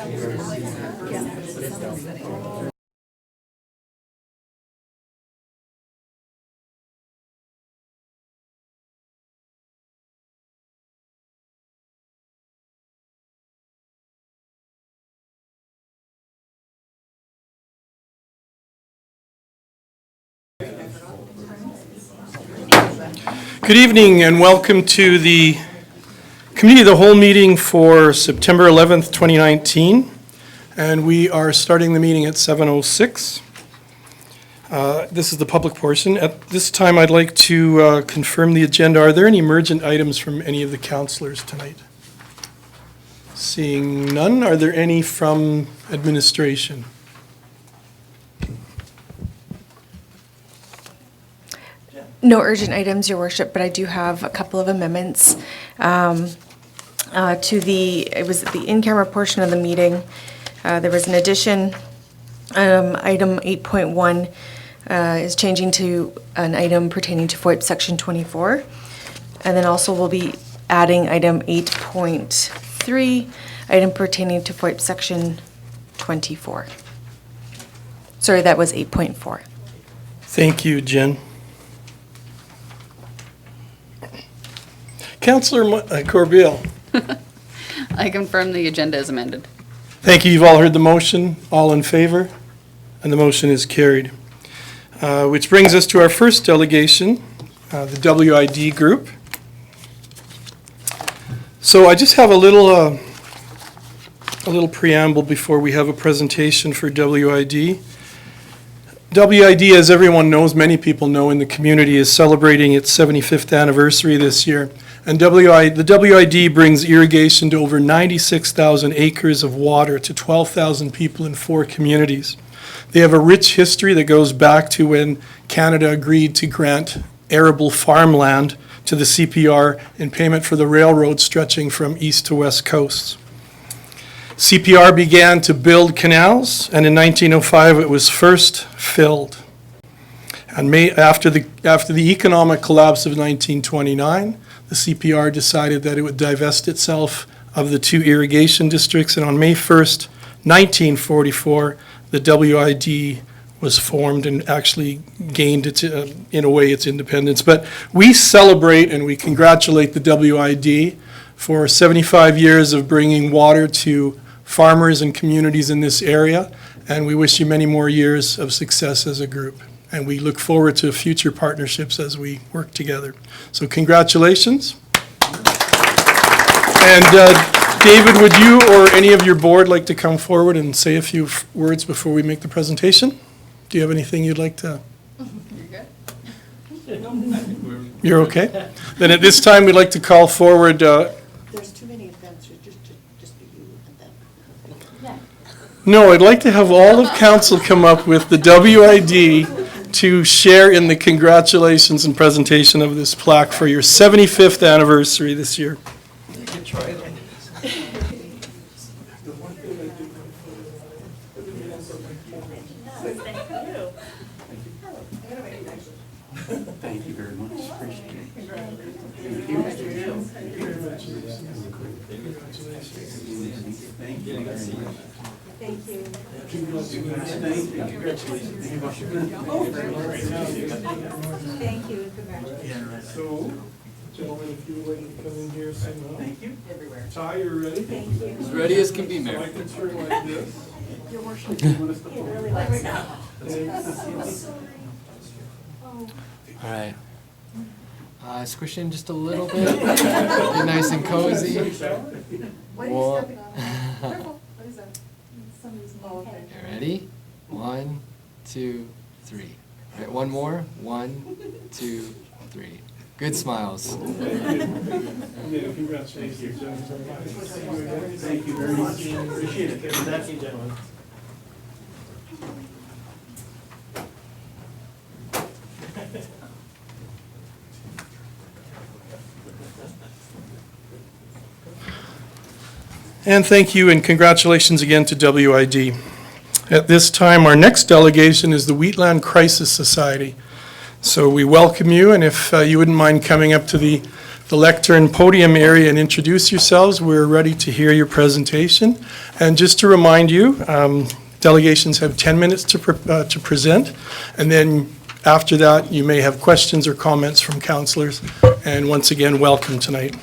Good evening and welcome to the Committee of the Whole meeting for September 11th, 2019. And we are starting the meeting at 7:06. This is the public portion. At this time, I'd like to confirm the agenda. Are there any emergent items from any of the councillors tonight? Seeing none, are there any from administration? No urgent items, Your Worship, but I do have a couple of amendments to the in-camera portion of the meeting. There was an addition. Item 8.1 is changing to an item pertaining to FOIP Section 24. And then also we'll be adding item 8.3, item pertaining to FOIP Section 24. Sorry, that was 8.4. Thank you, Jen. Councillor Corbeil. I confirm the agenda is amended. Thank you. You've all heard the motion. All in favor? And the motion is carried. Which brings us to our first delegation, the WID group. So I just have a little preamble before we have a presentation for WID. WID, as everyone knows, many people know in the community, is celebrating its 75th anniversary this year. And the WID brings irrigation to over 96,000 acres of water to 12,000 people in 4 communities. They have a rich history that goes back to when Canada agreed to grant arable farmland to the CPR in payment for the railroad stretching from east to west coasts. CPR began to build canals, and in 1905 it was first filled. And after the economic collapse of 1929, the CPR decided that it would divest itself of the 2 irrigation districts, and on May 1st, 1944, the WID was formed and actually gained, in a way, its independence. But we celebrate and we congratulate the WID for 75 years of bringing water to farmers and communities in this area, and we wish you many more years of success as a group. And we look forward to future partnerships as we work together. So congratulations. And David, would you or any of your board like to come forward and say a few words before we make the presentation? Do you have anything you'd like to? You're good? You're okay? Then at this time, we'd like to call forward. There's too many events, just be you and them. No, I'd like to have all of council come up with the WID to share in the congratulations and presentation of this plaque for your 75th anniversary this year. Thank you very much. Appreciate it. Thank you. Thank you. Thank you. Congratulations. So, gentlemen, if you would like to come in here, say no. Thank you. Everywhere. Ty, you ready? Thank you. As ready as can be, Mayor. Like a turn like this. Your worship. He really likes that. All right. Squish in just a little bit. Get nice and cozy. What are you Well- stepping on? Careful. What is that? Somebody's okay. You ready? 1, 2, 3. All right, one more. 1, 2, 3. Good smiles. Congratulations, gentlemen. Thank you very much. Appreciate it. Thank you, gentlemen. And thank you and congratulations again to WID. At this time, our next delegation is the Wheatland Crisis Society. So we welcome you, and if you wouldn't mind coming up to the the lectern podium area and introduce yourselves. We're ready to hear your presentation. And just to remind you, delegations have 10 minutes to present, and then after that, you may have questions or comments from councillors. And once again, welcome tonight.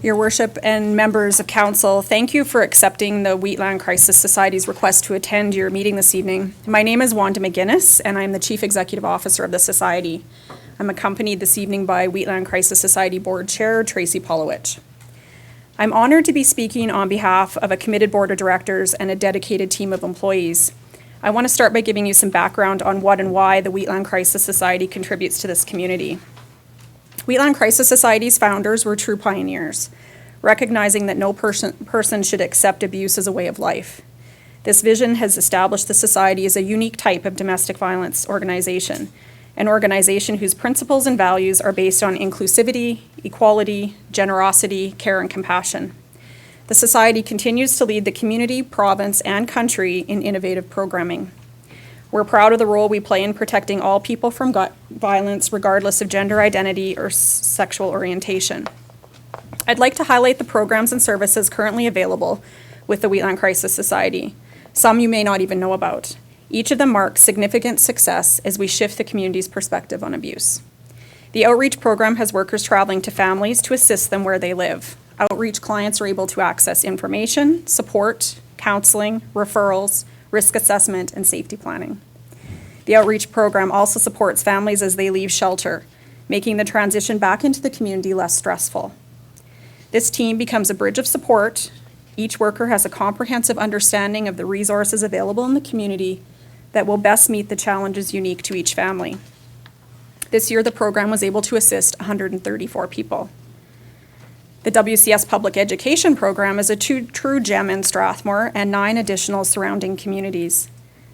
Your Worship and members of Council, thank you for accepting the Wheatland Crisis Society's request to attend your meeting this evening. My name is Wanda McGuinness, and I'm the Chief Executive Officer of the Society. I'm accompanied this evening by Wheatland Crisis Society Board Chair, Tracy Polowich. I'm honored to be speaking on behalf of a committed Board of Directors and a dedicated team of employees. I want to start by giving you some background on what and why the Wheatland Crisis Society contributes to this community. Wheatland Crisis Society's founders were true pioneers, recognizing that no person should accept abuse as a way of life. This vision has established the Society as a unique type of domestic violence organization, an organization whose principles and values are based on inclusivity, equality, generosity, care, and compassion. The Society continues to lead the community, province, and country in innovative programming. We're proud of the role we play in protecting all people from violence, regardless of gender identity or sexual orientation. I'd like to highlight the programs and services currently available with the Wheatland Crisis Society. Some you may not even know about. Each of them marks significant success as we shift the community's perspective on abuse. The Outreach program has workers traveling to families to assist them where they live. Outreach clients are able to access information, support, counseling, referrals, risk assessment, and safety planning. The Outreach program also supports families as they leave shelter, making the transition back into the community less stressful. This team becomes a bridge of support. Each worker has a comprehensive understanding of the resources available in the community that will best meet the challenges unique to each family. This year, the program was able to assist 134 people. The WCS Public Education Program is a true gem in Strathmore and 9 additional surrounding communities.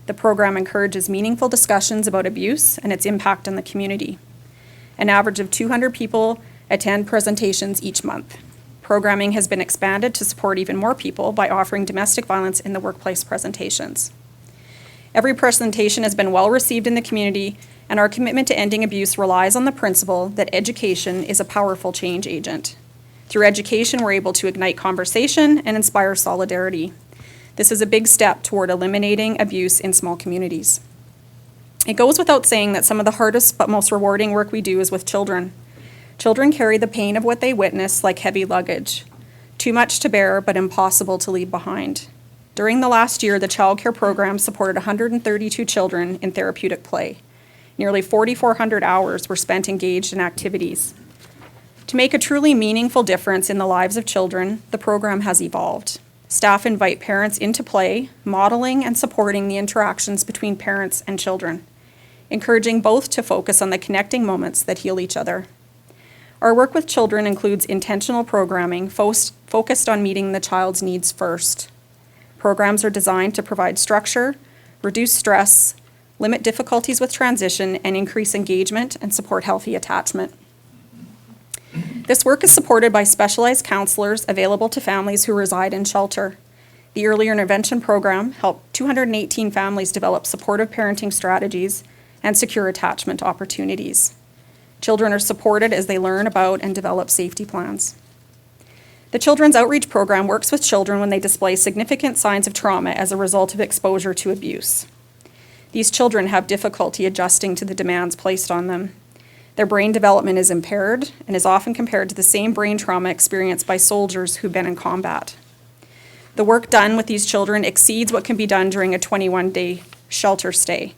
The program encourages meaningful discussions about abuse and its impact on the community. An average of 200 people attend presentations each month. Programming has been expanded to support even more people by offering domestic violence in the workplace presentations. Every presentation has been well received in the community, and our commitment to ending abuse relies on the principle that education is a powerful change agent. Through education, we're able to ignite conversation and inspire solidarity. This is a big step toward eliminating abuse in small communities. It goes without saying that some of the hardest but most rewarding work we do is with children. Children carry the pain of what they witness like heavy luggage. Too much to bear, but impossible to leave behind. During the last year, the child care program supported 132 children in therapeutic play. Nearly 4,400 hours were spent engaged in activities. To make a truly meaningful difference in the lives of children, the program has evolved. Staff invite parents into play, modeling and supporting the interactions between parents and children, encouraging both to focus on the connecting moments that heal each other. Our work with children includes intentional programming focused on meeting the child's needs first. Programs are designed to provide structure, reduce stress, limit difficulties with transition, and increase engagement and support healthy attachment. This work is supported by specialized counselors available to families who reside in shelter. The Early Intervention Program helped 218 families develop supportive parenting strategies and secure attachment opportunities. Children are supported as they learn about and develop safety plans. The Children's Outreach Program works with children when they display significant signs of trauma as a result of exposure to abuse. These children have difficulty adjusting to the demands placed on them. Their brain development is impaired and is often compared to the same brain trauma experienced by soldiers who've been in combat. The work done with these children exceeds what can be done during a 21-day shelter stay.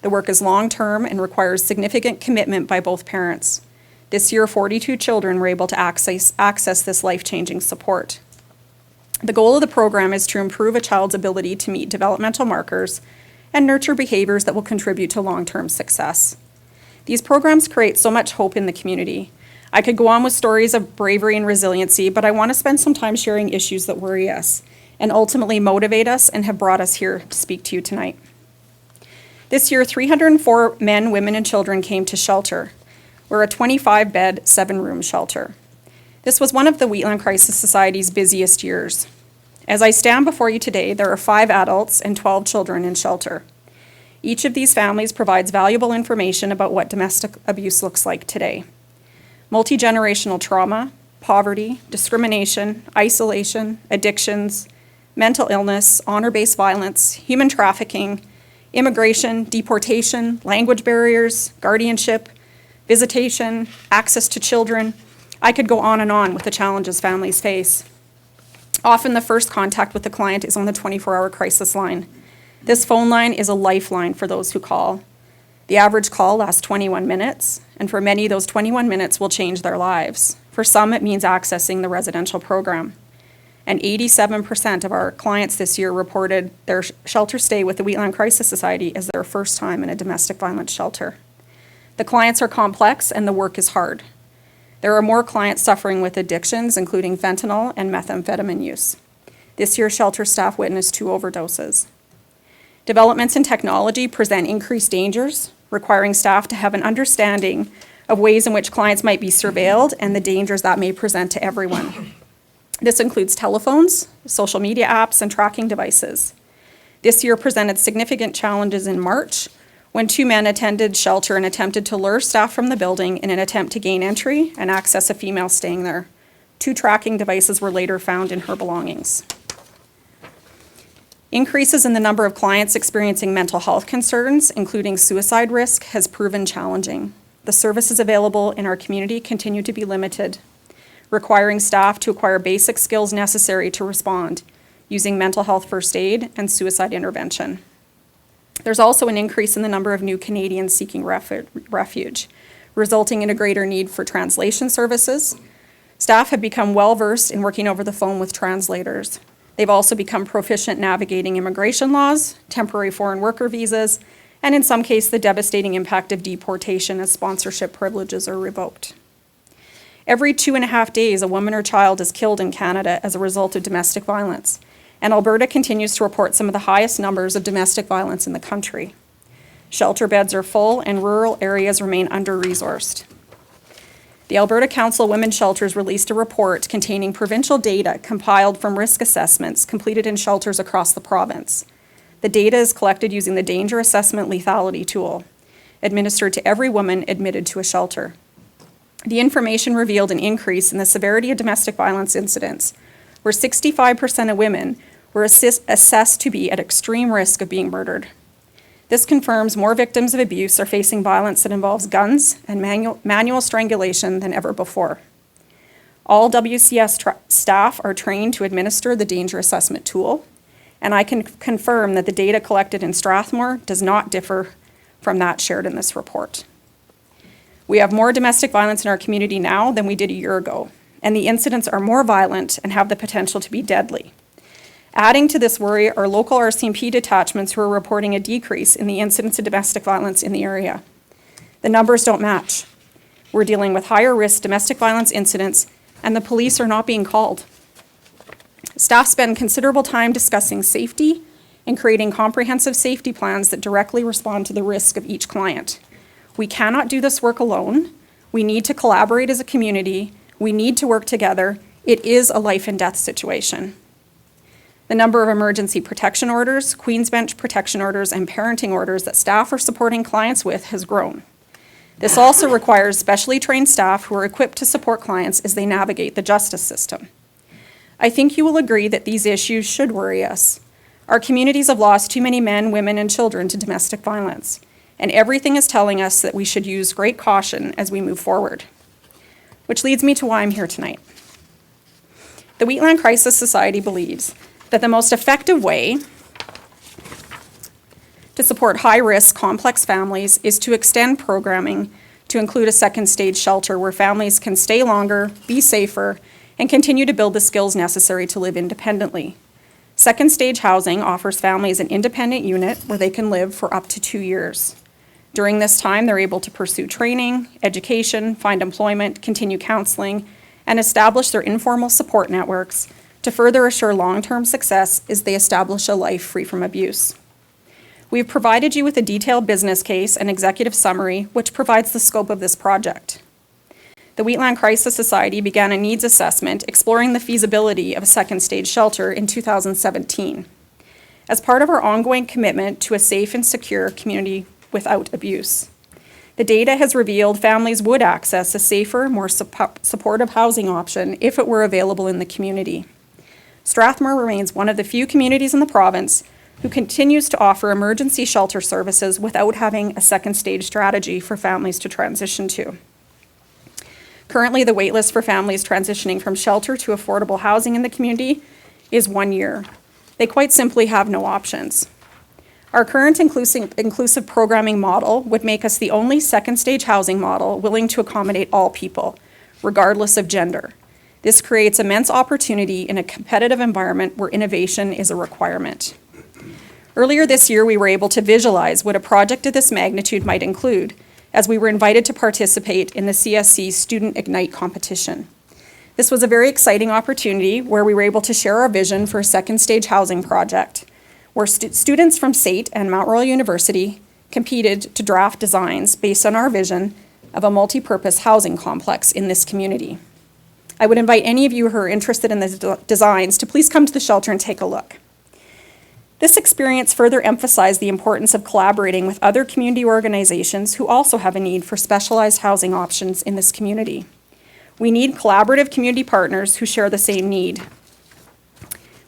The work is long-term and requires significant commitment by both parents. This year, 42 children were able to access this life-changing support. The goal of the program is to improve a child's ability to meet developmental markers and nurture behaviors that will contribute to long-term success. These programs create so much hope in the community. I could go on with stories of bravery and resiliency, but I want to spend some time sharing issues that worry us and ultimately motivate us and have brought us here to speak to you tonight. This year, 304 men, women, and children came to shelter. We're a 25-bed, 7-room shelter. This was one of the Wheatland Crisis Society's busiest years. As I stand before you today, there are 5 adults and 12 children in shelter. Each of these families provides valuable information about what domestic abuse looks like today. multi-generational trauma, poverty, discrimination, isolation, addictions, mental illness, honor-based violence, human trafficking, immigration, deportation, language barriers, guardianship, visitation, access to children. I could go on and on with the challenges families face. Often the first contact with the client is on the 24-hour crisis line. This phone line is a lifeline for those who call. The average call lasts 21 minutes, and for many, those 21 minutes will change their lives. For some, it means accessing the residential program. And 87% of our clients this year reported their shelter stay with the Wheatland Crisis Society as their first time in a domestic violence shelter. The clients are complex and the work is hard. There are more clients suffering with addictions, including fentanyl and methamphetamine use. This year, shelter staff witnessed 2 overdoses. Developments in technology present increased dangers, requiring staff to have an understanding of ways in which clients might be surveilled and the dangers that may present to everyone. This includes telephones, social media apps, and tracking devices. This year presented significant challenges in March when 2 men attended shelter and attempted to lure staff from the building in an attempt to gain entry and access a female staying there. 2 tracking devices were later found in her belongings. Increases in the number of clients experiencing mental health concerns, including suicide risk, has proven challenging. The services available in our community continue to be limited, requiring staff to acquire basic skills necessary to respond using mental health first aid and suicide intervention. There's also an increase in the number of new Canadians seeking refuge, resulting in a greater need for translation services. Staff have become well-versed in working over the phone with translators. They've also become proficient navigating immigration laws, temporary foreign worker visas, and in some cases, the devastating impact of deportation as sponsorship privileges are revoked. Every 2.5 days, a woman or child is killed in Canada as a result of domestic violence, and Alberta continues to report some of the highest numbers of domestic violence in the country. Shelter beds are full, and rural areas remain under-resourced. The Alberta Council of Women's Shelters released a report containing provincial data compiled from risk assessments completed in shelters across the province. The data is collected using the Danger Assessment Lethality tool, administered to every woman admitted to a shelter. The information revealed an increase in the severity of domestic violence incidents, where 65% of women were assessed to be at extreme risk of being murdered. This confirms more victims of abuse are facing violence that involves guns and manual strangulation than ever before. All WCS staff are trained to administer the danger assessment tool, and I can confirm that the data collected in Strathmore does not differ from that shared in this report. We have more domestic violence in our community now than we did a year ago, and the incidents are more violent and have the potential to be deadly. Adding to this worry are local RCMP detachments who are reporting a decrease in the incidence of domestic violence in the area. The numbers don't match. We're dealing with higher risk domestic violence incidents, and the police are not being called. Staff spend considerable time discussing safety and creating comprehensive safety plans that directly respond to the risk of each client. We cannot do this work alone. We need to collaborate as a community. We need to work together. It is a life and death situation. The number of emergency protection orders, Queen's Bench protection orders, and parenting orders that staff are supporting clients with has grown. This also requires specially trained staff who are equipped to support clients as they navigate the justice system. I think you will agree that these issues should worry us. Our communities have lost too many men, women, and children to domestic violence, and everything is telling us that we should use great caution as we move forward. Which leads me to why I'm here tonight. The Wheatland Crisis Society believes that the most effective way to support high-risk, complex families is to extend programming to include a second stage shelter where families can stay longer, be safer, and continue to build the skills necessary to live independently. Second stage housing offers families an independent unit where they can live for up to 2 years. During this time, they're able to pursue training, education, find employment, continue counseling, and establish their informal support networks to further assure long-term success as they establish a life free from abuse. We've provided you with a detailed business case and executive summary, which provides the scope of this project. The Wheatland Crisis Society began a needs assessment exploring the feasibility of a second stage shelter in 2017 as part of our ongoing commitment to a safe and secure community without abuse. The data has revealed families would access a safer, more supportive housing option if it were available in the community. Strathmore remains one of the few communities in the province who continues to offer emergency shelter services without having a second stage strategy for families to transition to. Currently, the waitlist for families transitioning from shelter to affordable housing in the community is 1 year. They quite simply have no options. Our current inclusive programming model would make us the only second stage housing model willing to accommodate all people, regardless of gender. This creates immense opportunity in a competitive environment where innovation is a requirement. Earlier this year, we were able to visualize what a project of this magnitude might include, as we were invited to participate in the CSC Student Ignite competition. This was a very exciting opportunity where we were able to share our vision for a second stage housing project, where students from Sept and Mount Royal University competed to draft designs based on our vision of a multi-purpose housing complex in this community. I would invite any of you who are interested in the designs to please come to the shelter and take a look. This experience further emphasized the importance of collaborating with other community organizations who also have a need for specialized housing options in this community. We need collaborative community partners who share the same need.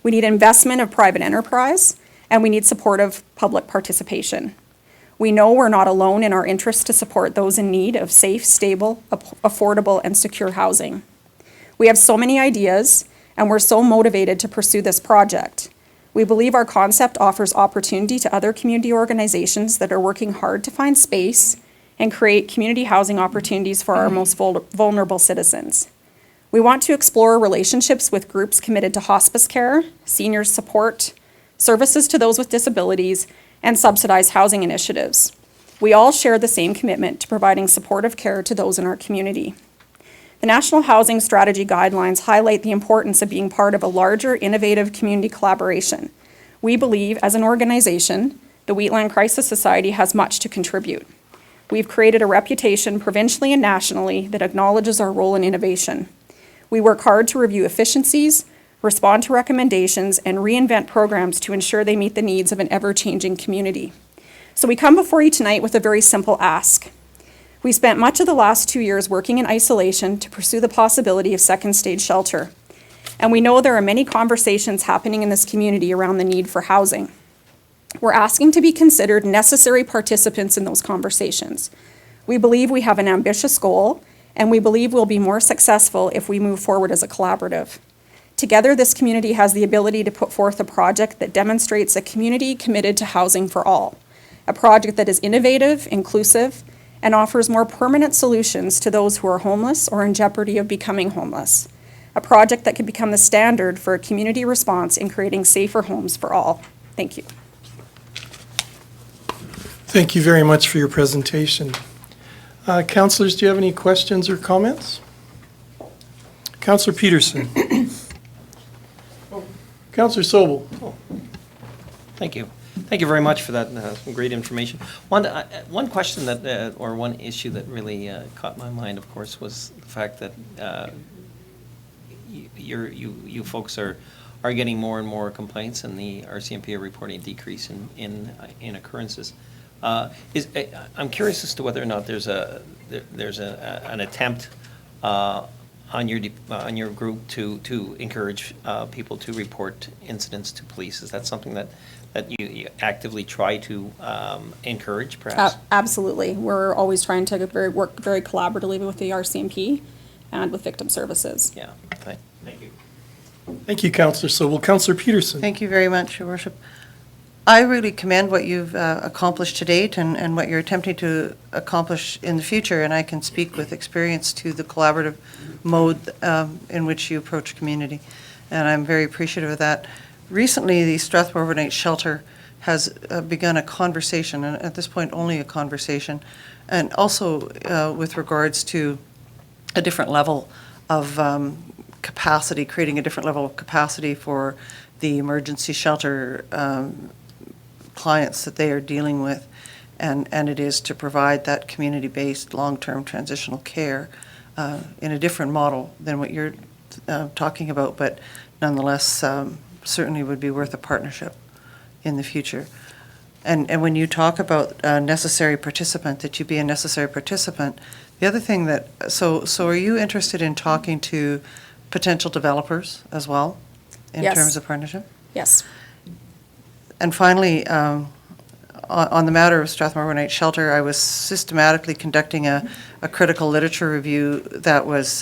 We need investment of private enterprise, and we need supportive public participation. We know we're not alone in our interest to support those in need of safe, stable, affordable, and secure housing. We have so many ideas, and we're so motivated to pursue this project. We believe our concept offers opportunity to other community organizations that are working hard to find space and create community housing opportunities for our most vulnerable citizens. We want to explore relationships with groups committed to hospice care, senior support, services to those with disabilities, and subsidized housing initiatives. We all share the same commitment to providing supportive care to those in our community. The National Housing Strategy Guidelines highlight the importance of being part of a larger, innovative community collaboration. We believe, as an organization, the Wheatland Crisis Society has much to contribute. We've created a reputation provincially and nationally that acknowledges our role in innovation. We work hard to review efficiencies, respond to recommendations, and reinvent programs to ensure they meet the needs of an ever-changing community. So we come before you tonight with a very simple ask. We spent much of the last 2 years working in isolation to pursue the possibility of second stage shelter. And we know there are many conversations happening in this community around the need for housing. We're asking to be considered necessary participants in those conversations. We believe we have an ambitious goal, and we believe we'll be more successful if we move forward as a collaborative. Together, this community has the ability to put forth a project that demonstrates a community committed to housing for all, a project that is innovative, inclusive, and offers more permanent solutions to those who are homeless or in jeopardy of becoming homeless, a project that could become the standard for a community response in creating safer homes for all. Thank you. Thank you very much for your presentation. Councillors, do you have any questions or comments? Councillor Peterson. Councillor Sobel. Thank you. Thank you very much for that, some great information. One question that, or one issue that really caught my mind, of course, was the fact that you folks are getting more and more complaints, and the RCMP are reporting a decrease in occurrences. I'm curious as to whether or not there's an attempt on your group to encourage people to report incidents to police. Is that something that you actively try to encourage, perhaps? Absolutely. We're always trying to work very collaboratively with the RCMP and with victim services. Yeah, thank you. Thank you, Councillor Sobel. Councillor Peterson. Thank you very much, Your Worship. I really commend what you've accomplished to date and what you're attempting to accomplish in the future, and I can speak with experience to the collaborative mode in which you approach community, and I'm very appreciative of that. Recently, the Strathmore Overnight Shelter has begun a conversation, and at this point only a conversation, and also with regards to a different level of capacity, creating a different level of capacity for the emergency shelter clients that they are dealing with, and it is to provide that community-based long-term transitional care in a different model than what you're talking about, but nonetheless certainly would be worth a partnership in the future. And when you talk about a necessary participant, that you be a necessary participant, the other thing that, so are you interested in talking to potential developers as well? In Yes. terms of partnership? Yes. And finally, on the matter of Strathmore Overnight Shelter, I was systematically conducting a critical literature review that was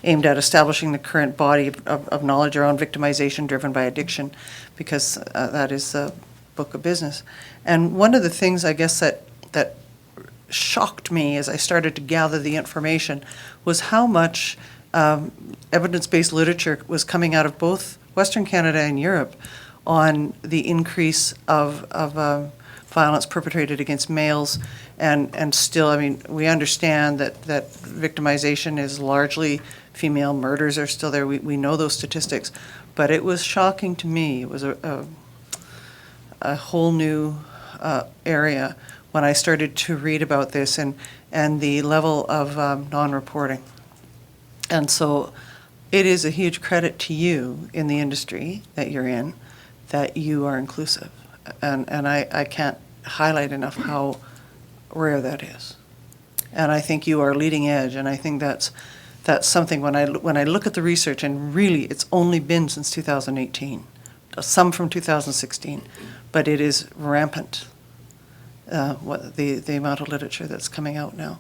aimed at establishing the current body of knowledge around victimization driven by addiction, because that is a book of business. And one of the things, I guess, that shocked me as I started to gather the information was how much evidence-based literature was coming out of both Western Canada and Europe on the increase of violence perpetrated against males, and still, I mean, we understand that victimization is largely female, murders are still there, we know those statistics, but it was shocking to me. It was a whole new area when I started to read about this and the level of non-reporting. And so it is a huge credit to you in the industry that you're in, that you are inclusive. And I can't highlight enough how rare that is. And I think you are leading edge, and I think that's something when I look at the research, and really it's only been since 2018, some from 2016, but it is rampant, what the amount of literature that's coming out now.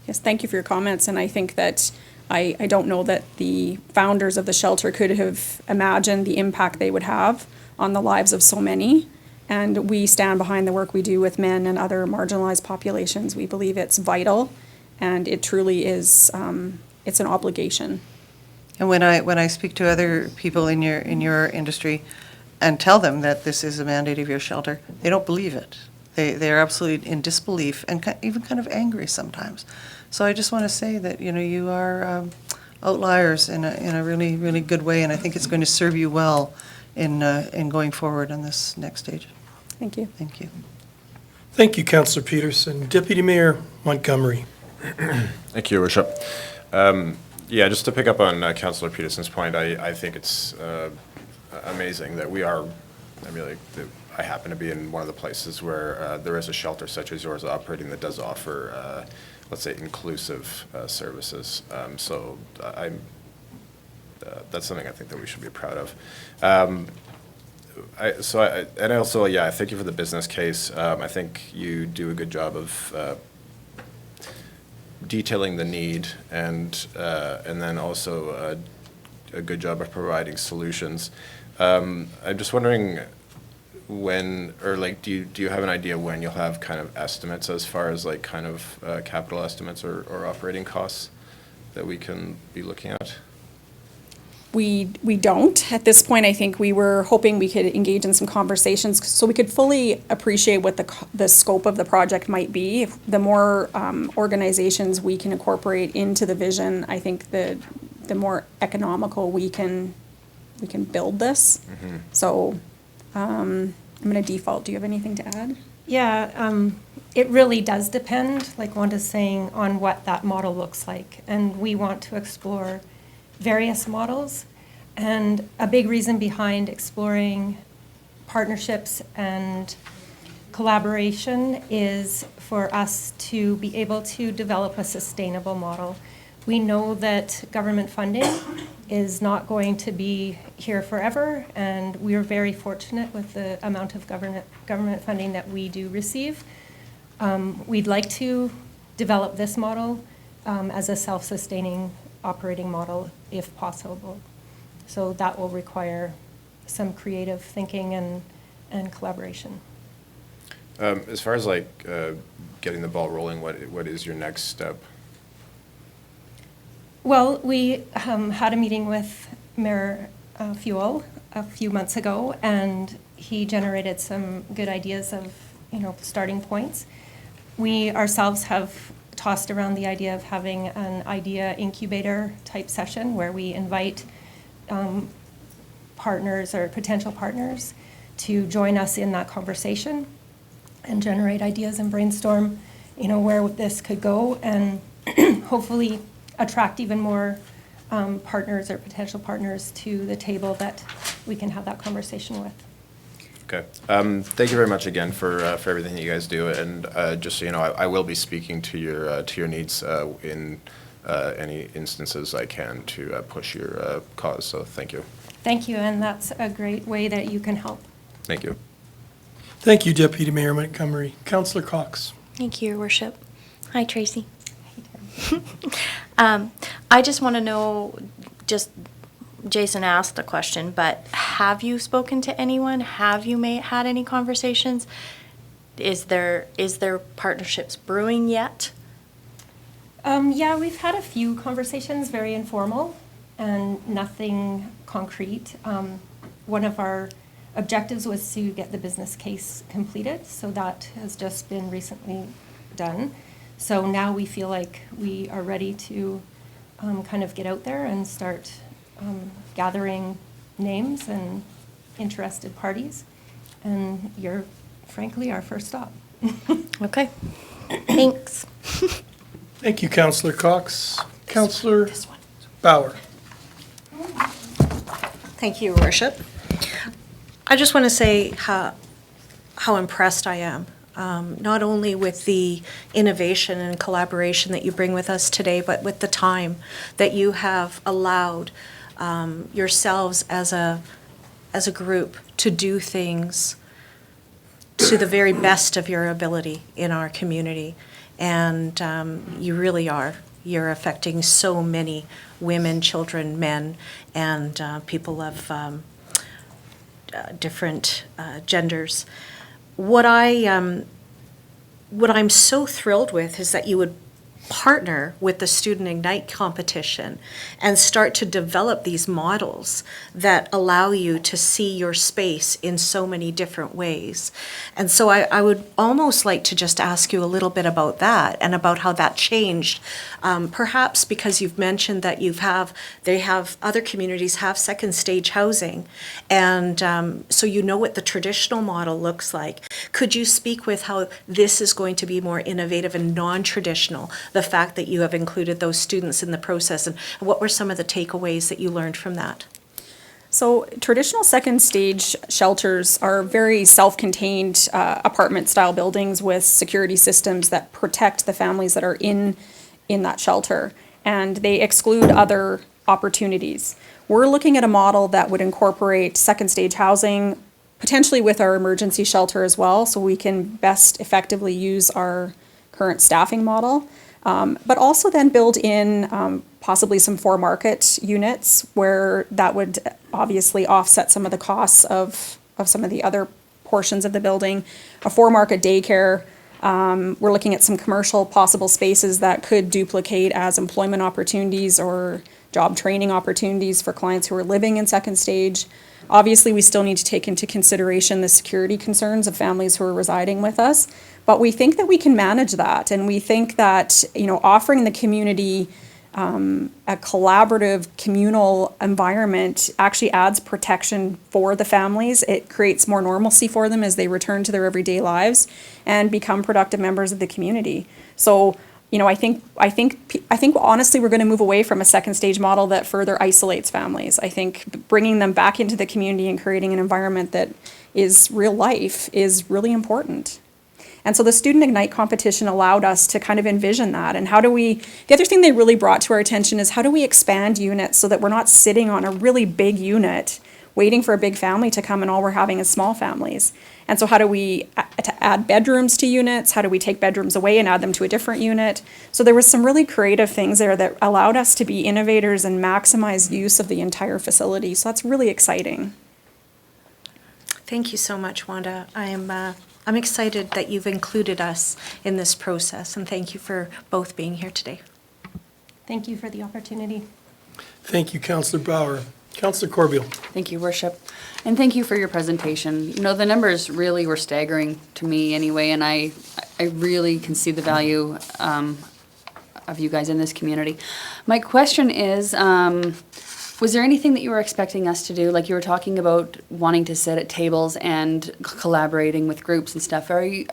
Yes, thank you for your comments, and I think that I don't know that the founders of the shelter could have imagined the impact they would have on the lives of so many. And we stand behind the work we do with men and other marginalized populations. We believe it's vital, and it truly is, it's an obligation. And when I speak to other people in your industry and tell them that this is a mandate of your shelter, they don't believe it. They are absolutely in disbelief and even kind of angry sometimes. So I just want to say that, you know, you are outliers in a really, really good way, and I think it's going to serve you well in going forward on this next stage. Thank you. Thank you. Thank you, Councillor Peterson. Deputy Mayor Montgomery. Thank you, Your Worship. Yeah, just to pick up on Councillor Peterson's point, I think it's amazing that we are, I mean, I happen to be in one of the places where there is a shelter such as yours operating that does offer, let's say, inclusive services. So that's something I think that we should be proud of. I thank you for the business case. I think you do a good job of detailing the need and then also a good job of providing solutions. I'm just wondering when, or like, do you have an idea when you'll have kind of estimates as far as like kind of capital estimates or operating costs that we can be looking at? We don't. At this point, I think we were hoping we could engage in some conversations so we could fully appreciate what the scope of the project might be. The more organizations we can incorporate into the vision, I think the more economical we can build this. Mm-hmm. So I'm going to default. Do you have anything to add? Yeah, it really does depend, like Wanda's saying, on what that model looks like. And we want to explore various models, and a big reason behind exploring partnerships and collaboration is for us to be able to develop a sustainable model. We know that government funding is not going to be here forever, and we are very fortunate with the amount of government funding that we do receive. We'd like to develop this model as a self-sustaining operating model if possible. So that will require some creative thinking and collaboration. As far as like getting the ball rolling, what is your next step? Well, we had a meeting with Mayor Fuel a few months ago, and he generated some good ideas of, starting points. We ourselves have tossed around the idea of having an idea incubator type session where we invite partners or potential partners to join us in that conversation and generate ideas and brainstorm, where this could go, and hopefully attract even more partners or potential partners to the table that we can have that conversation with. Okay. Thank you very much again for everything that you guys do, and just so you know, I will be speaking to your needs in any instances I can to push your cause. So thank you. Thank you, and that's a great way that you can help. Thank you. Thank you, Deputy Mayor Montgomery. Councillor Cox. Thank you, Your Worship. Hi, Tracy. I just want to know, Jason asked the question, but have you spoken to anyone? Have you had any conversations? Is there partnerships brewing yet? Yeah, we've had a few conversations, very informal, and nothing concrete. One of our objectives was to get the business case completed, so that has just been recently done. So now we feel like we are ready to kind of get out there and start gathering names and interested parties. And you're frankly our first stop. Okay, thanks. Thank you, Councillor Cox. Councillor Bauer. Thank you, Your Worship. I just want to say how impressed I am, not only with the innovation and collaboration that you bring with us today, but with the time that you have allowed yourselves as a group to do things to the very best of your ability in our community. And you really are. You're affecting so many women, children, men, and people of different genders. What I'm so thrilled with is that you would partner with the Student Ignite competition and start to develop these models that allow you to see your space in so many different ways. And so I would almost like to just ask you a little bit about that and about how that changed. Perhaps because you've mentioned that other communities have second stage housing, and so you know what the traditional model looks like. Could you speak with how this is going to be more innovative and non-traditional? The fact that you have included those students in the process, and what were some of the takeaways that you learned from that? So traditional second stage shelters are very self-contained apartment-style buildings with security systems that protect the families that are in that shelter, and they exclude other opportunities. We're looking at a model that would incorporate second stage housing, potentially with our emergency shelter as well, so we can best effectively use our current staffing model. But also then build in possibly some for-market units where that would obviously offset some of the costs of some of the other portions of the building. A for-market daycare, we're looking at some commercial possible spaces that could duplicate as employment opportunities or job training opportunities for clients who are living in second stage. Obviously, we still need to take into consideration the security concerns of families who are residing with us, but we think that we can manage that, and we think that, offering the community a collaborative communal environment actually adds protection for the families. It creates more normalcy for them as they return to their everyday lives and become productive members of the community. So, I think honestly we're going to move away from a second stage model that further isolates families. I think bringing them back into the community and creating an environment that is real life is really important. And so the Student Ignite competition allowed us to kind of envision that. And the other thing they really brought to our attention is how do we expand units so that we're not sitting on a really big unit waiting for a big family to come and all we're having is small families. And so how do we add bedrooms to units? How do we take bedrooms away and add them to a different unit? So there was some really creative things there that allowed us to be innovators and maximize use of the entire facility. So that's really exciting. Thank you so much, Wanda. I'm excited that you've included us in this process, and thank you for both being here today. Thank you for the opportunity. Thank you, Councillor Bauer. Councillor Corbeil. Thank you, Worship. And thank you for your presentation. The numbers really were staggering to me anyway, and I really can see the value of you guys in this community. My question is, was there anything that you were expecting us to do? Like you were talking about wanting to sit at tables and collaborating with groups and stuff. Are you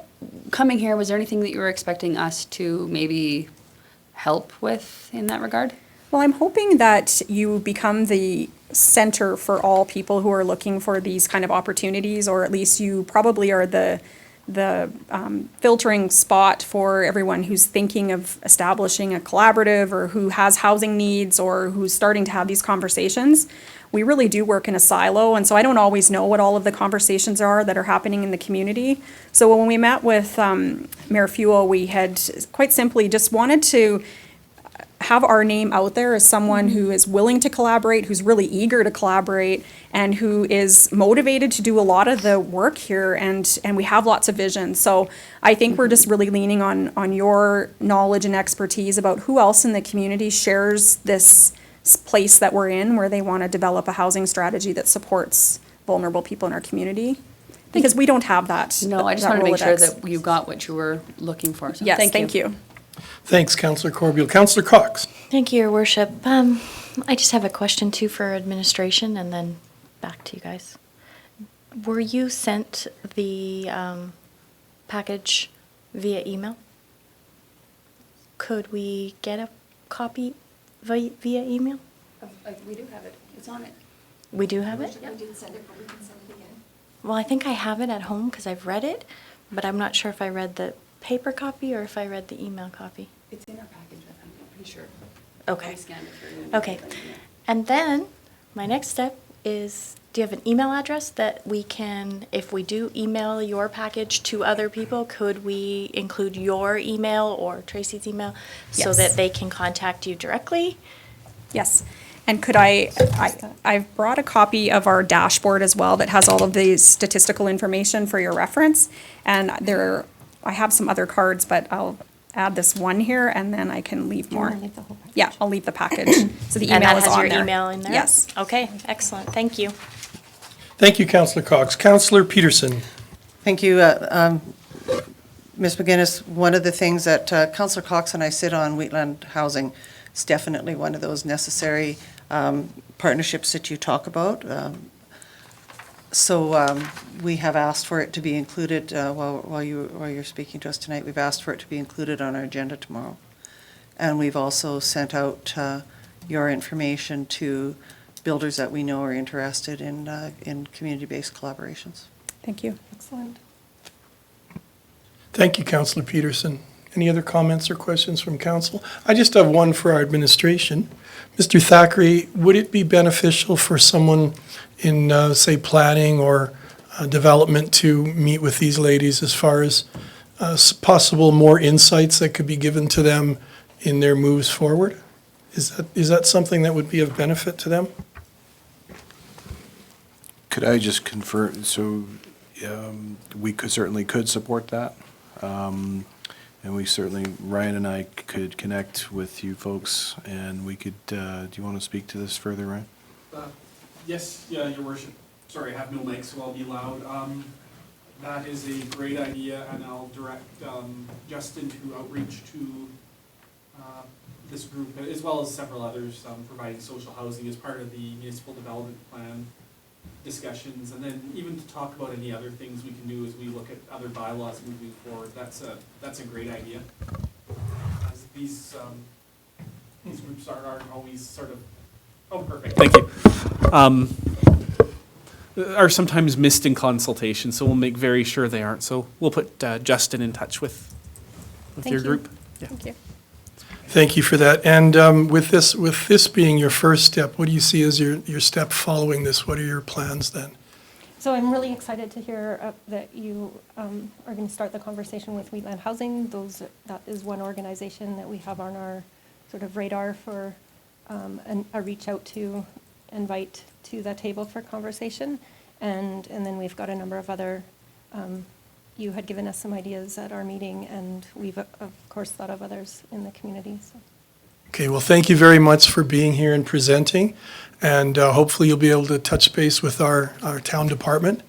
coming here, was there anything that you were expecting us to maybe help with in that regard? Well, I'm hoping that you become the center for all people who are looking for these kind of opportunities, or at least you probably are the filtering spot for everyone who's thinking of establishing a collaborative, or who has housing needs, or who's starting to have these conversations. We really do work in a silo, and so I don't always know what all of the conversations are that are happening in the community. So when we met with Mayor Fuel, we had quite simply just wanted to have our name out there as someone who is willing to collaborate, who's really eager to collaborate, and who is motivated to do a lot of the work here, and we have lots of vision. So I think we're just really leaning on your knowledge and expertise about who else in the community shares this place that we're in, where they want to develop a housing strategy that supports vulnerable people in our community. Because we don't have that. No, I just that want to make sure Rolodex. that you got what you were looking for. So Yes, thank you. Thanks, Councillor Corbeil. Councillor Cox. Thank you, Your Worship. I just have a question too for administration, and then back to you guys. Were you sent the package via email? Could we get a copy via email? We do have it. It's on it. We do have it? We didn't send it, but we can send it again. Well, I think I have it at home because I've read it, but I'm not sure if I read the paper copy or if I read the email copy. It's in our package, I'm pretty sure. Okay. We scanned it for you. Okay. And then my next step is, do you have an email address that we can, if we do email your package to other people, could we include your email or Tracy's email so Yes. that they can contact you directly? Yes. And could I've brought a copy of our dashboard as well that has all of the statistical information for your reference. And I have some other cards, but I'll add this one here, and then I can leave more. wanna leave the whole package? Yeah, I'll leave the package. So the And email that is has on your there. email in there? Yes. Okay, excellent. Thank you. Thank you, Councillor Cox. Councillor Peterson. Thank you, Ms. McGinnis. One of the things that Councillor Cox and I sit on, Wheatland Housing, is definitely one of those necessary partnerships that you talk about. So we have asked for it to be included, while you're speaking to us tonight, we've asked for it to be included on our agenda tomorrow. And we've also sent out your information to builders that we know are interested in community-based collaborations. Thank you. Excellent. Thank you, Councillor Peterson. Any other comments or questions from council? I just have one for our administration. Mr. Thackeray, would it be beneficial for someone in, say, planning or development to meet with these ladies as far as possible more insights that could be given to them in their moves forward? Is that something that would be of benefit to them? Could I just confirm, so we certainly could support that. And we certainly, Ryan and I could connect with you folks, and we could, do you want to speak to this further, Ryan? Yes, yeah, Your Worship. Sorry, I have no mic, so I'll be loud. That is a great idea, and I'll direct Justin to outreach to this group, as well as several others, providing social housing as part of the municipal development plan discussions, and then even to talk about any other things we can do as we look at other bylaws moving forward. That's a great idea. As these groups aren't always sort of, oh, perfect, thank you. Are sometimes missed in consultation, so we'll make very sure they aren't. So we'll put Justin in touch with Thank your you. group. Yeah. Thank you. Thank you for that. And with this being your first step, what do you see as your step following this? What are your plans then? So I'm really excited to hear that you are going to start the conversation with Wheatland Housing. That is one organization that we have on our sort of radar for a reach out to invite to the table for conversation. And then we've got a number of other, you had given us some ideas at our meeting, and we've of course thought of others in the community. So. Okay, well, thank you very much for being here and presenting. And hopefully you'll be able to touch base with our town department.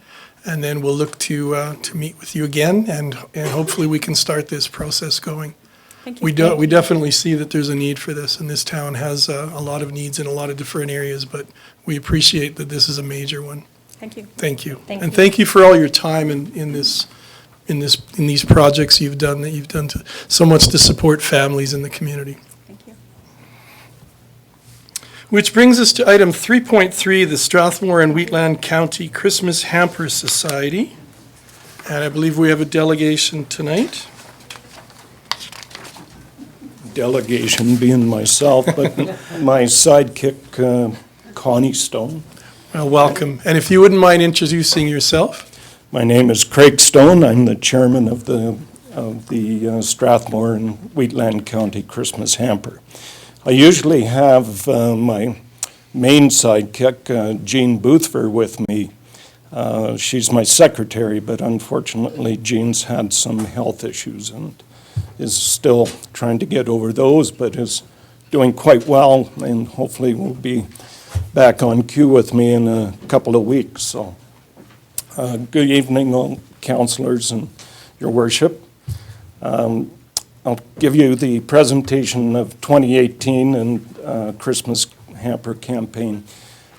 And then we'll look to meet with you again, and hopefully we can start this process going. Thank you. We definitely see that there's a need for this, and this town has a lot of needs in a lot of different areas, but we appreciate that this is a major one. Thank you. Thank you. Thank And you. thank you for all your time in these projects you've done so much to support families in the community. Thank you. Which brings us to item 3.3, the Strathmore and Wheatland County Christmas Hamper Society. And I believe we have a delegation tonight. Delegation being myself, but my sidekick, Connie Stone. Well, welcome. And if you wouldn't mind introducing yourself? My name is Craig Stone. I'm the chairman of the Strathmore and Wheatland County Christmas Hamper. I usually have my main sidekick, Jean Boothfer, with me. She's my secretary, but unfortunately Jean's had some health issues and is still trying to get over those, but is doing quite well and hopefully will be back on cue with me in a couple of weeks. So, good evening, all councillors and your worship. I'll give you the presentation of 2018 and Christmas hamper campaign,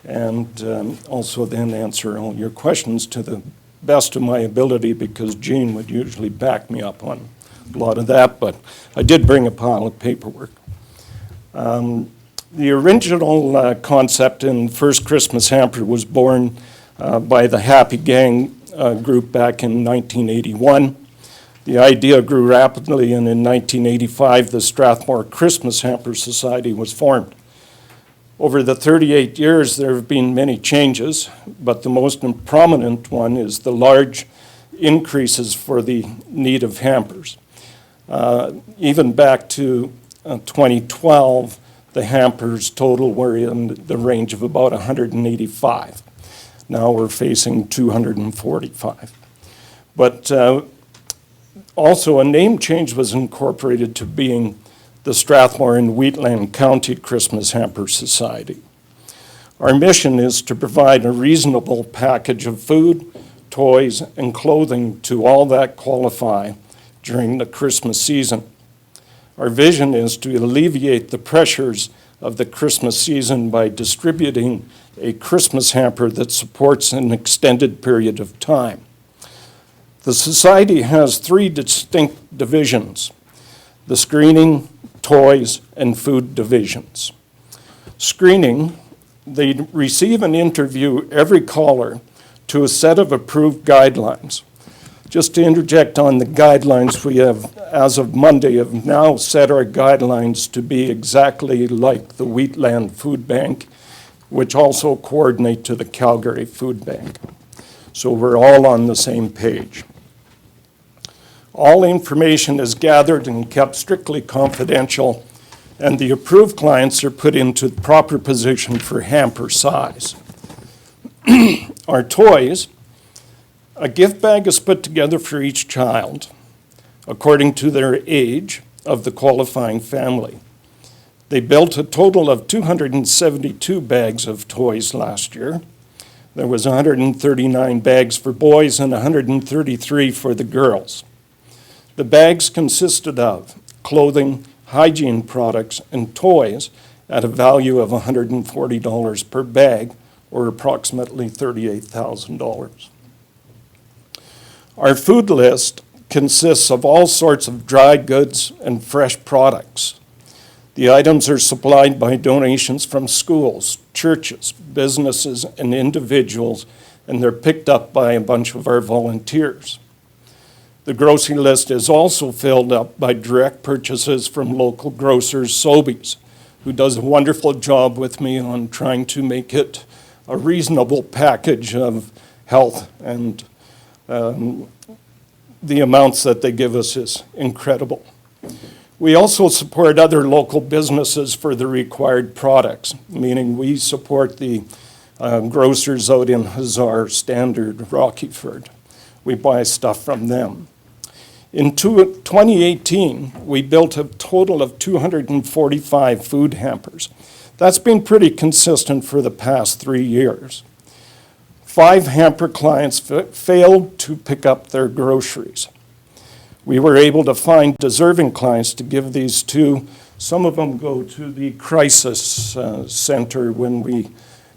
and also then answer all your questions to the best of my ability, because Jean would usually back me up on a lot of that, but I did bring a pile of paperwork. The original concept in First Christmas Hamper was born by the Happy Gang group back in 1981. The idea grew rapidly, and in 1985, the Strathmore Christmas Hamper Society was formed. Over the 38 years, there have been many changes, but the most prominent one is the large increases for the need of hampers. Even back to 2012, the hampers total were in the range of about 185. Now we're facing 245. But also a name change was incorporated to being the Strathmore and Wheatland County Christmas Hamper Society. Our mission is to provide a reasonable package of food, toys, and clothing to all that qualify during the Christmas season. Our vision is to alleviate the pressures of the Christmas season by distributing a Christmas hamper that supports an extended period of time. The Society has three distinct divisions: the screening, toys, and food divisions. Screening, they receive and interview every caller to a set of approved guidelines. Just to interject on the guidelines, we have, as of Monday, have now set our guidelines to be exactly like the Wheatland Food Bank, which also coordinate to the Calgary Food Bank. So we're all on the same page. All information is gathered and kept strictly confidential, and the approved clients are put into the proper position for hamper size. Our toys, a gift bag is put together for each child according to their age of the qualifying family. They built a total of 272 bags of toys last year. There was 139 bags for boys and 133 for the girls. The bags consisted of clothing, hygiene products, and toys at a value of $140 per bag, or approximately $38,000. Our food list consists of all sorts of dry goods and fresh products. The items are supplied by donations from schools, churches, businesses, and individuals, and they're picked up by a bunch of our volunteers. The grocery list is also filled up by direct purchases from local grocers, Sobeys, who does a wonderful job with me on trying to make it a reasonable package of health, and the amounts that they give us is incredible. We also support other local businesses for the required products, meaning we support the grocers out in Hazard, Standard, Rockyford. We buy stuff from them. In 2018, we built a total of 245 food hampers. That's been pretty consistent for the past 3 years. 5 hamper clients failed to pick up their groceries. We were able to find deserving clients to give these to. Some of them go to the crisis center when we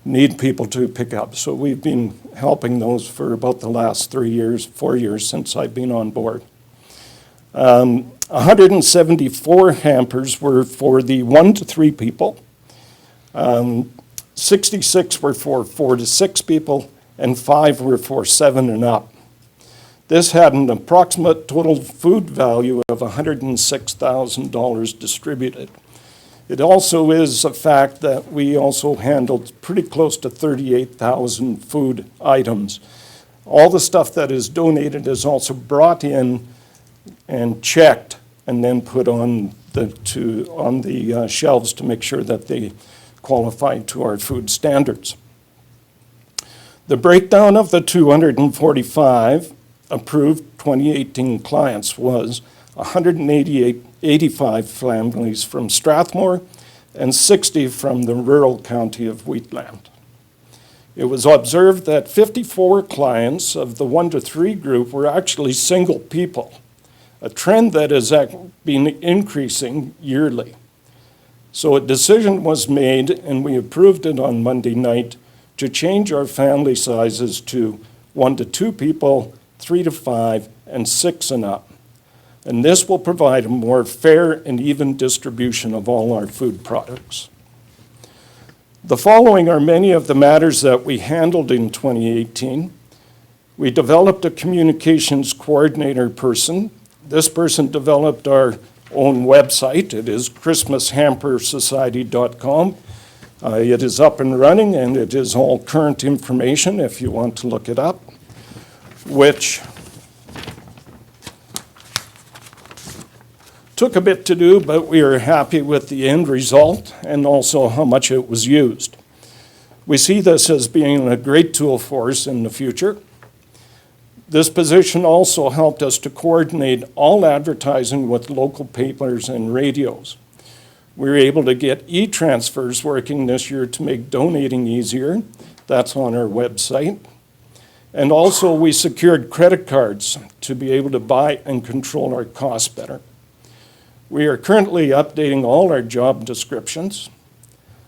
need people to pick up. So we've been helping those for about the last 3 years, 4 years since I've been on board. 174 hampers were for the 1 to 3 people. 66 were for 4 to 6 people, and 5 were for 7 and up. This had an approximate total food value of $106,000 distributed. It also is a fact that we also handled pretty close to 38,000 food items. All the stuff that is donated is also brought in and checked and then put on the shelves to make sure that they qualify to our food standards. The breakdown of the 245 approved 2018 clients was 185 families from Strathmore and 60 from the rural county of Wheatland. It was observed that 54 clients of the 1 to 3 group were actually single people, a trend that has been increasing yearly. So a decision was made, and we approved it on Monday night, to change our family sizes to 1 to 2 people, 3 to 5, and 6 and up. And this will provide a more fair and even distribution of all our food products. The following are many of the matters that we handled in 2018. We developed a communications coordinator person. This person developed our own website. It is christmashampersociety.com. It is up and running, and it is all current information if you want to look it up, which took a bit to do, but we are happy with the end result and also how much it was used. We see this as being a great tool for us in the future. This position also helped us to coordinate all advertising with local papers and radios. We were able to get e-transfers working this year to make donating easier. That's on our website. And also we secured credit cards to be able to buy and control our costs better. We are currently updating all our job descriptions.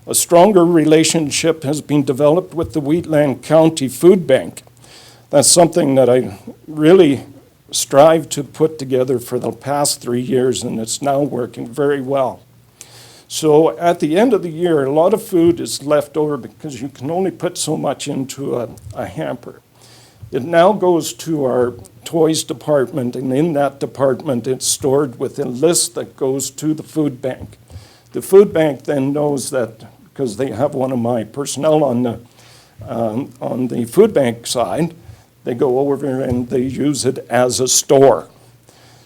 A stronger relationship has been developed with the Wheatland County Food Bank. That's something that I really strived to put together for the past 3 years, and it's now working very well. So at the end of the year, a lot of food is left over because you can only put so much into a hamper. It now goes to our toys department, and in that department, it's stored with a list that goes to the food bank. The food bank then knows that, because they have one of my personnel on the food bank side, they go over and they use it as a store.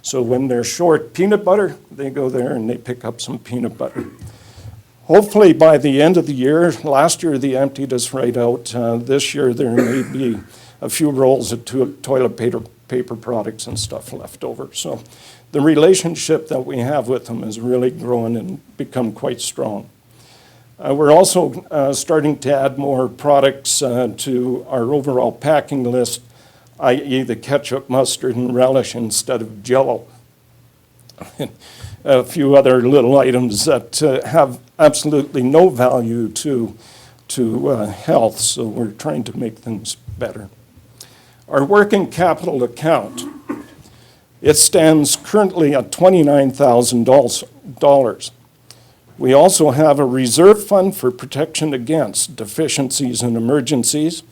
So when they're short peanut butter, they go there and they pick up some peanut butter. Hopefully by the end of the year, last year they emptied us right out. This year there may be a few rolls of toilet paper products and stuff left over. So the relationship that we have with them has really grown and become quite strong. We're also starting to add more products to our overall packing list, i.e. the ketchup, mustard, and relish instead of Jell-O. A few other little items that have absolutely no value to health, so we're trying to make things better. Our working capital account, it stands currently at $29,000. We also have a reserve fund for protection against deficiencies and emergencies,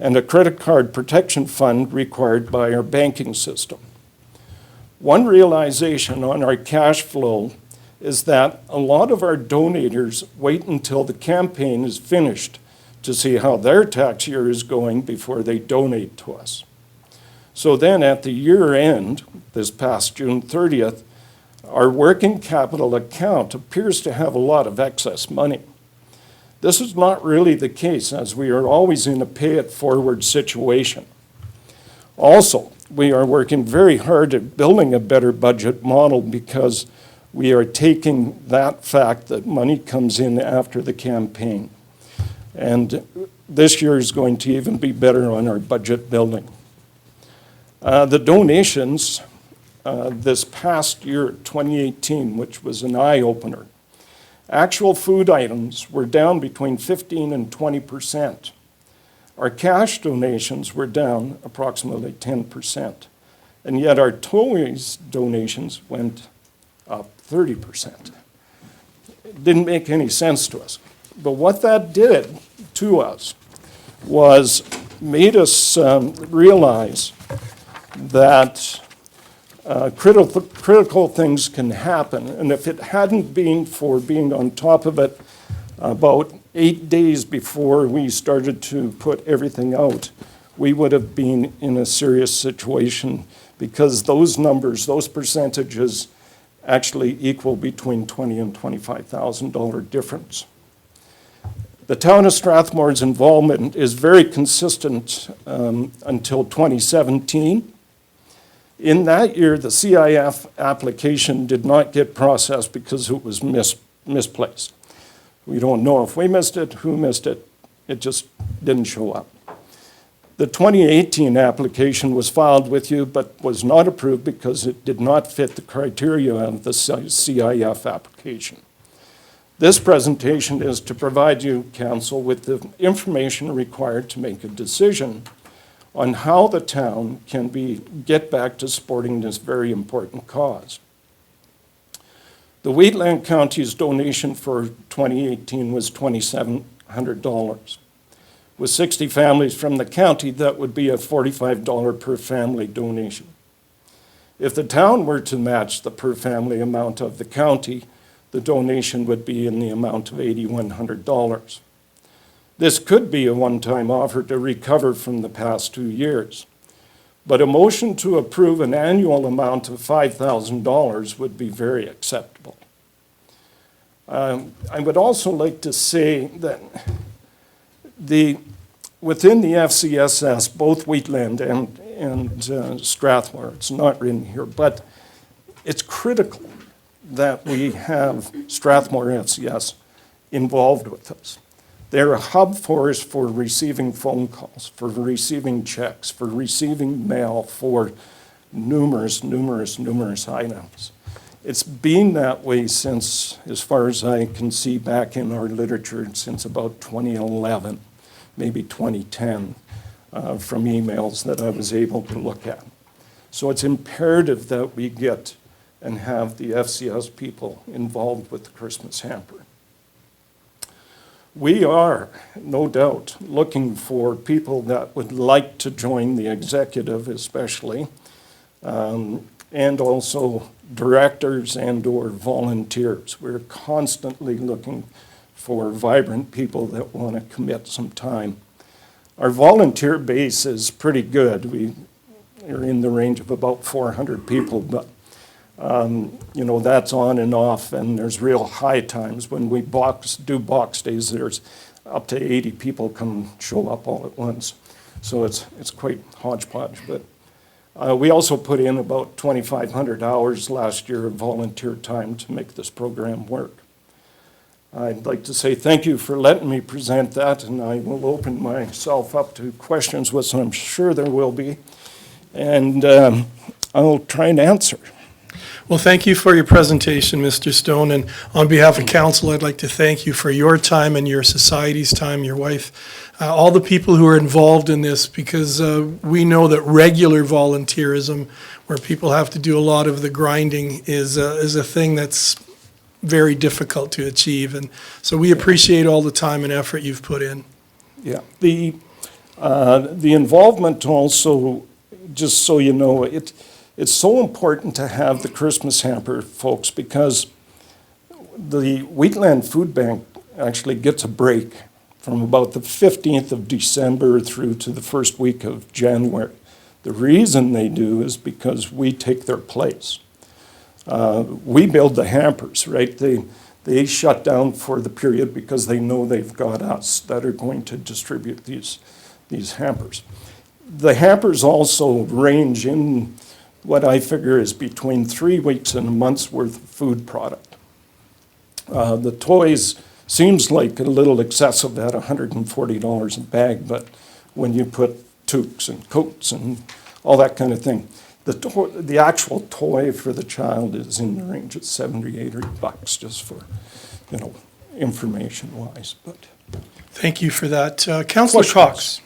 and a credit card protection fund required by our banking system. One realization on our cash flow is that a lot of our donators wait until the campaign is finished to see how their tax year is going before they donate to us. So then at the year end, this past June 30th, our working capital account appears to have a lot of excess money. This is not really the case, as we are always in a pay-it-forward situation. Also, we are working very hard at building a better budget model because we are taking that fact that money comes in after the campaign. And this year is going to even be better on our budget building. The donations this past year, 2018, which was an eye-opener, actual food items were down between 15 and 20%. Our cash donations were down approximately 10%. And yet our toys donations went up 30%. It didn't make any sense to us. But what that did to us was made us realize that critical things can happen. And if it hadn't been for being on top of it about 8 days before we started to put everything out, we would have been in a serious situation, because those numbers, those percentages actually equal between $20,000 and $25,000 difference. The town of Strathmore's involvement is very consistent until 2017. In that year, the CIF application did not get processed because it was misplaced. We don't know if we missed it, who missed it. It just didn't show up. The 2018 application was filed with you, but was not approved because it did not fit the criteria of the CIF application. This presentation is to provide you, council, with the information required to make a decision on how the town can get back to supporting this very important cause. The Wheatland County's donation for 2018 was $2,700. With 60 families from the county, that would be a $45 per family donation. If the town were to match the per family amount of the county, the donation would be in the amount of $8,100. This could be a one-time offer to recover from the past 2 years, but a motion to approve an annual amount of $5,000 would be very acceptable. I would also like to say that within the FCSS, both Wheatland and Strathmore, it's not written here, but it's critical that we have Strathmore FCS involved with us. They're a hub for us for receiving phone calls, for receiving checks, for receiving mail, for numerous items. It's been that way since, as far as I can see back in our literature, since about 2011, maybe 2010, from emails that I was able to look at. So it's imperative that we get and have the FCS people involved with the Christmas hamper. We are, no doubt, looking for people that would like to join the executive especially, and also directors and/or volunteers. We're constantly looking for vibrant people that want to commit some time. Our volunteer base is pretty good. We are in the range of about 400 people, but you know, that's on and off, and there's real high times when we do box days. There's up to 80 people come show up all at once, so it's quite hodgepodge. But we also put in about 2,500 hours last year of volunteer time to make this program work. I'd like to say thank you for letting me present that, and I will open myself up to questions, which I'm sure there will be, and I'll try and answer. Well, thank you for your presentation, Mr. Stone, and on behalf of council, I'd like to thank you for your time and your society's time, your wife, all the people who are involved in this, because we know that regular volunteerism, where people have to do a lot of the grinding, is a thing that's very difficult to achieve, and so we appreciate all the time and effort you've put in. Yeah, the involvement also, just so you know, it's so important to have the Christmas hamper, folks, because the Wheatland Food Bank actually gets a break from about the 15th of December through to the first week of January. The reason they do is because we take their place. We build the hampers, right? They shut down for the period because they know they've got us that are going to distribute these hampers. The hampers also range in what I figure is between 3 weeks and a month's worth of food product. The toys seems like a little excessive at $140 a bag, but when you put toques and coats and all that kind of thing, the actual toy for the child is in the range of $70, $80, just for, you know, information-wise. But Thank you for that. Councillor Cox.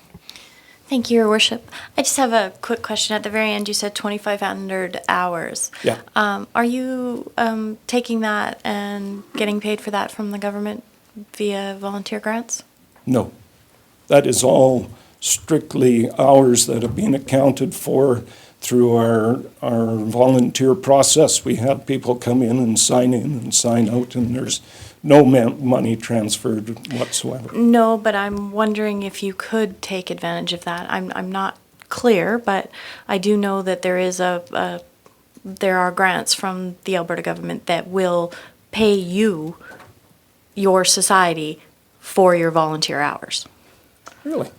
Thank you, Your Worship. I just have a quick question. At the very end, you said 2,500 hours. Yeah. Are you taking that and getting paid for that from the government via volunteer grants? No. That is all strictly hours that have been accounted for through our volunteer process. We have people come in and sign in and sign out, and there's no money transferred whatsoever. No, but I'm wondering if you could take advantage of that. I'm not clear, but I do know that there are grants from the Alberta government that will pay you, your society, for your volunteer hours. Really?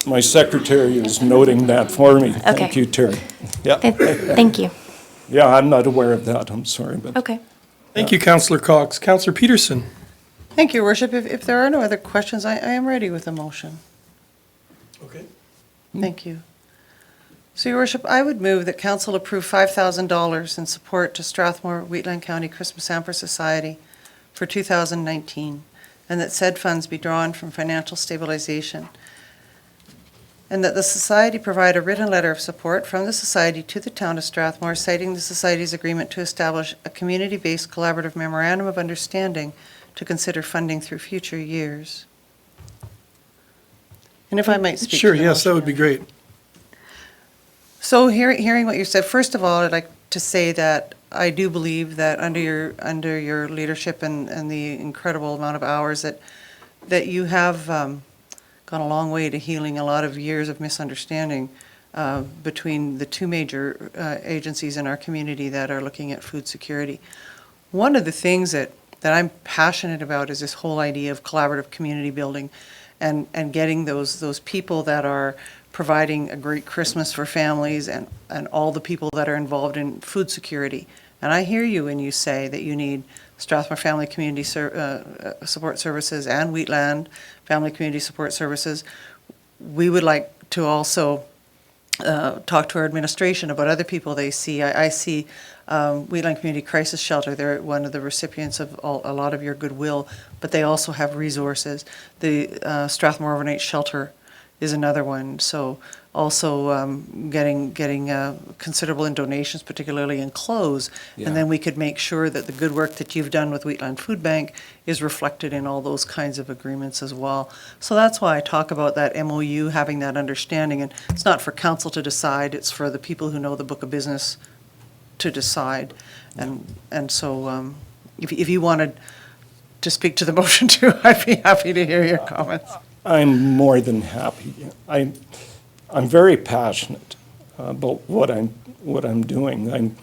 My secretary is noting that for me. Thank Okay. you, Terry. Yeah. Thank you. Yeah, I'm not aware of that, I'm sorry, but. Okay. Thank you, Councillor Cox. Councillor Peterson. Thank you, Your Worship. If there are no other questions, I am ready with a motion. Okay. Thank you. So, Your Worship, I would move that council approve $5,000 in support to Strathmore Wheatland County Christmas Hamper Society for 2019, and that said funds be drawn from financial stabilization, and that the society provide a written letter of support from the society to the town of Strathmore, citing the society's agreement to establish a community-based collaborative memorandum of understanding to consider funding through future years. And if I might speak to Sure, the yes, that motion. would be great. So hearing what you said, first of all, I'd like to say that I do believe that under your leadership and the incredible amount of hours that you have gone a long way to healing a lot of years of misunderstanding between the two major agencies in our community that are looking at food security. One of the things that I'm passionate about is this whole idea of collaborative community building and getting those people that are providing a great Christmas for families and all the people that are involved in food security. And I hear you when you say that you need Strathmore Family Community Support Services and Wheatland Family Community Support Services. We would like to also talk to our administration about other people they see. I see Wheatland Community Crisis Shelter. They're one of the recipients of a lot of your goodwill, but they also have resources. The Strathmore Overnight Shelter is another one. So also getting considerable in donations, particularly in clothes, and then we could make sure that the good work that you've done with Wheatland Food Bank is reflected in all those kinds of agreements as well. So that's why I talk about that MOU, having that understanding, and it's not for council to decide, it's for the people who know the book of business to decide. And so if you wanted to speak to the motion too, I'd be happy to hear your comments. I'm more than happy. I'm very passionate about what I'm doing.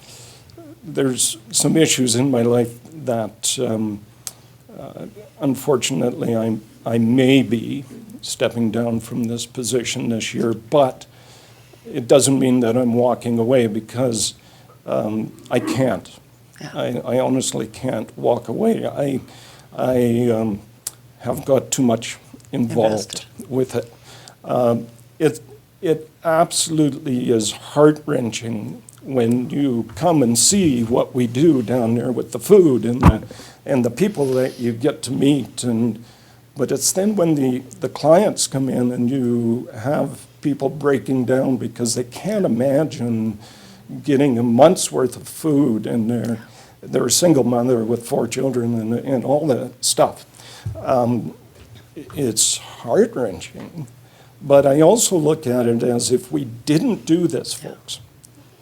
There's some issues in my life that unfortunately I may be stepping down from this position this year, but it doesn't mean that I'm walking away, because I can't. I honestly can't walk away. I have got too much involved with it. It absolutely is heart-wrenching when you come and see what we do down there with the food and the people that you get to meet. But it's then when the clients come in and you have people breaking down because they can't imagine getting a month's worth of food, and they're a single mother with 4 children and all that stuff. It's heart-wrenching, but I also look at it as if we didn't do this, folks,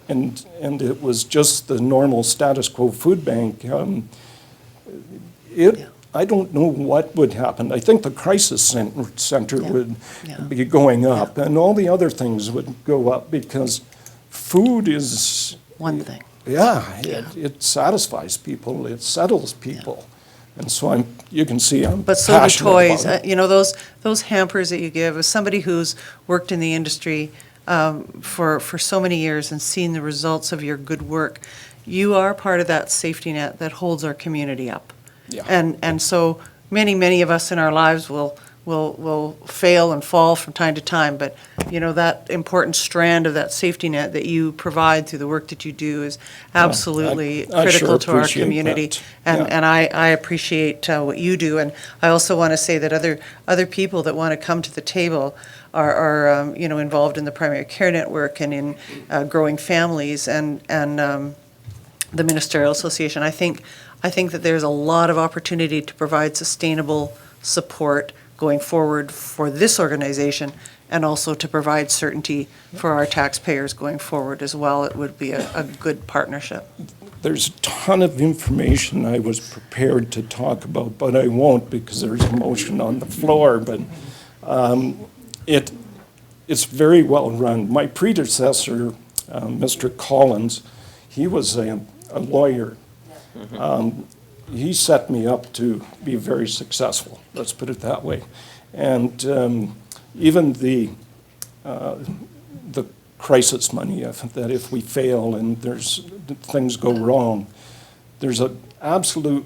and it was just the normal status quo food bank, I don't know what would happen. I think the crisis center would be going up, and all the other things would go up, because food is one thing. It satisfies people, it settles people. And so you can see I'm But so do passionate toys. about it. You know, those hampers that you give, as somebody who's worked in the industry for so many years and seen the results of your good work, you are part of that safety net that holds our community up. Yeah. And so many of us in our lives will fail and fall from time to time, but you know, that important strand of that safety net that you provide through the work that you do is absolutely I critical sure to our appreciate community. that. And I appreciate what you do, and I also want to say that other people that want to come to the table are you know, involved in the primary care network and in growing families and the ministerial association. I I think that there's a lot of opportunity to provide sustainable support going forward for this organization, and also to provide certainty for our taxpayers going forward as well. It would be a good partnership. There's a ton of information I was prepared to talk about, but I won't because there's a motion on the floor. But it's very well run. My predecessor, Mr. Collins, he was a lawyer. He set me up to be very successful, let's put it that way. And even the crisis money, that if we fail and things go wrong, there's an absolute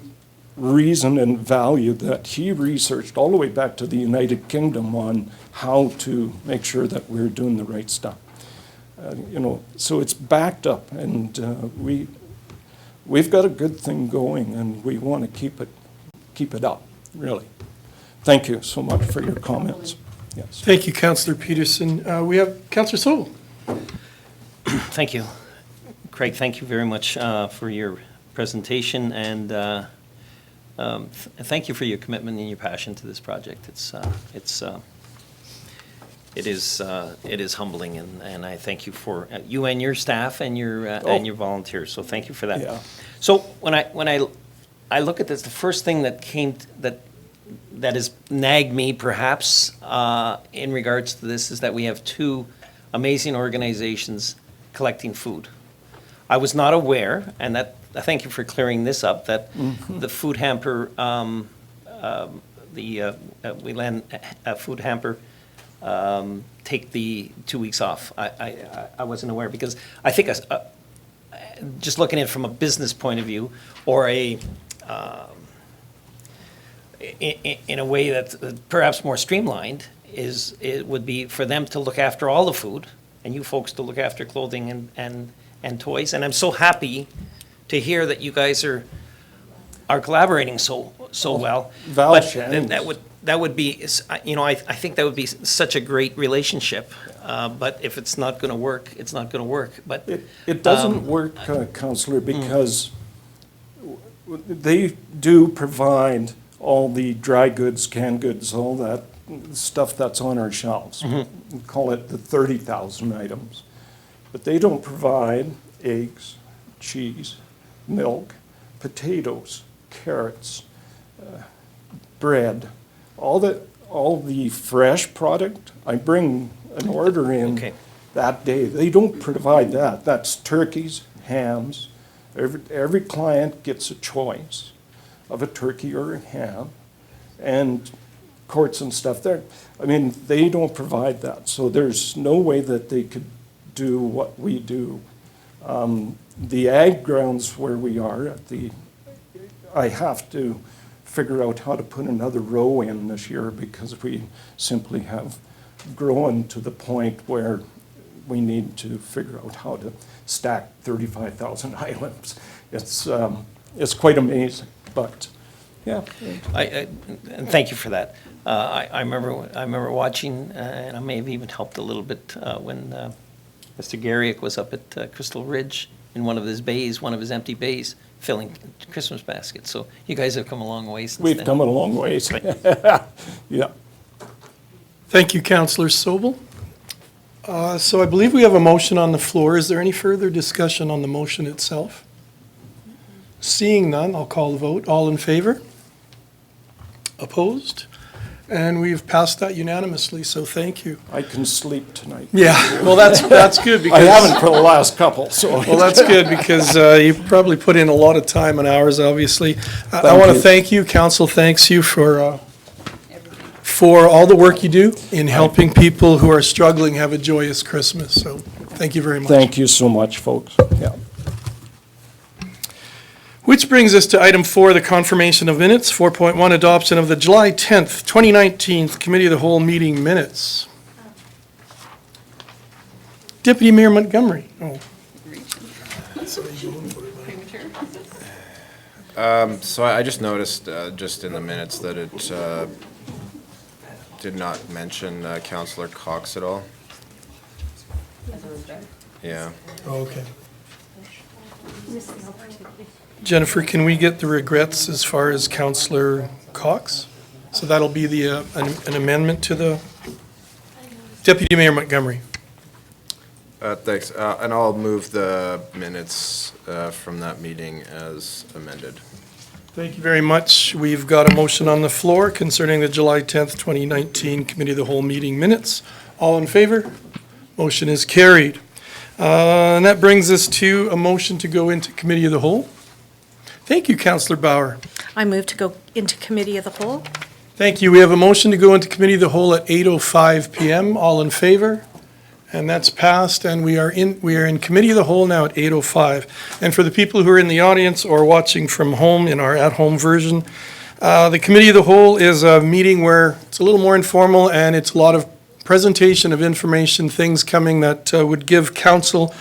reason and value that he researched all the way back to the United Kingdom on how to make sure that we're doing the right stuff. So it's backed up, and we've got a good thing going, and we want to keep it up, really. Thank you so much for your comments. Yes. Thank you, Councillor Peterson. We have Councillor Sobel. Thank you. Craig, thank you very much for your presentation, and thank you for your commitment and your passion to this project. It is humbling, and I thank you for you and your staff and your volunteers. So thank you for that. Yeah. So when I look at this, the first thing that came that has nagged me perhaps in regards to this is that we have two amazing organizations collecting food. I was not aware, and thank you for clearing this up, that the food hamper, Whelan food hamper, take the 2 weeks off. I wasn't aware, because I think just looking at it from a business point of view, or in a way that's perhaps more streamlined, it would be for them to look after all the food, and you folks to look after clothing and toys. And I'm so happy to hear that you guys are collaborating so well. Val But Shannon's. that would be, I think that would be such a great relationship. But if it's not going to work, it's not going to work. But It doesn't work, Councillor, because they do provide all the dry goods, canned goods, all that stuff that's on our shelves. We call it the 30,000 items. But they don't provide eggs, cheese, milk, potatoes, carrots, bread, all the fresh product. I bring an order in Okay. that day. They don't provide that. That's turkeys, hams. Every client gets a choice of a turkey or a ham, and courts and stuff there. I mean, they don't provide that. So there's no way that they could do what we do. The ag grounds where we are I have to figure out how to put another row in this year, because we simply have grown to the point where we need to figure out how to stack 35,000 items. It's quite amazing, but yeah. And thank you for that. I remember watching, and I may have even helped a little bit when Mr. Garrick was up at Crystal Ridge in one of his empty bays, filling Christmas baskets. So you guys have come a long way since then. We've come a long ways. Yeah. Thank you, Councillor Sobel. So I believe we have a motion on the floor. Is there any further discussion on the motion itself? Seeing none, I'll call the vote. All in favor? Opposed? And we've passed that unanimously, so thank you. I can sleep tonight. Yeah, well, that's good, because... I haven't for the last couple, so. Well, that's good, because you probably put in a lot of time and hours, obviously. I want to you. thank you, council thanks you for all the work you do in helping people who are struggling have a joyous Christmas, so thank you very much. Thank you so much, folks. Yeah. Which brings us to item 4, the confirmation of minutes. 4.1, adoption of the July 10th, 2019 Committee of the Whole meeting minutes. Deputy Mayor Montgomery. Oh. So I just noticed, just in the minutes, that it did not mention Councillor Cox at all. Yeah. Okay. Jennifer, can we get the regrets as far as Councillor Cox? So that'll be the, an amendment to the Deputy Mayor Montgomery. Thanks, and I'll move the minutes from that meeting as amended. Thank you very much. We've got a motion on the floor concerning the July 10th, 2019 Committee of the Whole meeting minutes. All in favor? Motion is carried. And that brings us to a motion to go into Committee of the Whole. Thank you, Councillor Bauer. I move to go into Committee of the Whole. Thank you. We have a motion to go into Committee of the Whole at 8:05 PM. All in favor? And that's passed, and we are in Committee of the Whole now at 8:05. And for the people who are in the audience or watching from home in our at-home version, the Committee of the Whole is a meeting where it's a little more informal and it's a lot of presentation of information, things coming that would give council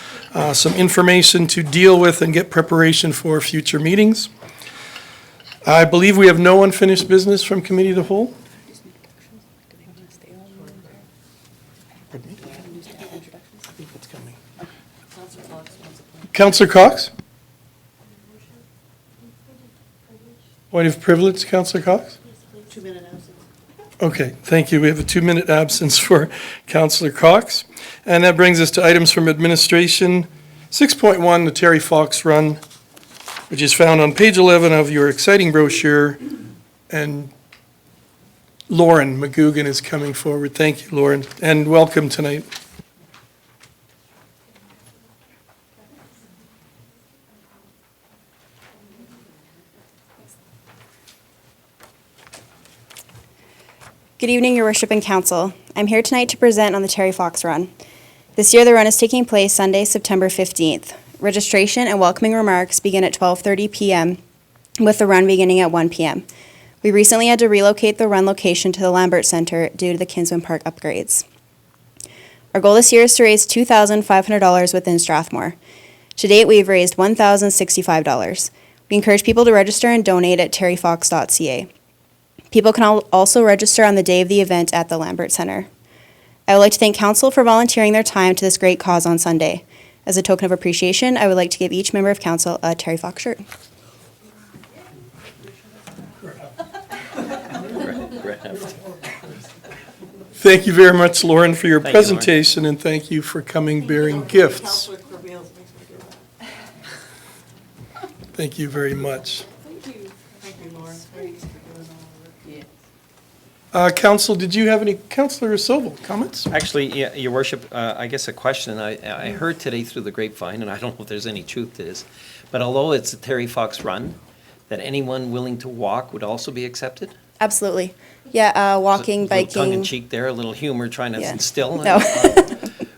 some information to deal with and get preparation for future meetings. I believe we have no unfinished business from Committee of the Whole. Councillor Cox? Point of privilege, Councillor Cox? 2-minute absence. Okay, thank you. We have a 2-minute absence for Councillor Cox. And that brings us to items from administration. 6.1, the Terry Fox Run, which is found on page 11 of your exciting brochure. And Lauren McGugan is coming forward. Thank you, Lauren, and welcome tonight. Good evening, Your Worship and Council. I'm here tonight to present on the Terry Fox Run. This year, the run is taking place Sunday, September 15th. Registration and welcoming remarks begin at 12:30 p.m., with the run beginning at 1 p.m. We recently had to relocate the run location to the Lambert Centre due to the Kinsman Park upgrades. Our goal this year is to raise $2,500 within Strathmore. To date, we've raised $1,065. We encourage people to register and donate at terryfox.ca. People can also register on the day of the event at the Lambert Centre. I would like to thank Council for volunteering their time to this great cause on Sunday. As a token of appreciation, I would like to give each member of Council a Terry Fox shirt. Thank you very much, Lauren, for your Thank you, Lauren. presentation, and thank you for coming bearing gifts. Thank you very much. Council, did you have any, Councillor Sobel, comments? Actually, yeah, Your Worship, I guess a question. I heard today through the grapevine, and I don't know if there's any truth to this, but although it's a Terry Fox Run, that anyone willing to walk would also be accepted? Absolutely. Yeah, walking, A little biking. tongue-in-cheek there, a little humor trying to Yeah. instill. No.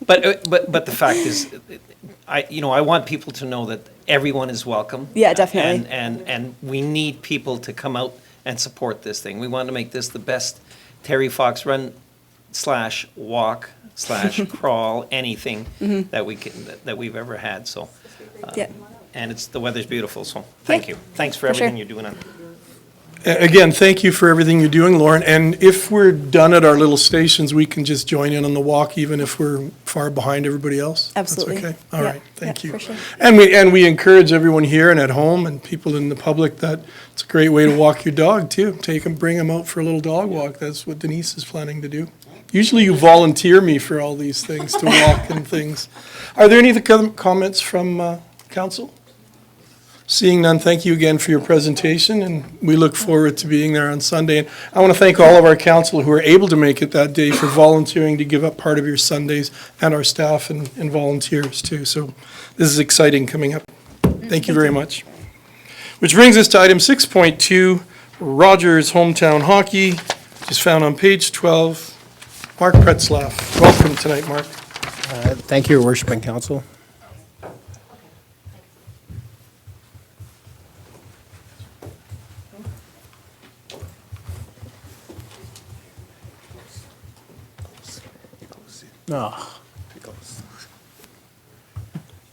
But the fact is, I want people to know that everyone is welcome. Yeah, definitely. And we need people to come out and support this thing. We want to make this the best Terry Fox Run / walk / crawl, anything that we've ever had, so. Yeah. And the weather's beautiful, so thank you. Thanks for For sure. everything you're doing on it. Again, thank you for everything you're doing, Lauren, and if we're done at our little stations, we can just join in on the walk, even if we're far behind everybody else? Absolutely. That's okay? All Yeah, right, thank yeah, you. for sure. And we encourage everyone here and at home and people in the public that it's a great way to walk your dog, too. Bring them out for a little dog walk. That's what Denise is planning to do. Usually you volunteer me for all these things, to walk and things. Are there any other comments from council? Seeing none, thank you again for your presentation, and we look forward to being there on Sunday. And I want to thank all of our council who are able to make it that day for volunteering to give up part of your Sundays, and our staff and volunteers too. So this is exciting coming up. Thank you very much. Which brings us to item 6.2, Rogers Hometown Hockey, which is found on page 12. Mark Pretzlaff, welcome tonight, Mark. Thank you, Your Worship and Council. Oh.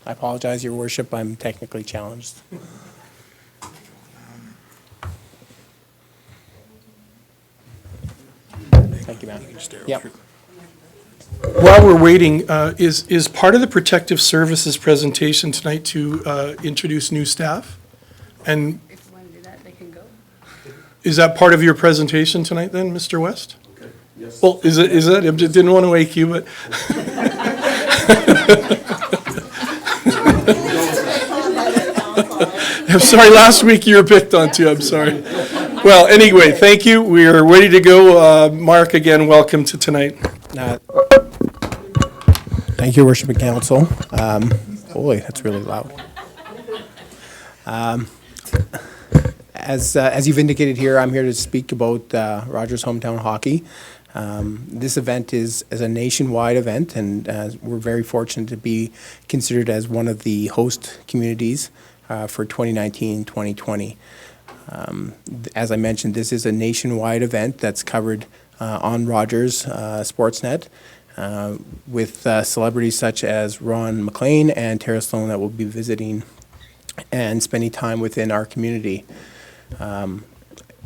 I apologize, Your Worship, I'm technically challenged. Thank you, ma'am. Yep. While we're waiting, is part of the Protective Services presentation tonight to introduce new staff And If you want to do that, they can go. is that part of your presentation tonight then, Mr. West? Okay, yes. Well, is it, I just didn't want to wake you, but. I'm sorry, last week you were picked on too, I'm sorry. Well, anyway, thank you. We are ready to go. Mark, again, welcome to tonight. Thank you, Worship and Council. Holy, that's really loud. As you've indicated here, I'm here to speak about Rogers Hometown Hockey. This event is a nationwide event, and we're very fortunate to be considered as one of the host communities for 2019-2020. As I mentioned, this is a nationwide event that's covered on Rogers Sportsnet with celebrities such as Ron McLean and Tara Sloan that will be visiting and spending time within our community.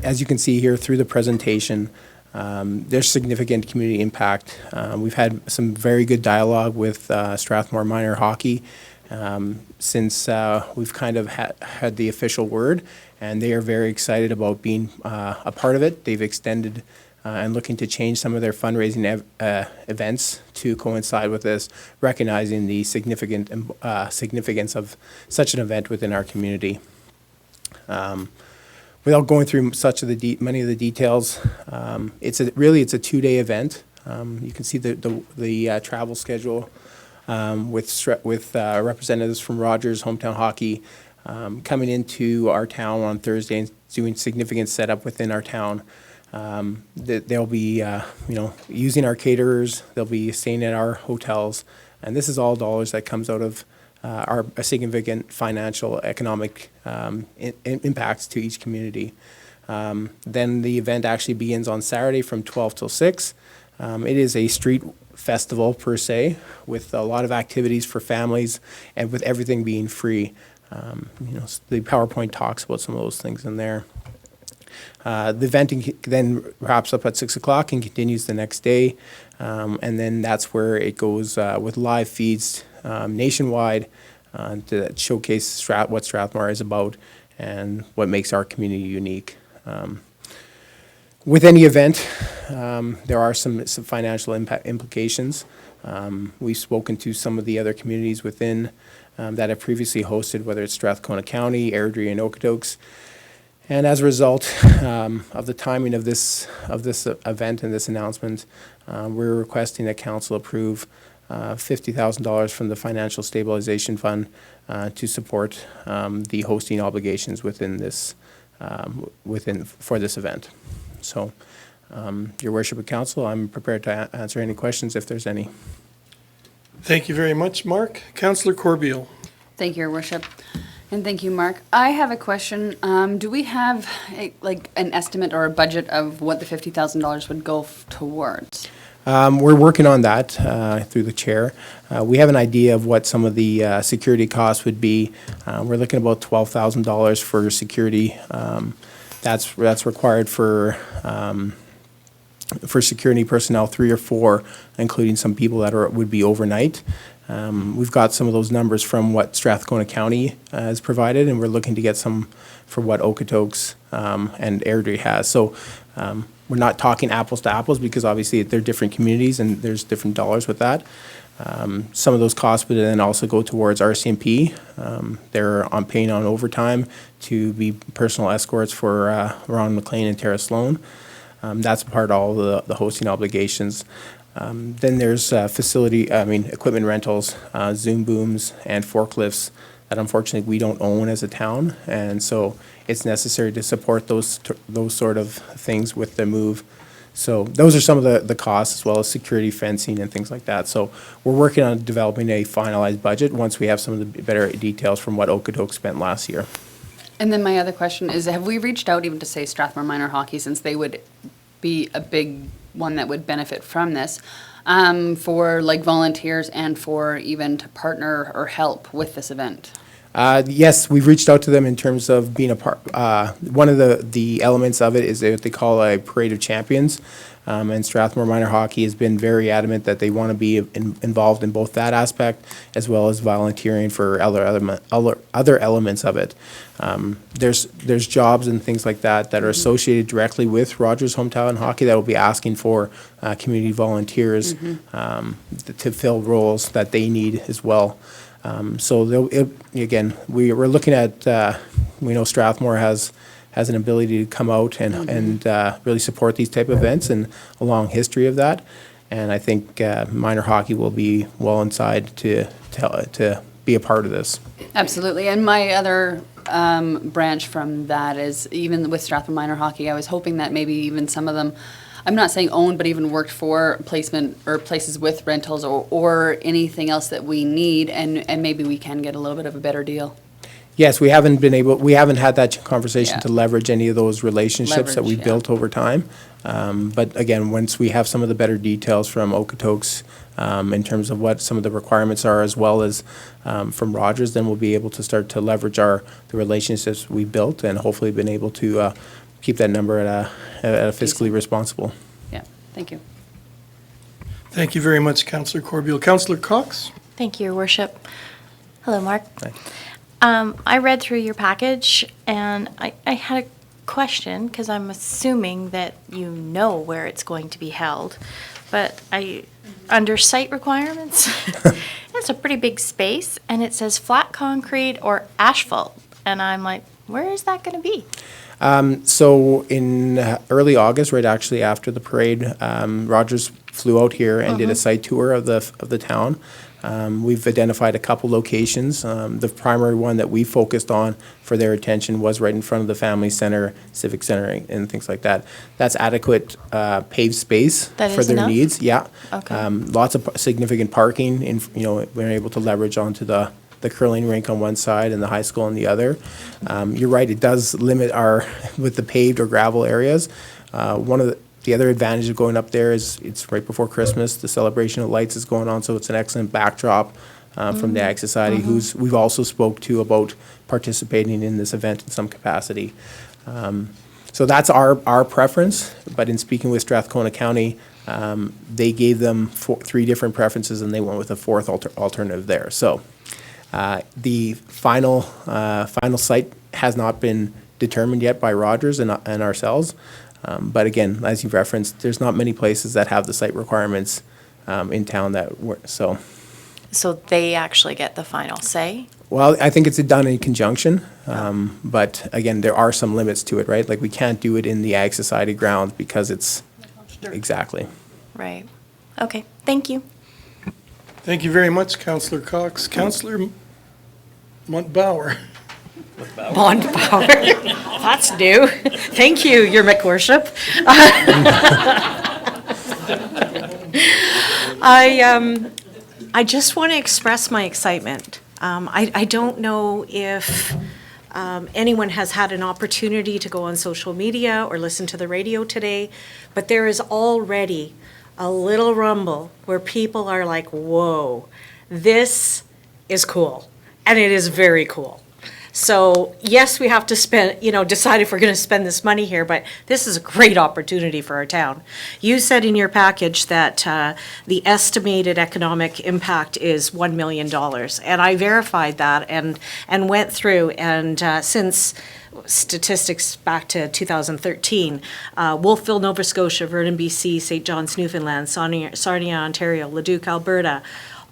As you can see here through the presentation, there's significant community impact. We've had some very good dialogue with Strathmore Minor Hockey since we've kind of had the official word, and they are very excited about being a part of it. They've extended and looking to change some of their fundraising events to coincide with this, recognizing the significance of such an event within our community. Without going through many of the details, it's a 2-day event. You can see the travel schedule with representatives from Rogers Hometown Hockey coming into our town on Thursday and doing significant setup within our town. They'll be using our caterers. They'll be staying at our hotels, and this is all dollars that comes out of our significant financial, economic impacts to each community. Then the event actually begins on Saturday from 12 till 6. It is a street festival per se, with a lot of activities for families and with everything being free. The PowerPoint talks about some of those things in there. The event then wraps up at 6 o'clock and continues the next day. And then that's where it goes with live feeds nationwide to showcase what Strathmore is about and what makes our community unique. With any event, there are some financial implications. We've spoken to some of the other communities within that have previously hosted, whether it's Strathcona County, Airdrie, and Okotoks. And as a result of the timing of this event and this announcement, we're requesting that council approve $50,000 from the Financial Stabilization Fund to support the hosting obligations within this for this event. So, Your Worship of Council, I'm prepared to answer any questions if there's any. Thank you very much, Mark. Councillor Corbeil. Thank you, Your Worship. And thank you, Mark. I have a question. Do we have an estimate or a budget of what the $50,000 would go towards? We're working on that through the chair. We have an idea of what some of the security costs would be. We're looking at about $12,000 for security. That's required for security personnel, 3 or 4, including some people that would be overnight. We've got some of those numbers from what Strathcona County has provided, and we're looking to get some for what Okotoks and Airdrie has. So we're not talking apples to apples because obviously they're different communities and there's different dollars with that. Some of those costs would then also go towards RCMP. They're paying on overtime to be personal escorts for Ron McLean and Tara Sloan. That's part of all the hosting obligations. Then there's equipment rentals, Zoom booms, and forklifts that unfortunately we don't own as a town, and so it's necessary to support those sort of things with the move. So those are some of the costs, as well as security fencing and things like that. So we're working on developing a finalized budget once we have some of the better details from what Okotoks spent last year. And then my other question is, have we reached out even to, say, Strathmore Minor Hockey, since they would be a big one that would benefit from this, for volunteers and for even to partner or help with this event? Yes, we've reached out to them in terms of being a part. One of the elements of it is what they call a parade of champions. And Strathmore Minor Hockey has been very adamant that they want to be involved in both that aspect as well as volunteering for other elements of it. There's jobs and things like that are associated directly with Rogers Hometown Hockey that will be asking for community volunteers to fill roles that they need as well. So again, we're looking at, we know Strathmore has an ability to come out and really support these type of events and a long history of that. And I think minor hockey will be well inside to be a part of this. Absolutely. And my other branch from that is even with Strathmore Minor Hockey, I was hoping that maybe even some of them, I'm not saying owned, but even worked for placement or places with rentals or anything else that we need, and maybe we can get a little bit of a better deal. Yes, we haven't had that conversation to leverage any of those relationships that we've built over time. But again, once we have some of the better details from Okotoks in terms of what some of the requirements are, as well as from Rogers, then we'll be able to start to leverage the relationships we built and hopefully been able to keep that number at a fiscally responsible. Yeah, thank you. Thank you very much, Councillor Corbeil. Councillor Cox? Thank you, Your Worship. Hello, Mark. Hi. I read through your package, and I had a question, because I'm assuming that you know where it's going to be held, but under site requirements, it's a pretty big space, and it says flat concrete or asphalt, and I'm like, where is that going to be? So in early August, right actually after the parade, Rogers flew out here and did a site tour of the town. We've identified a couple locations. The primary one that we focused on for their attention was right in front of the Family Center, Civic Center, and things like that. That's adequate paved space for their needs. Yeah. Okay. Lots of significant parking. We're able to leverage onto the curling rink on one side and the high school on the other. You're right, it does limit with the paved or gravel areas. One of the other advantage of going up there is it's right before Christmas. The celebration of lights is going on, so it's an excellent backdrop from the Ag Society, we've also spoke to about participating in this event in some capacity. So that's our preference, but in speaking with Strathcona County, they gave them three different preferences and they went with a fourth alternative there. So the final site has not been determined yet by Rogers and ourselves. But again, as you've referenced, there's not many places that have the site requirements in town that work, so. So they actually get the final say? Well, I think it's done in conjunction, but again, there are some limits to it, right? Like we can't do it in the Ag Society grounds because it's, exactly. Right. Okay, thank you. Thank you very much, Councillor Cox. Councillor Montbauer. Montbauer. That's new. Thank you, Your Worship. I just want to express my excitement. I don't know if anyone has had an opportunity to go on social media or listen to the radio today, but there is already a little rumble where people are like, whoa, this is cool. And it is very cool. So yes, we have to decide if we're going to spend this money here, but this is a great opportunity for our town. You said in your package that the estimated economic impact is $1 million, and I verified that and went through, and since statistics back to 2013, Wolfville, Nova Scotia, Vernon, BC, St. John's, Newfoundland, Sarnia, Ontario, Leduc, Alberta,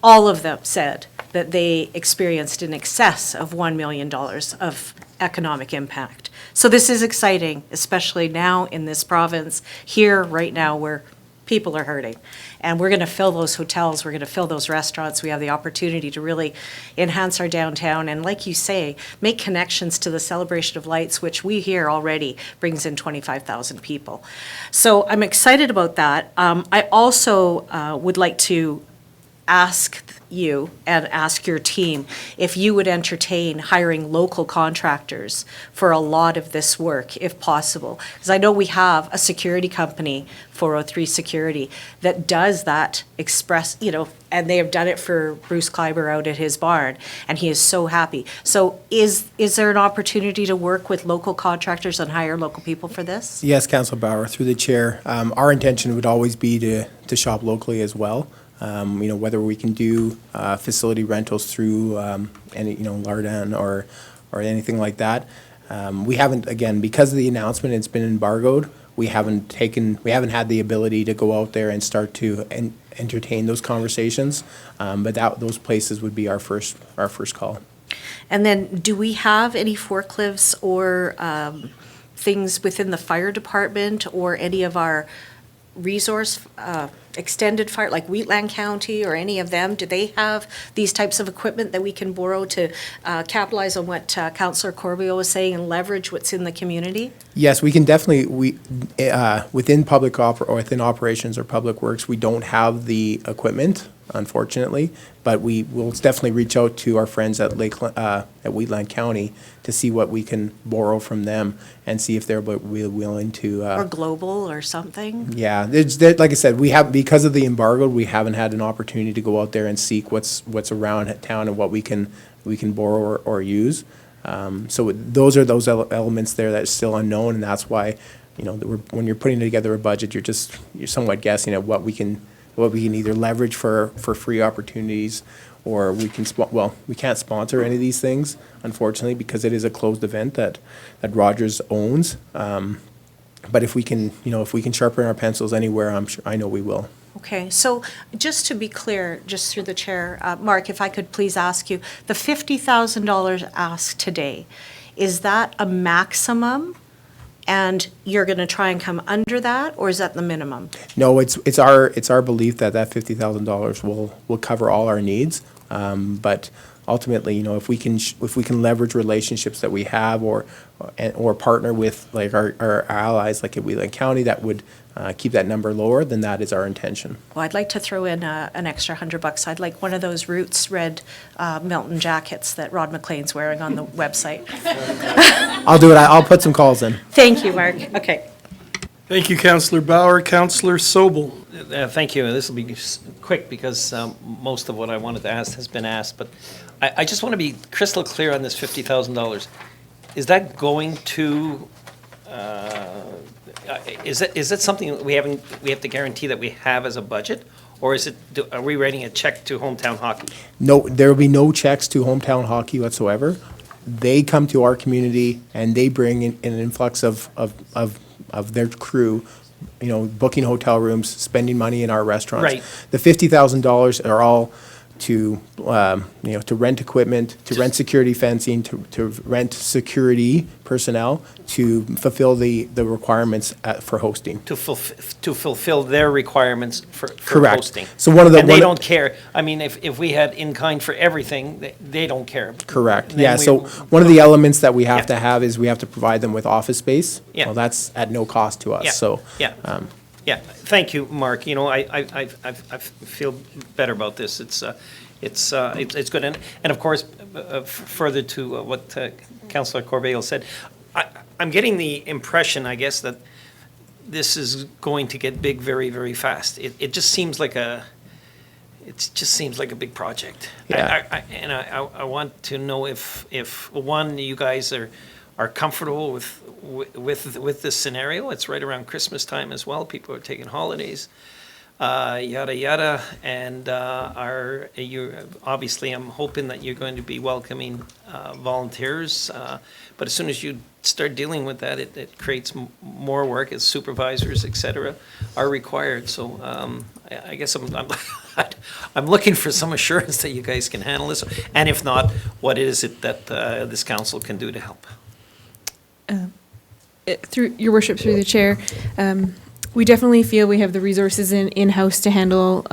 all of them said that they experienced in excess of $1 million of economic impact. So this is exciting, especially now in this province, here, right now, where people are hurting. And we're going to fill those hotels, we're going to fill those restaurants. We have the opportunity to really enhance our downtown and, like you say, make connections to the celebration of lights, which we hear already brings in 25,000 people. So I'm excited about that. I also would like to ask you and ask your team if you would entertain hiring local contractors for a lot of this work, if possible. Because I know we have a security company, 403 Security, that does that express, and they have done it for Bruce Kleiber out at his barn, and he is so happy. So is there an opportunity to work with local contractors and hire local people for this? Yes, Councillor Bauer, through the chair, our intention would always be to shop locally as well. Whether we can do facility rentals through any, Lardin or anything like that. We haven't, again, because of the announcement, it's been embargoed. We haven't had the ability to go out there and start to entertain those conversations. But those places would be our first call. And then, do we have any forklifts or things within the fire department or any of our resource extended fire, like Wheatland County or any of them? Do they have these types of equipment that we can borrow to capitalize on what Councillor Corbio was saying and leverage what's in the community? Yes, we can definitely, within within operations or public works, we don't have the equipment, unfortunately, but we will definitely reach out to our friends at Wheatland County to see what we can borrow from them and see if they're willing to. Or global or something? Yeah, like I said, because of the embargo, we haven't had an opportunity to go out there and seek what's around town and what we can borrow or use. So those are those elements there that's still unknown, and that's why, when you're putting together a budget, you're somewhat guessing at what we can either leverage for free opportunities, or we can't sponsor any of these things, unfortunately, because it is a closed event that Rogers owns. But if we can sharpen our pencils anywhere, I know we will. Okay, so just to be clear, just through the chair, Mark, if I could please ask you, the $50,000 asked today, is that a maximum? And you're going to try and come under that, or is that the minimum? No, it's our belief that $50,000 will cover all our needs. But ultimately, if we can leverage relationships that we have, or partner with like our allies, like at Wheatland County, that would keep that number lower, then that is our intention. Well, I'd like to throw in an extra $100. I'd like one of those Roots red Milton jackets that Rod McLean's wearing on the website. I'll do it. I'll put some calls in. Thank you, Mark. Okay. Thank you, Councillor Bauer. Councillor Sobel. Thank you. This will be quick because most of what I wanted to ask has been asked, but I just want to be crystal clear on this $50,000. Is that going to, is that something that we have to guarantee that we have as a budget? Or are we writing a check to Hometown Hockey? No, there will be no checks to Hometown Hockey whatsoever. They come to our community and they bring in an influx of their crew, booking hotel rooms, spending money in our restaurants. Right. The $50,000 are all to rent equipment, to rent security fencing, to rent security personnel, to fulfill the requirements for hosting. To fulfill their requirements for Correct. hosting. So they don't care. I mean, if we had in-kind for everything, they don't care. Correct. Then Yeah, so one of the elements that we have to have is we have to provide them with office space. Yeah. Well, that's at no cost to us, Yeah. so. Yeah. Yeah, thank you, Mark. I feel better about this. It's good. And of course, further to what Councillor Corbeil said, I'm getting the impression, I guess, that this is going to get big very, very fast. It just seems like a big project. Yeah. I want to know if one, you guys are comfortable with this scenario. It's right around Christmas time as well. People are taking holidays, yada yada, and obviously I'm hoping that you're going to be welcoming volunteers. But as soon as you start dealing with that, it creates more work as supervisors, et cetera, are required. So I guess I'm looking for some assurance that you guys can handle this. And if not, what is it that this council can do to help? Through your worship, through the chair, we definitely feel we have the resources in-house to handle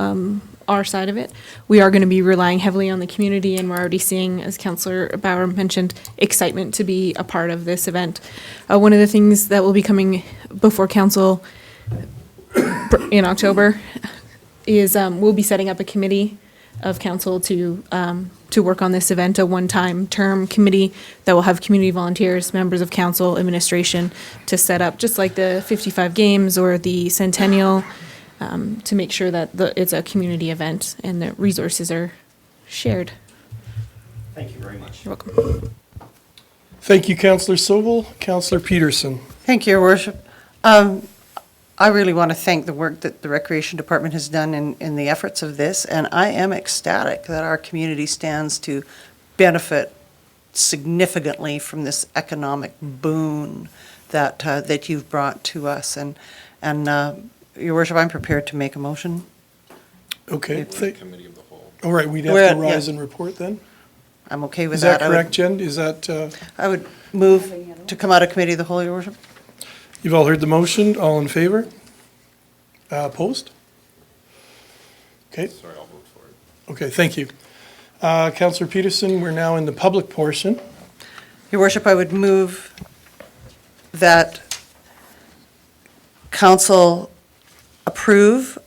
our side of it. We are going to be relying heavily on the community, and we're already seeing, as Councillor Bauer mentioned, excitement to be a part of this event. One of the things that will be coming before council in October is we'll be setting up a committee of council to work on this event, a one-time term committee that will have community volunteers, members of council, administration to set up, just like the 55 games or the centennial, to make sure that it's a community event and the resources are shared. Thank you very much. You're welcome. Thank you, Councillor Sobel. Councillor Peterson. Thank you, Your Worship. I really want to thank the work that the Recreation Department has done in the efforts of this, and I am ecstatic that our community stands to benefit significantly from this economic boon that you've brought to us. And Your Worship, I'm prepared to make a motion. Okay. Committee of the whole. All right, we'd have We're to at- yeah. rise and report then. I'm okay with Is that that. I would- correct, Jen? Is that, I would move to come out of Committee of the Whole, Your Worship. you've all heard the motion, all in favor? Opposed? Okay, Sorry, I'll vote for it. okay, thank you. Councillor Peterson, we're now in the public portion. Your Worship, I would move that council approve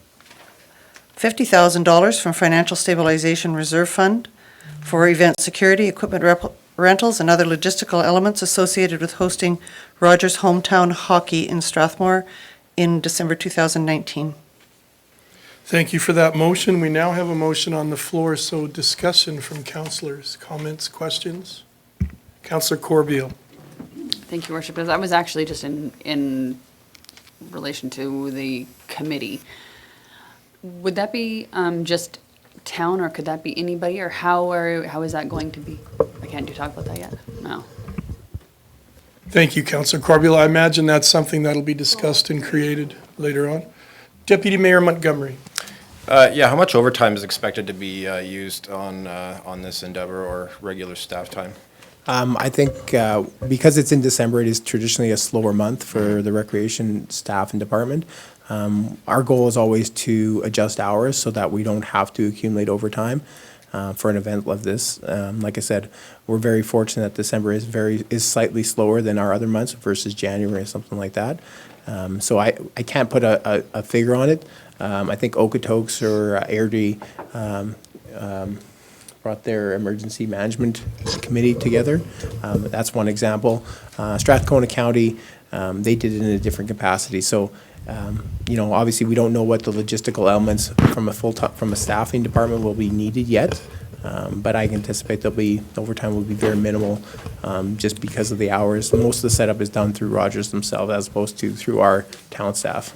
$50,000 from Financial Stabilization Reserve Fund for event security, equipment rentals, and other logistical elements associated with hosting Rogers Hometown Hockey in Strathmore in December 2019. Thank you for that motion. We now have a motion on the floor, so discussion from councillors, comments, questions? Councillor Corbeil. Thank you, Worship. That was actually just in relation to the committee. Would that be just town, or could that be anybody, or how is that going to be? I can't talk about that yet. No. Thank you, Councillor Corbeil. I imagine that's something that'll be discussed and created later on. Deputy Mayor Montgomery. Yeah, how much overtime is expected to be used on this endeavor, or regular staff time? I think because it's in December, it is traditionally a slower month for the recreation staff and department. Our goal is always to adjust hours so that we don't have to accumulate overtime for an event like this. Like I said, we're very fortunate that December is slightly slower than our other months versus January or something like that. So I can't put a figure on it. I think Okotoks or Airdrie brought their emergency management committee together. That's one example. Strathcona County, they did it in a different capacity. So, obviously we don't know what the logistical elements from a staffing department will be needed yet. But I anticipate overtime will be very minimal, just because of the hours. Most of the setup is done through Rogers themselves as opposed to through our town staff.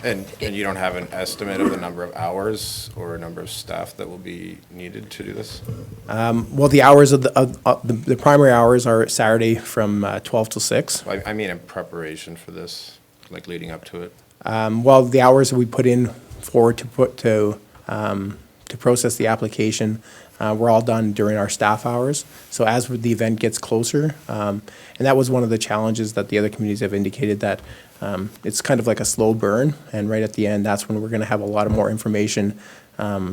And you don't have an estimate of the number of hours or a number of staff that will be needed to do this? Well, the hours of the primary hours are Saturday from 12 till 6. I mean in preparation for this, like leading up to it. Well, the hours that we put in forward to process the application were all done during our staff hours. So as the event gets closer, and that was one of the challenges that the other communities have indicated, that it's kind of like a slow burn, and right at the end, that's when we're going to have a lot of more information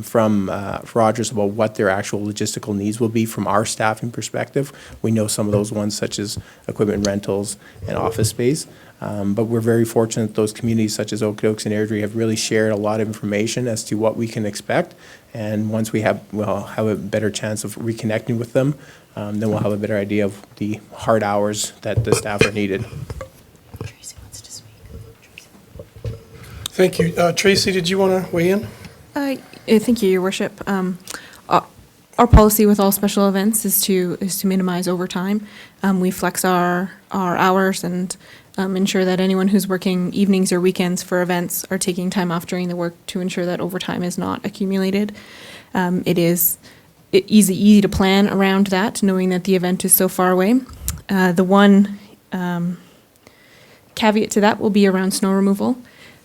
from Rogers about what their actual logistical needs will be from our staffing perspective. We know some of those ones, such as equipment rentals and office space. But we're very fortunate that those communities such as Okotoks and Airdrie have really shared a lot of information as to what we can expect. And once we have a better chance of reconnecting with them, then we'll have a better idea of the hard hours that the staff are needed. Tracy wants to speak. Thank you. Tracy, did you want to weigh in? Thank you, Your Worship. Our policy with all special events is to minimize overtime. We flex our hours and ensure that anyone who's working evenings or weekends for events are taking time off during the work to ensure that overtime is not accumulated. It is easy to plan around that, knowing that the event is so far away. The one caveat to that will be around snow removal.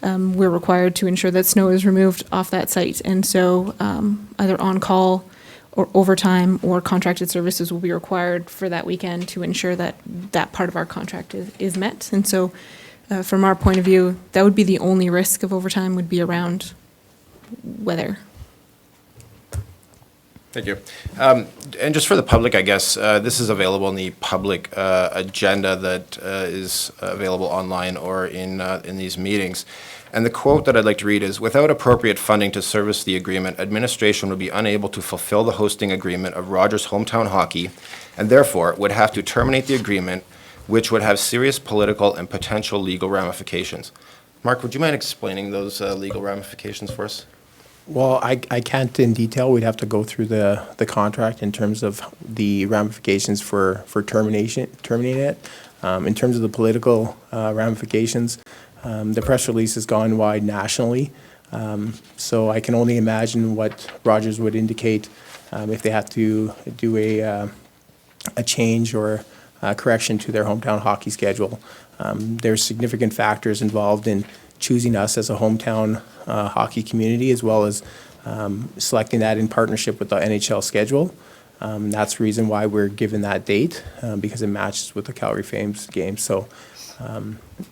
We're required to ensure that snow is removed off that site, and so either on-call or overtime or contracted services will be required for that weekend to ensure that that part of our contract is met. And so from our point of view, that would be the only risk of overtime, would be around weather. Thank you. And just for the public, I guess, this is available in the public agenda that is available online or in these meetings. And the quote that I'd like to read is, "Without appropriate funding to service the agreement, administration would be unable to fulfill the hosting agreement of Rogers Hometown Hockey, and therefore would have to terminate the agreement, which would have serious political and potential legal ramifications." Mark, would you mind explaining those legal ramifications for us? Well, I can't in detail. We'd have to go through the contract in terms of the ramifications for terminating it. In terms of the political ramifications, the press release has gone wide nationally. So I can only imagine what Rogers would indicate if they have to do a change or a correction to their hometown hockey schedule. There's significant factors involved in choosing us as a hometown hockey community, as well as selecting that in partnership with the NHL schedule. That's the reason why we're given that date, because it matches with the Calgary Flames game. So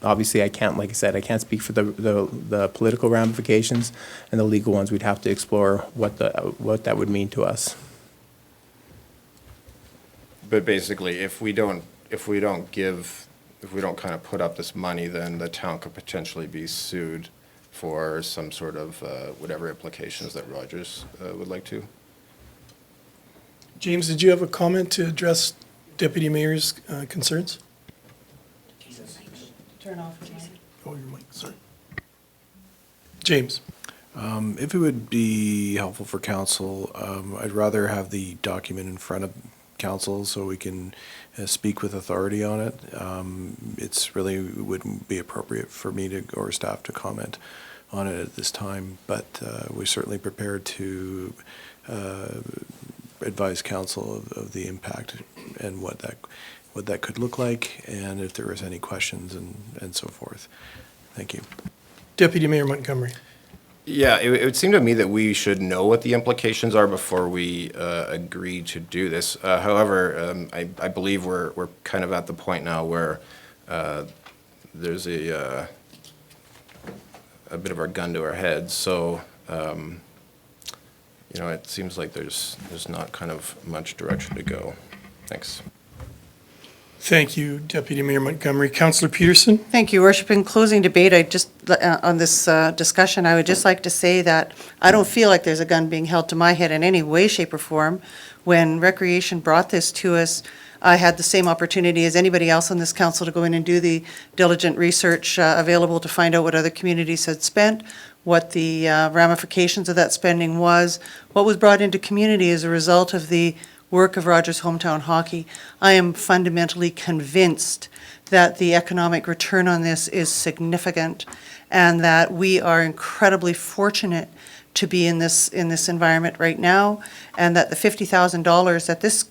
obviously I can't, like I said, I can't speak for the political ramifications, and the legal ones. We'd have to explore what that would mean to us. But basically, if we don't kind of put up this money, then the town could potentially be sued for some sort of whatever implications that Rogers would like to. James, did you have a comment to address Deputy Mayor's concerns? Turn off your mic. Oh, your mic, sorry. James? If it would be helpful for council, I'd rather have the document in front of council so we can speak with authority on it. It's really wouldn't be appropriate for me to or staff to comment on it at this time, but we're certainly prepared to advise council of the impact and what that could look like, and if there is any questions and so forth. Thank you. Deputy Mayor Montgomery. Yeah, it would seem to me that we should know what the implications are before we agree to do this. However, I believe we're kind of at the point now where there's a bit of our gun to our heads. So, it seems like there's not kind of much direction to go. Thanks. Thank you, Deputy Mayor Montgomery. Councillor Peterson? Thank you, Worship. In closing debate, on this discussion, I would just like to say that I don't feel like there's a gun being held to my head in any way, shape, or form. When Recreation brought this to us, I had the same opportunity as anybody else on this council to go in and do the diligent research available to find out what other communities had spent, what the ramifications of that spending was, what was brought into community as a result of the work of Rogers Hometown Hockey. I am fundamentally convinced that the economic return on this is significant, and that we are incredibly fortunate to be in this environment right now, and that the $50,000 that this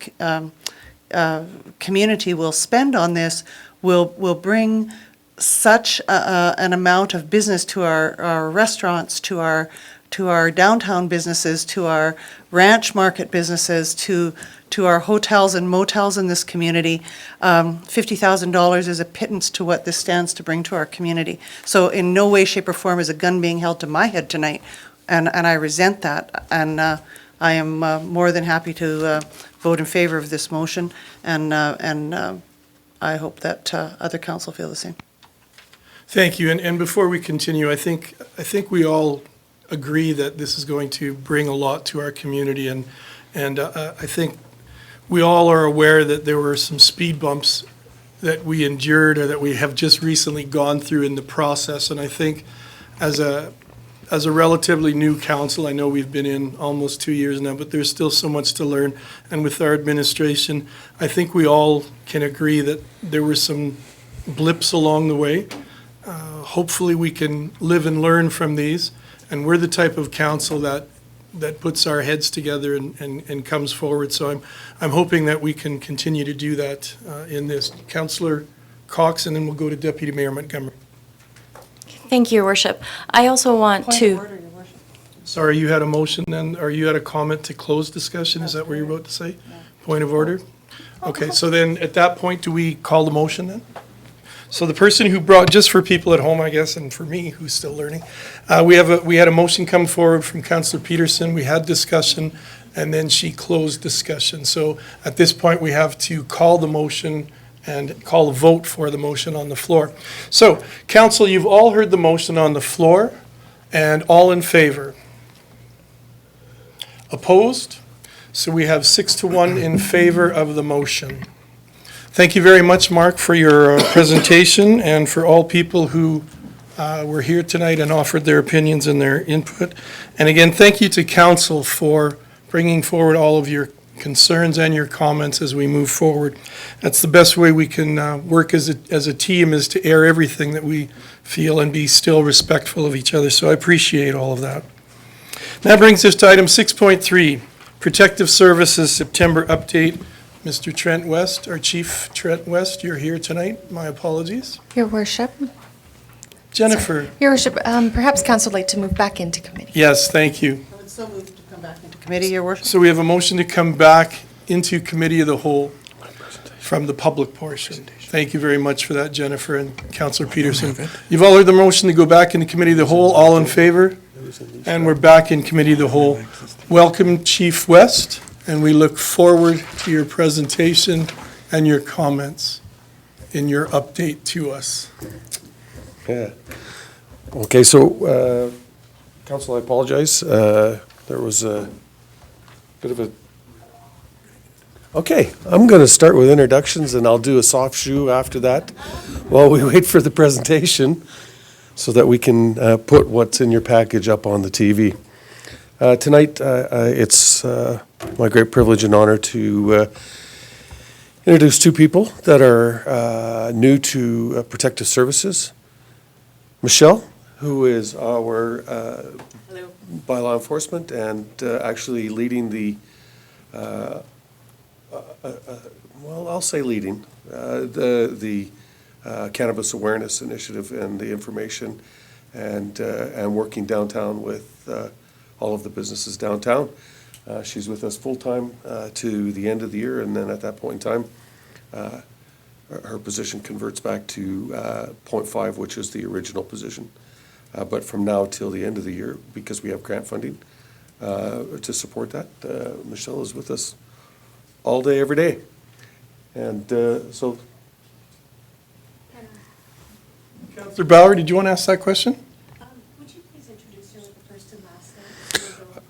community will spend on this will bring such an amount of business to our restaurants, to our downtown businesses, to our ranch market businesses, to our hotels and motels in this community. $50,000 is a pittance to what this stands to bring to our community. So in no way, shape, or form is a gun being held to my head tonight, and I resent that. And I am more than happy to vote in favor of this motion, and I hope that other council feel the same. Thank you. And before we continue, I think we all agree that this is going to bring a lot to our community, and I think we all are aware that there were some speed bumps that we endured or that we have just recently gone through in the process. And I think as a relatively new council, I know we've been in almost 2 years now, but there's still so much to learn. And with our administration, I think we all can agree that there were some blips along the way. Hopefully we can live and learn from these. And we're the type of council that puts our heads together and comes forward. So I'm hoping that we can continue to do that in this. Councillor Cox, and then we'll go to Deputy Mayor Montgomery. Thank you, Your Worship. I also want to. Sorry, you had a motion then, or you had a comment to close discussion? Is that what you were about to say? Point of order? Okay, so then at that point, do we call the motion then? So the person who brought, just for people at home, I guess, and for me, who's still learning, we had a motion come forward from Councillor Peterson. We had discussion, and then she closed discussion. So at this point, we have to call the motion and call a vote for the motion on the floor. So, council, you've all heard the motion on the floor, and all in favor? Opposed? So we have 6-1 in favor of the motion. Thank you very much, Mark, for your presentation, and for all people who were here tonight and offered their opinions and their input. And again, thank you to council for bringing forward all of your concerns and your comments as we move forward. That's the best way we can work as a team, is to air everything that we feel and be still respectful of each other. So I appreciate all of that. That brings us to item 6.3, Protective Services September update. Mr. Trent West, our Chief Trent West, you're here tonight. My apologies. Your worship. Jennifer. Your worship, perhaps council would like to move back into committee. Yes, thank you. I would so move to come back into committee, Your Worship. So we have a motion to come back into committee of the whole from the public portion. Thank you very much for that, Jennifer and Councillor Peterson. You've all heard the motion to go back into committee of the whole. All in favor? And we're back in committee of the whole. Welcome, Chief West, and we look forward to your presentation and your comments in your update to us. Yeah. Okay, so, Council, I apologize. There was a bit of a... Okay, I'm going to start with introductions, and I'll do a soft shoe after that while we wait for the presentation so that we can put what's in your package up on the TV. Tonight, it's my great privilege and honor to introduce two people that are new to Protective Services. Michelle, who is our bylaw enforcement and actually leading the, well, I'll say leading, the Cannabis Awareness Initiative and the information and working downtown with all of the businesses downtown. She's with us full-time to the end of the year, and then at that point in time, her position converts back to .5, which is the original position. But from now till the end of the year, because we have grant funding to support that, Michelle is with us all day, every day. And so... Councillor Bauer, did you want to ask that question? Would you please introduce her with the first and last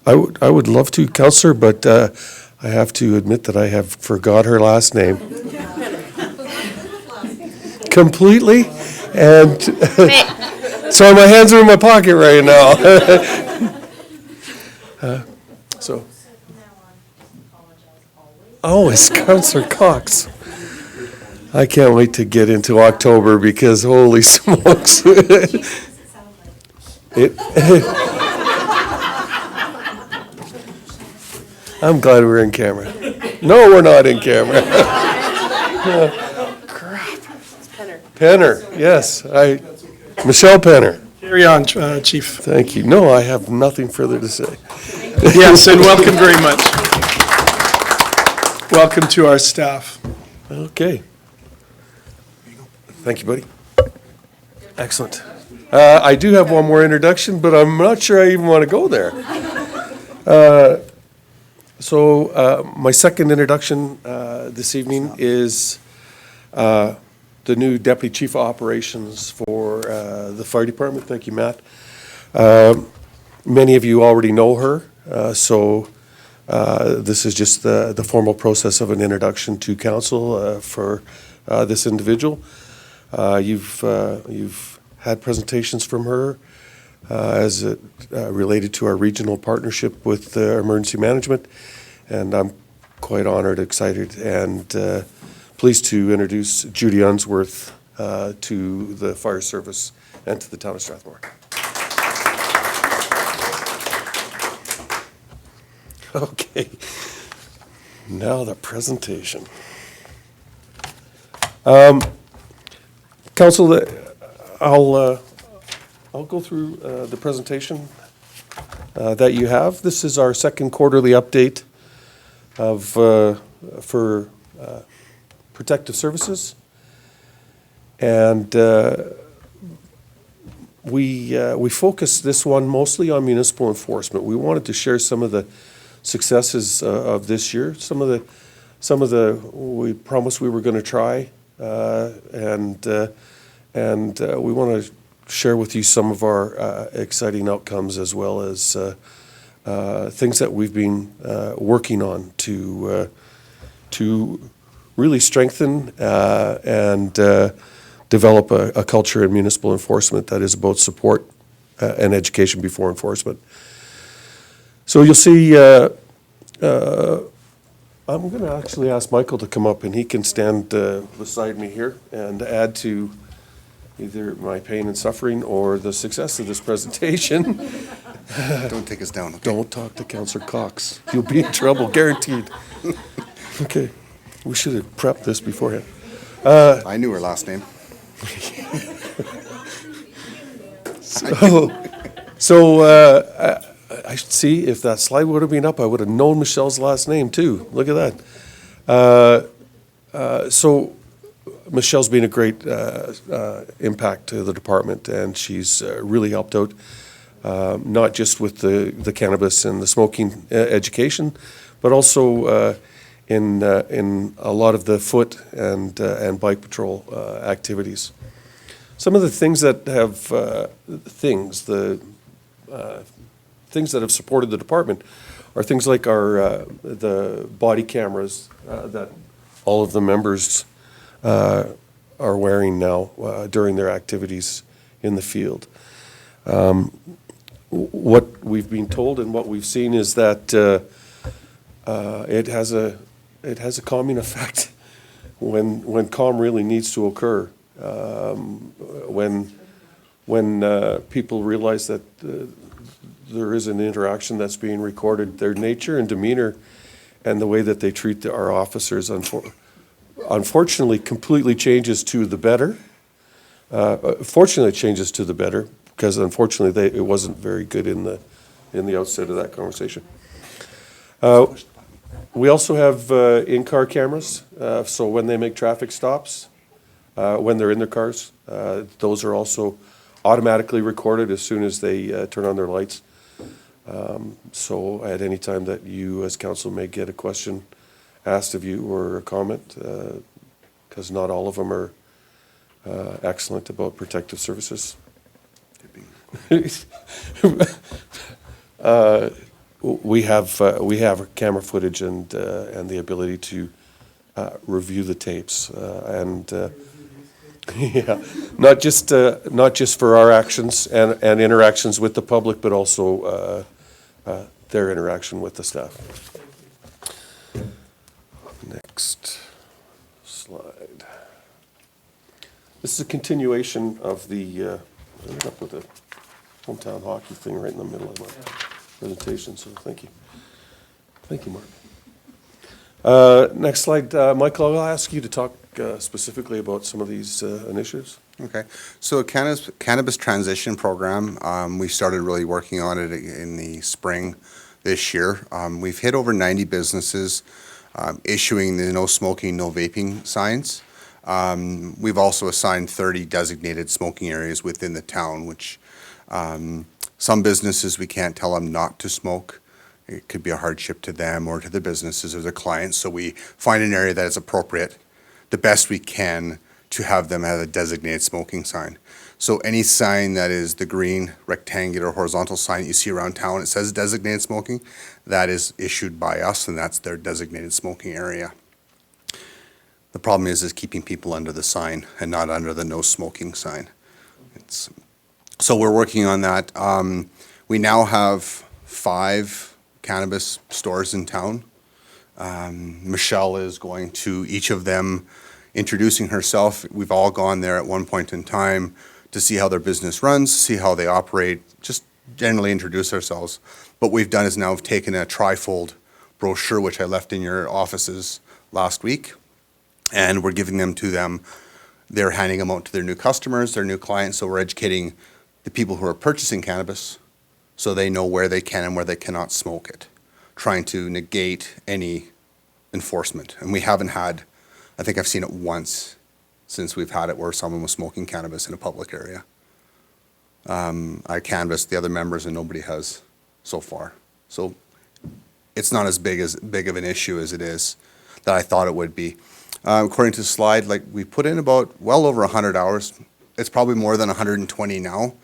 name? I would love to, Councillor, but I have to admit that I have forgot her last name. Completely, and so my hands are in my pocket right now. So, oh, it's Councillor Cox. I can't wait to get into October because holy smokes. I'm glad we're in camera. No, we're not in camera. Penner, yes, Michelle Penner. Carry on, Chief. Thank you. No, I have nothing further to say. Yes, and welcome very much. Welcome to our staff. Okay. Thank you, buddy. Excellent. I do have one more introduction, but I'm not sure I even want to go there. So my second introduction this evening is the new Deputy Chief of Operations for the Fire Department. Thank you, Matt. Many of you already know her, so this is just the formal process of an introduction to council for this individual. You've had presentations from her as it related to our regional partnership with emergency management, and I'm quite honored, excited, and pleased to introduce Judy Unsworth to the fire service and to the town of Strathmore. Okay, now the presentation. Council, I'll go through the presentation that you have. This is our second quarterly update for Protective Services, and we focus this one mostly on municipal enforcement. We wanted to share some of the successes of this year. Some of the we promised we were going to try, and we want to share with you some of our exciting outcomes, as well as things that we've been working on to really strengthen and develop a culture in municipal enforcement that is about support and education before enforcement. So you'll see, I'm going to actually ask Michael to come up, and he can stand beside me here and add to either my pain and suffering or the success of this presentation. Don't take us down, okay? Don't talk to Councillor Cox. You'll be in trouble, guaranteed. Okay, we should have prepped this beforehand. I knew her last name. So I should see, if that slide would have been up, I would have known Michelle's last name too. Look at that. So Michelle's been a great impact to the department, and she's really helped out, not just with the cannabis and the smoking education, but also in a lot of the foot and bike patrol activities. Some of the things that have things that have supported the department are things like the body cameras that all of the members are wearing now during their activities in the field. What we've been told and what we've seen is that it has a calming effect when calm really needs to occur. When people realize that there is an interaction that's being recorded, their nature and demeanor and the way that they treat our officers, unfortunately, completely changes to the better. Fortunately, it changes to the better, because unfortunately, it wasn't very good in the outset of that conversation. We also have in-car cameras, so when they make traffic stops, when they're in their cars, those are also automatically recorded as soon as they turn on their lights. So at any time that you as council may get a question asked of you or a comment, because not all of them are excellent about protective services. We have camera footage and the ability to review the tapes and yeah, not just for our actions and interactions with the public, but also their interaction with the staff. Next slide. This is a continuation of the. I ended up with a hometown hockey thing right in the middle of my presentation, so thank you. Thank you, Mark. Next slide, Michael, I'll ask you to talk specifically about some of these initiatives. Okay, so cannabis transition program, we started really working on it in the spring this year. We've hit over 90 businesses issuing the no smoking, no vaping signs. We've also assigned 30 designated smoking areas within the town, which some businesses we can't tell them not to smoke. It could be a hardship to them or to the businesses or their clients, so we find an area that is appropriate, the best we can, to have them have a designated smoking sign. So any sign that is the green rectangular horizontal sign that you see around town, it says designated smoking, that is issued by us, and that's their designated smoking area. The problem is keeping people under the sign and not under the no smoking sign. So we're working on that. We now have 5 cannabis stores in town. Michelle is going to each of them, introducing herself. We've all gone there at one point in time to see how their business runs, see how they operate, just generally introduce ourselves. What we've done is now we've taken a trifold brochure, which I left in your offices last week, and we're giving them to them. They're handing them out to their new customers, their new clients, so we're educating the people who are purchasing cannabis so they know where they can and where they cannot smoke it, trying to negate any enforcement. And we haven't had, I think I've seen it once since we've had it where someone was smoking cannabis in a public area. I canvassed the other members and nobody has so far. So it's not as big of an issue as it is, that I thought it would be. According to the slide, like, we put in about well over 100 hours. It's probably more than 120 now,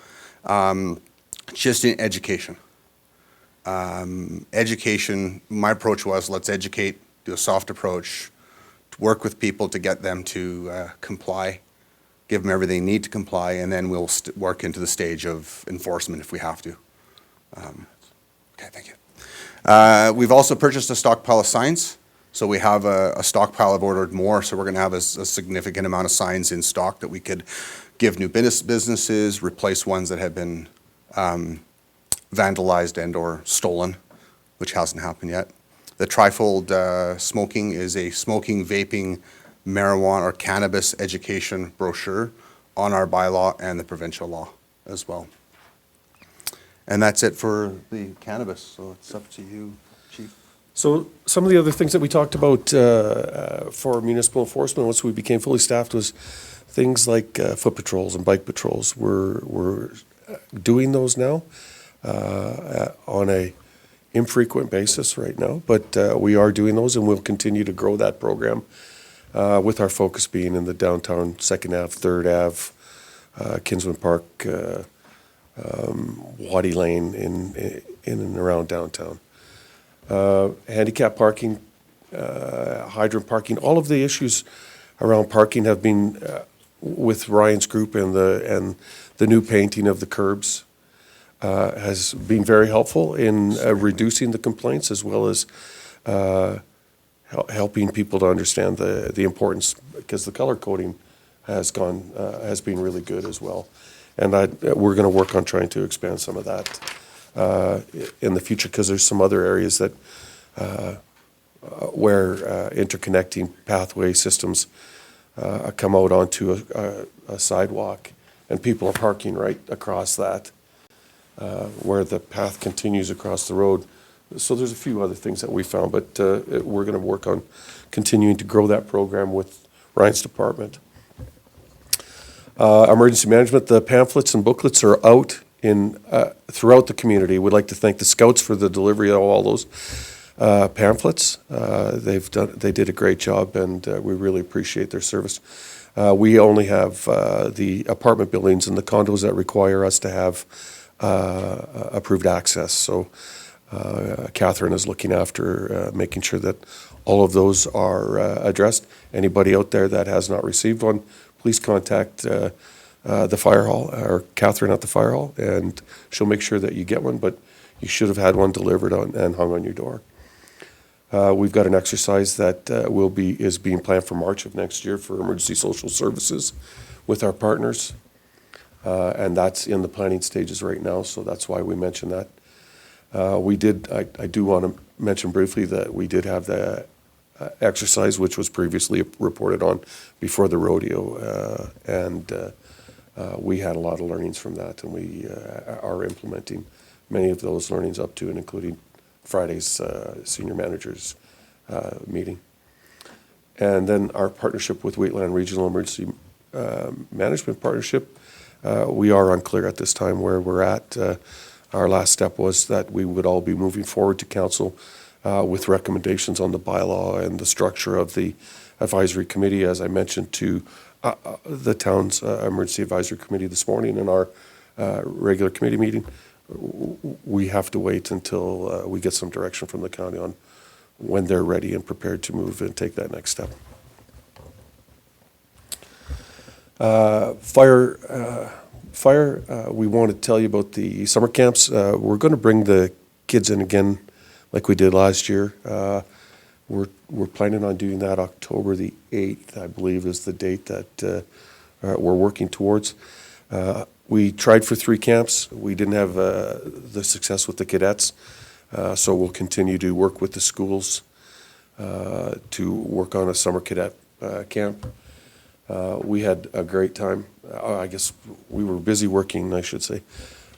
just in education. Education, my approach was, let's educate, do a soft approach, to work with people to get them to comply, give them everything they need to comply, and then we'll work into the stage of enforcement if we have to. Okay, thank you. We've also purchased a stockpile of signs. So we have a stockpile. I've ordered more, so we're going to have a significant amount of signs in stock that we could give new businesses, replace ones that have been vandalized and or stolen, which hasn't happened yet. The trifold smoking is a smoking, vaping, marijuana or cannabis education brochure on our bylaw and the provincial law as well. And that's it for the cannabis, so it's up to you, Chief. So some of the other things that we talked about for municipal enforcement once we became fully staffed was things like foot patrols and bike patrols. We're doing those now on a infrequent basis right now, but we are doing those, and we'll continue to grow that program with our focus being in the downtown 2nd Ave, 3rd Ave, Kinsman Park, Waddy Lane in and around downtown. Handicap parking, hydrant parking, all of the issues around parking have been with Ryan's group, and the new painting of the curbs has been very helpful in reducing the complaints, as well as helping people to understand the importance, because the color coding has been really good as well. And we're going to work on trying to expand some of that in the future, because there's some other areas that where interconnecting pathway systems come out onto a sidewalk, and people are parking right across that, where the path continues across the road. So there's a few other things that we found, but we're going to work on continuing to grow that program with Ryan's department. Emergency management, the pamphlets and booklets are out in throughout the community. We'd like to thank the Scouts for the delivery of all those pamphlets. They did a great job, and we really appreciate their service. We only have the apartment buildings and the condos that require us to have approved access. So Catherine is looking after making sure that all of those are addressed. Anybody out there that has not received one, please contact the fire hall, or Catherine at the fire hall, and she'll make sure that you get one, but you should have had one delivered and hung on your door. We've got an exercise that is being planned for March of next year for emergency social services with our partners, and that's in the planning stages right now, so that's why we mentioned that. I do want to mention briefly that we did have the exercise, which was previously reported on before the rodeo, and we had a lot of learnings from that, and we are implementing many of those learnings up to and including Friday's senior managers meeting. And then our partnership with Wheatland Regional Emergency Management Partnership, we are unclear at this time where we're at. Our last step was that we would all be moving forward to council with recommendations on the bylaw and the structure of the advisory committee, as I mentioned to the town's emergency advisory committee this morning in our regular committee meeting. We have to wait until we get some direction from the county on when they're ready and prepared to move and take that next step. Fire, we want to tell you about the summer camps. We're going to bring the kids in again like we did last year. We're planning on doing that October the 8th, I believe, is the date that we're working towards. We tried for 3 camps. We didn't have the success with the cadets, so we'll continue to work with the schools to work on a summer cadet camp. We had a great time. I guess we were busy working, I should say.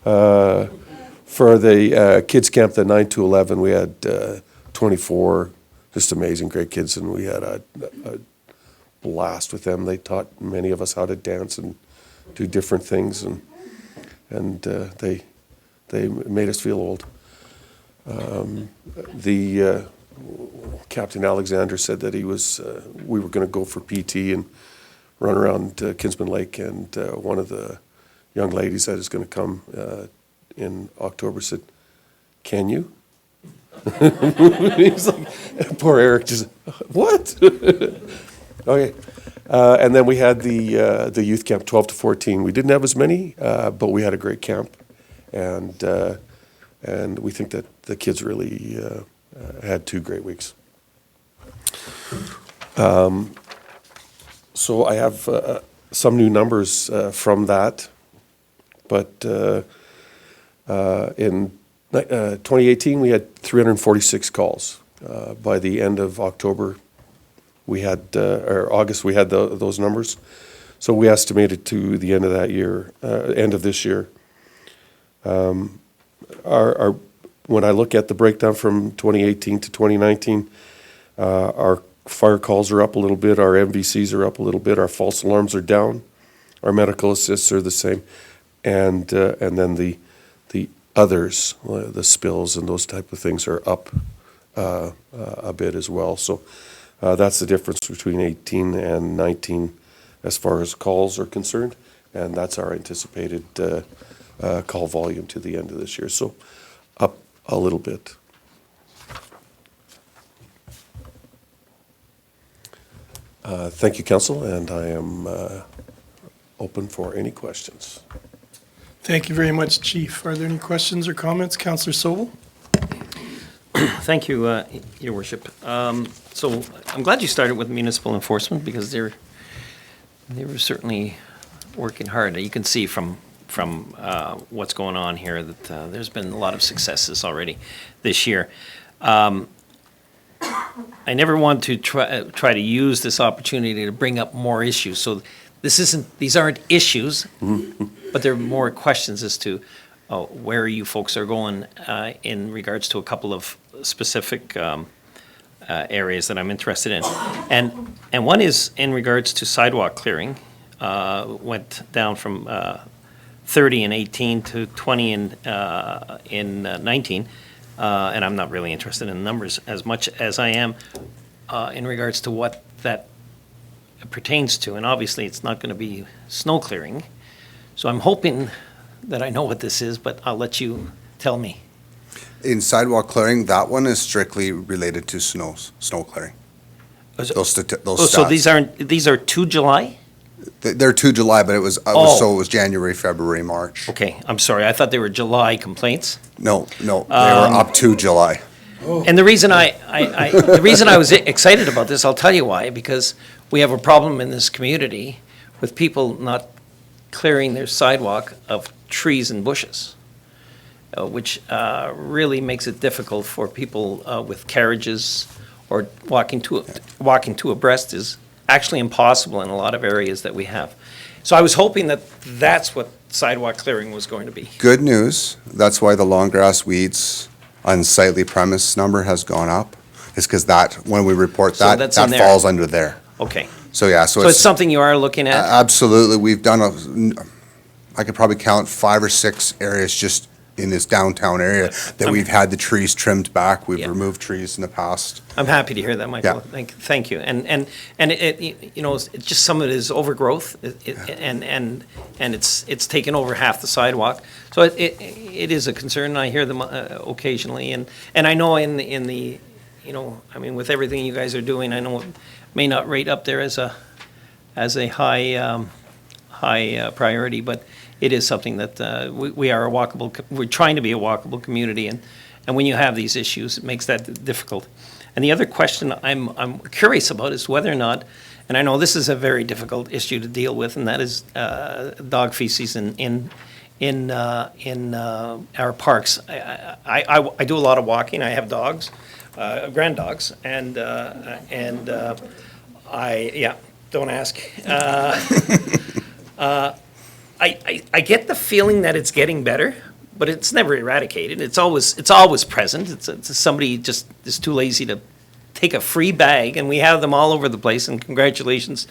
For the kids camp, the 9 to 11, we had 24 just amazing, great kids, and we had a blast with them. They taught many of us how to dance and do different things, and they made us feel old. Captain Alexander said that we were going to go for PT and run around Kinsman Lake, and one of the young ladies that is going to come in October said, "Can you?" He's like, poor Eric, just, what? Okay. And then we had the youth camp, 12 to 14. We didn't have as many, but we had a great camp. And we think that the kids really had 2 great weeks. So I have some new numbers from that. But in 2018, we had 346 calls. By the end of October, we had, or August, we had those numbers. So we estimated to the end of that year, end of this year. When I look at the breakdown from 2018 to 2019, our fire calls are up a little bit, our MVCs are up a little bit, our false alarms are down, our medical assists are the same, and then the others, the spills and those type of things are up a bit as well. So that's the difference between 18 and 19 as far as calls are concerned, and that's our anticipated call volume to the end of this year. So up a little bit. Thank you, Council, and I am open for any questions. Thank you very much, Chief. Are there any questions or comments? Councillor Sobel? Thank you, Your Worship. So I'm glad you started with municipal enforcement because they were certainly working hard. You can see from what's going on here that there's been a lot of successes already this year. I never want to try to use this opportunity to bring up more issues. So these aren't issues, but they're more questions as to where you folks are going in regards to a couple of specific areas that I'm interested in. And one is in regards to sidewalk clearing. Went down from 30 in 18 to 20 in 19. And I'm not really interested in numbers as much as I am in regards to what that pertains to. And obviously, it's not going to be snow clearing. So I'm hoping that I know what this is, but I'll let you tell me. In sidewalk clearing, that one is strictly related to snow clearing. Those stats. So these are to July? They're to July, but it was January, February, March. Okay, I'm sorry. I thought they were July complaints. No, they were up to July. And the reason the reason I was excited about this, I'll tell you why, because we have a problem in this community with people not clearing their sidewalk of trees and bushes, which really makes it difficult for people with carriages or walking two abreast is actually impossible in a lot of areas that we have. So I was hoping that that's what sidewalk clearing was going to be. Good news, that's why the long grass weeds unsightly premise number has gone up. It's because when we report So that that's in there. falls under there. Okay. So yeah, So it's something you are looking at? Absolutely, we've done I could probably count 5 or 6 areas just in this downtown area that we've had the trees trimmed back. We've removed trees in the past. I'm happy to hear that, Michael. Yeah. Thank you. And it it's just some of it is overgrowth, and it's taken over half the sidewalk. So it is a concern. I hear them occasionally, and I know in the I mean, with everything you guys are doing, I know it may not rate up there as a high priority, but it is something that we are we're trying to be a walkable community, and when you have these issues, it makes that difficult. And the other question I'm curious about is whether or not, and I know this is a very difficult issue to deal with, and that is dog feces in our parks. I do a lot of walking. I have dogs, grand dogs, and don't ask. I get the feeling that it's getting better, but it's never eradicated. It's always present. It's somebody just is too lazy to take a free bag, and we have them all over the place. And congratulations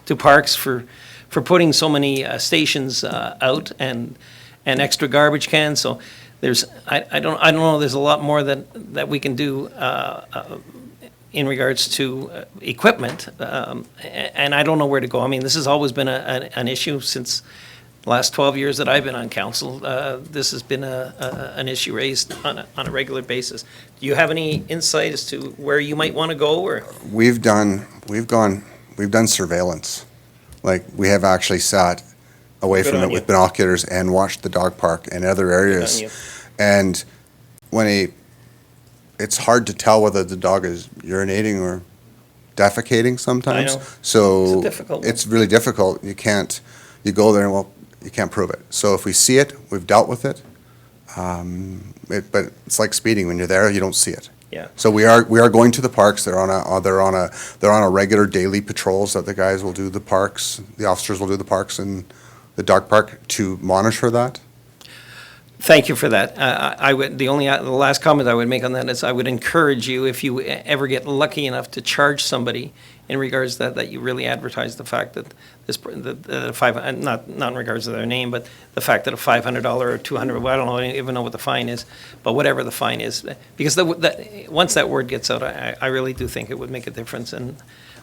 to Parks for putting so many stations out and extra garbage cans. So I don't know, there's a lot more that we can do in regards to equipment, and I don't know where to go. I mean, this has always been an issue since the last 12 years that I've been on council. This has been an issue raised on a regular basis. Do you have any insight as to where you might want to go, or? We've done surveillance. Like, we have actually sat away Good from on it with you. binoculars and watched the dog park and other areas. you. And it's hard to tell whether the dog is urinating or defecating sometimes. I know. So It's a difficult one. it's really difficult. You go there and, well, you can't prove it. So if we see it, we've dealt with it. But it's like speeding. When you're there, you don't see it. Yeah. So we are going to the parks. They're on a regular daily patrols that the guys will do the parks. The officers will do the parks and the dog park to monitor that. Thank you for that. The last comment I would make on that is I would encourage you, if you ever get lucky enough to charge somebody in regards to that you really advertise the fact that not in regards to their name, but the fact that a $500 or $200, well, I don't even know what the fine is, but whatever the fine is, because once that word gets out, I really do think it would make a difference, and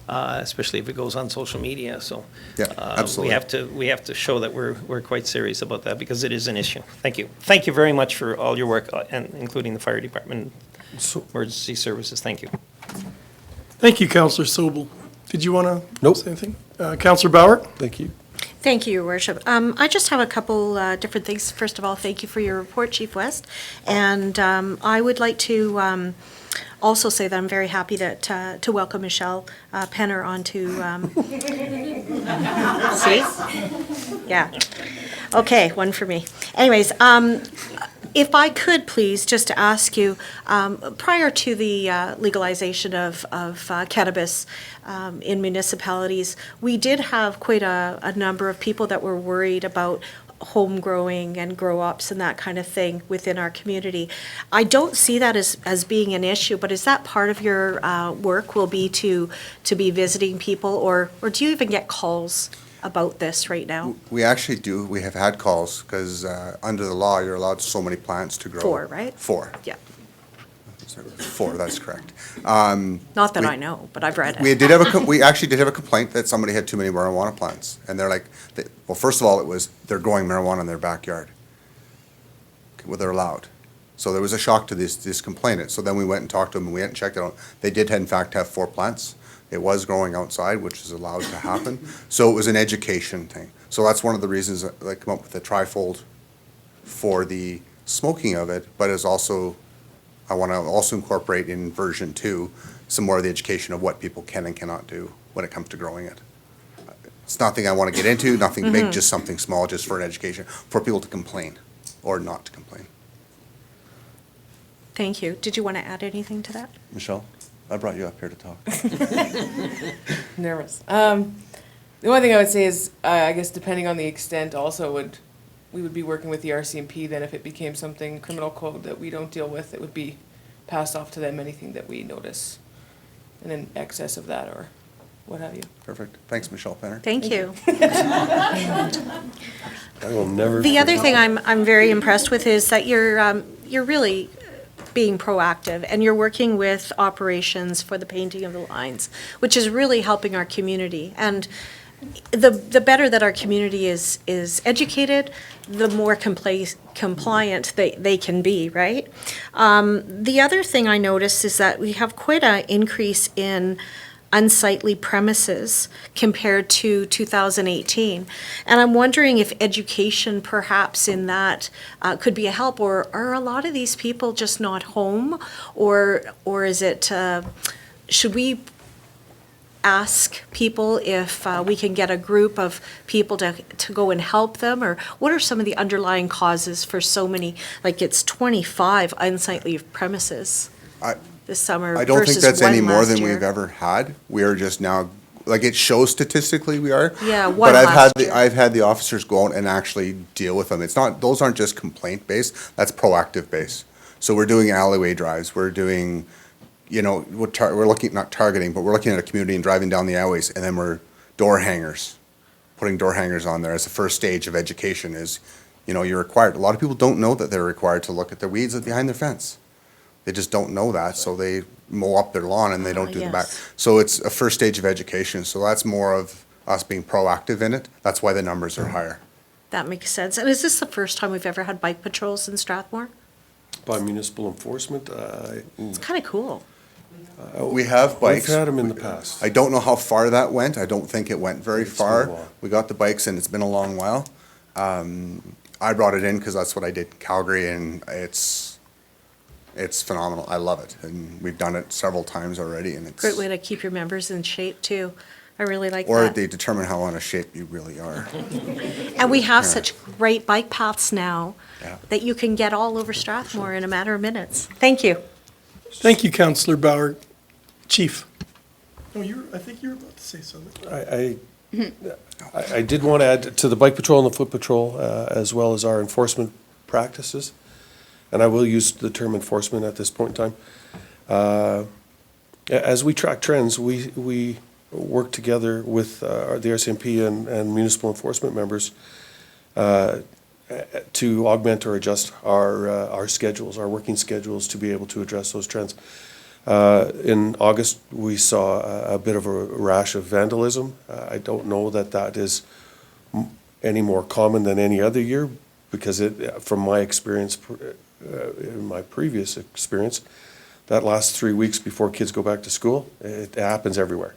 especially if it goes on social media. So Yeah, absolutely. we have to show that we're quite serious about that, because it is an issue. Thank you. Thank you very much for all your work, and including the fire department, emergency services. Thank you. Thank you, Councillor Sobel. Did you want to Nope. say anything? Councillor Bauer? Thank you. Thank you, Your Worship. I just have a couple different things. First of all, thank you for your report, Chief West. And I would like to also say that I'm very happy to welcome Michelle Penner onto. See? Yeah. Okay, one for me. Anyways, if I could please just to ask you, prior to the legalization of cannabis in municipalities, we did have quite a number of people that were worried about home growing and grow-ups and that kind of thing within our community. I don't see that as being an issue, but is that part of your work will be to be visiting people, or do you even get calls about this right now? We actually do. We have had calls because under the law, you're allowed so many plants to grow. 4, right? 4. Yeah. 4, that's correct. Not that I know, but I've read it. We actually did have a complaint that somebody had too many marijuana plants. And they're like, well, first of all, they're growing marijuana in their backyard. Well, they're allowed. So there was a shock to this complainant. So then we went and talked to them, and we went and checked it out. They did in fact have 4 plants. It was growing outside, which is allowed to happen. So it was an education thing. So that's one of the reasons that I come up with the trifold for the smoking of it, but is also, I want to also incorporate in version 2 some more of the education of what people can and cannot do when it comes to growing it. It's nothing I want to get into, nothing big, just something small, just for an education, for people to complain or not to complain. Thank you. Did you want to add anything to that? Michelle, I brought you up here to talk. Nervous. The only thing I would say is, I guess depending on the extent also we would be working with the RCMP then if it became something criminal code that we don't deal with, it would be passed off to them, anything that we notice in excess of that or what have you. Perfect. Thanks, Michelle Penner. Thank you. I will never. The other thing I'm very impressed with is that you're really being proactive, and you're working with operations for the painting of the lines, which is really helping our community. And the better that our community is educated, the more compliant they can be, right? The other thing I noticed is that we have quite an increase in unsightly premises compared to 2018. And I'm wondering if education perhaps in that could be a help, or are a lot of these people just not home? Or is it, should we ask people if we can get a group of people to go and help them? Or what are some of the underlying causes for so many, like it's 25 unsightly premises this summer I don't think versus that's any one more last than year? we've ever had. We are just now, like it shows statistically we are. Yeah, one But last year. I've had the officers go out and actually deal with them. It's not, those aren't just complaint based, that's proactive based. So we're doing alleyway drives, we're doing, we're looking, not targeting, but we're looking at a community and driving down the alleyways, and then we're door hangers, putting door hangers on there as the first stage of education is You know, you're required. A lot of people don't know that they're required to look at the weeds behind their fence. They just don't know that, so they mow up their lawn and they don't do the back. Yes. So it's a first stage of education, so that's more of us being proactive in it. That's why the numbers are higher. That makes sense. And is this the first time we've ever had bike patrols in Strathmore? By municipal enforcement, It's kind of cool. We have bikes. We've had them in the past. I don't know how far that went. I don't think it went very It's been a far. while. We got the bikes and it's been a long while. I brought it in because that's what I did in Calgary, and it's phenomenal. I love it. And we've done it several times already, and it's. Great way to keep your members in shape too. I really like Or that. they determine how out of shape you really are. And we have Yeah. such great bike paths now Yeah. that you can get all over Strathmore in a matter of minutes. Thank you. Thank you, Councillor Bauer. Chief? Oh, I think you were about to say something. I did want to add to the bike patrol and the foot patrol, as well as our enforcement practices. And I will use the term enforcement at this point in time. As we track trends, we work together with the RCMP and municipal enforcement members to augment or adjust our schedules, our working schedules, to be able to address those trends. In August, we saw a bit of a rash of vandalism. I don't know that that is any more common than any other year, because from my experience, in my previous experience, that last 3 weeks before kids go back to school, it happens everywhere.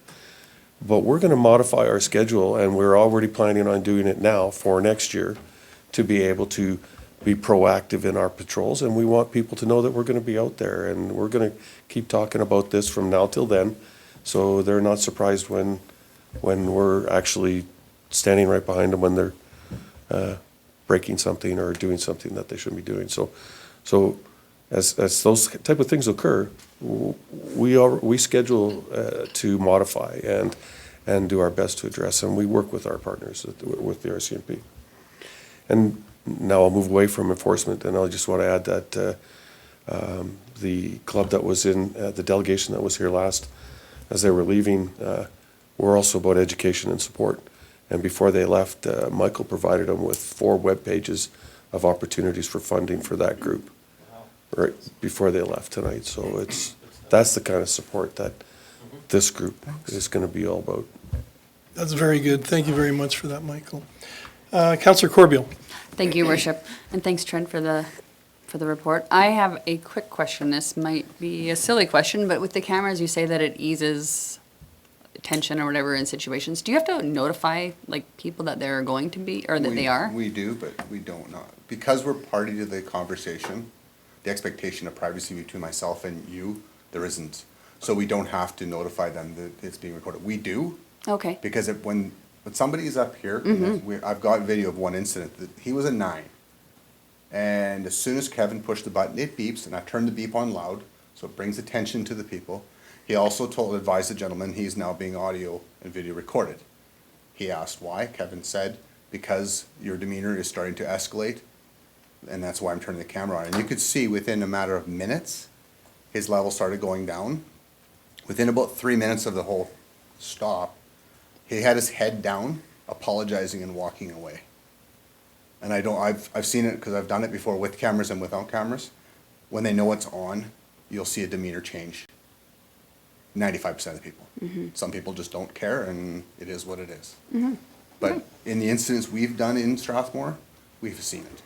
But we're going to modify our schedule, and we're already planning on doing it now for next year, to be able to be proactive in our patrols, and we want people to know that we're going to be out there, and we're going to keep talking about this from now till then, so they're not surprised when we're actually standing right behind them when they're breaking something or doing something that they shouldn't be doing. So as those type of things occur, we schedule to modify and do our best to address, and we work with our partners with the RCMP. And now I'll move away from enforcement, and I just want to add that the club that was in, the delegation that was here last, as they were leaving, were also about education and support. And before they left, Michael provided them with 4 web pages of opportunities for funding for that group, right before they left tonight. So that's the kind of support that this group is going to be all about. That's very good. Thank you very much for that, Michael. Councillor Corbeil. Thank you, Worship, and thanks, Trent, for the report. I have a quick question. This might be a silly question, but with the cameras, you say that it eases tension or whatever in situations. Do you have to notify people that they're going to be, or that they are? We do, but we don't not. Because we're party to the conversation, the expectation of privacy between myself and you, there isn't. So we don't have to notify them that it's being recorded. We do. Okay. Because when somebody's up here, I've got video of one incident that he was a 9. And as soon as Kevin pushed the button, it beeps, and I turned the beep on loud, so it brings attention to the people. He also advised the gentleman he's now being audio and video recorded. He asked why. Kevin said, because your demeanor is starting to escalate, and that's why I'm turning the camera on. And you could see within a matter of minutes, his level started going down. Within about 3 minutes of the whole stop, he had his head down, apologizing and walking away. And I've seen it because I've done it before with cameras and without cameras. When they know it's on, you'll see a demeanor change. 95% of the people. Some people just don't care, and it is what it is. But in the incidents we've done in Strathmore, we've seen it.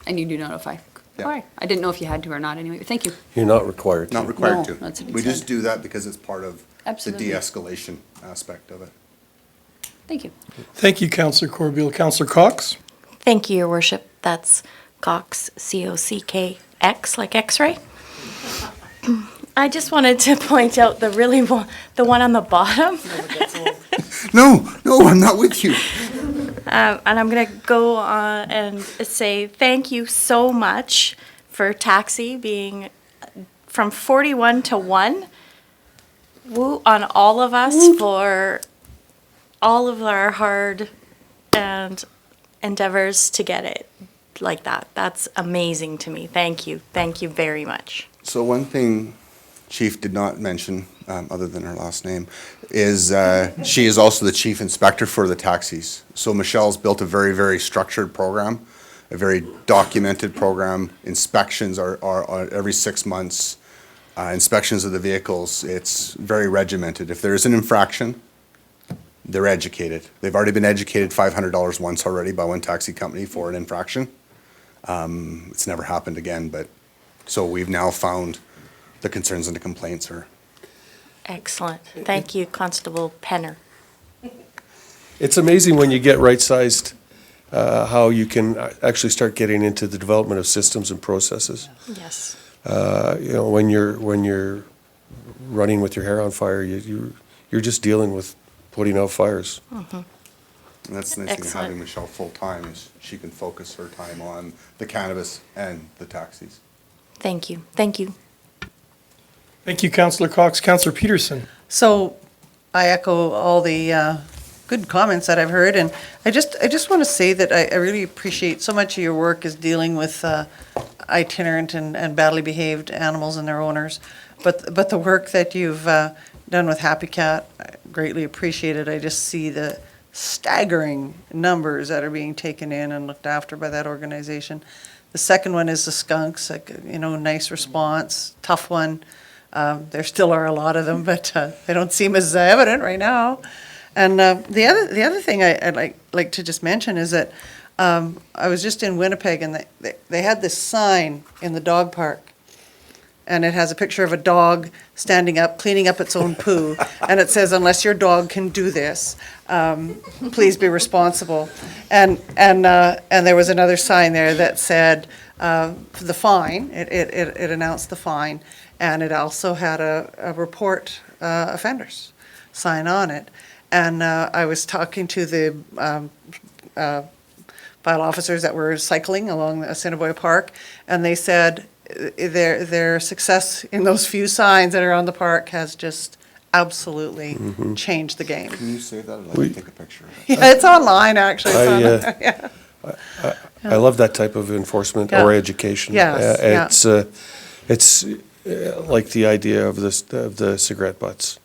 And you do notify? Yeah. All right. I didn't know if you had to or not anyway. Thank you. You're not required to. Not required No, to. that's what he We just said. do that because it's part of Absolutely. the de-escalation aspect of it. Thank you. Thank you, Councillor Corbeil. Councillor Cox? Thank you, Your Worship. That's Cox, C-O-C-K-X, like X-ray. I just wanted to point out the one on the bottom. No, I'm not with you. And I'm going to go on and say thank you so much for taxi being from 41 to 1. Woo on all of us for all of our hard and endeavors to get it like that. That's amazing to me. Thank you. Thank you very much. So one thing Chief did not mention, other than her last name, is she is also the chief inspector for the taxis. So Michelle's built a very, very structured program a very documented program. Inspections are every 6 months. Inspections of the vehicles, it's very regimented. If there is an infraction, they're educated. They've already been educated $500 once already by one taxi company for an infraction. It's never happened again, but, so we've now found the concerns and the complaints are. Excellent. Thank you, Constable Penner. It's amazing when you get right-sized, how you can actually start getting into the development of systems and processes. Yes. You know, when you're running with your hair on fire, you're just dealing with putting out fires. And that's the nice thing of Excellent. having Michelle full-time is she can focus her time on the cannabis and the taxis. Thank you. Thank you. Thank you, Councillor Cox. Councillor Peterson. So I echo all the good comments that I've heard, and I just want to say that I really appreciate so much of your work is dealing with itinerant and badly behaved animals and their owners. But the work that you've done with Happy Cat, I greatly appreciate it. I just see the staggering numbers that are being taken in and looked after by that organization. The second one is the skunks, like, you know, nice response, tough one. There still are a lot of them, but they don't seem as evident right now. And the other thing I'd like to just mention is that I was just in Winnipeg, and they had this sign in the dog park, and it has a picture of a dog standing up, cleaning up its own poo, and it says, "Unless your dog can do this, please be responsible." And there was another sign there that said the fine. It announced the fine, and it also had a report offenders sign on it. And I was talking to the file officers that were cycling along Assiniboia Park, and they said their success in those few signs that are on the park has just absolutely changed the game. Can you say that? I'd like to take a picture of it. Yeah, it's online, actually. It's I love that type of enforcement or education. Yes, It's like the idea of the cigarette butts.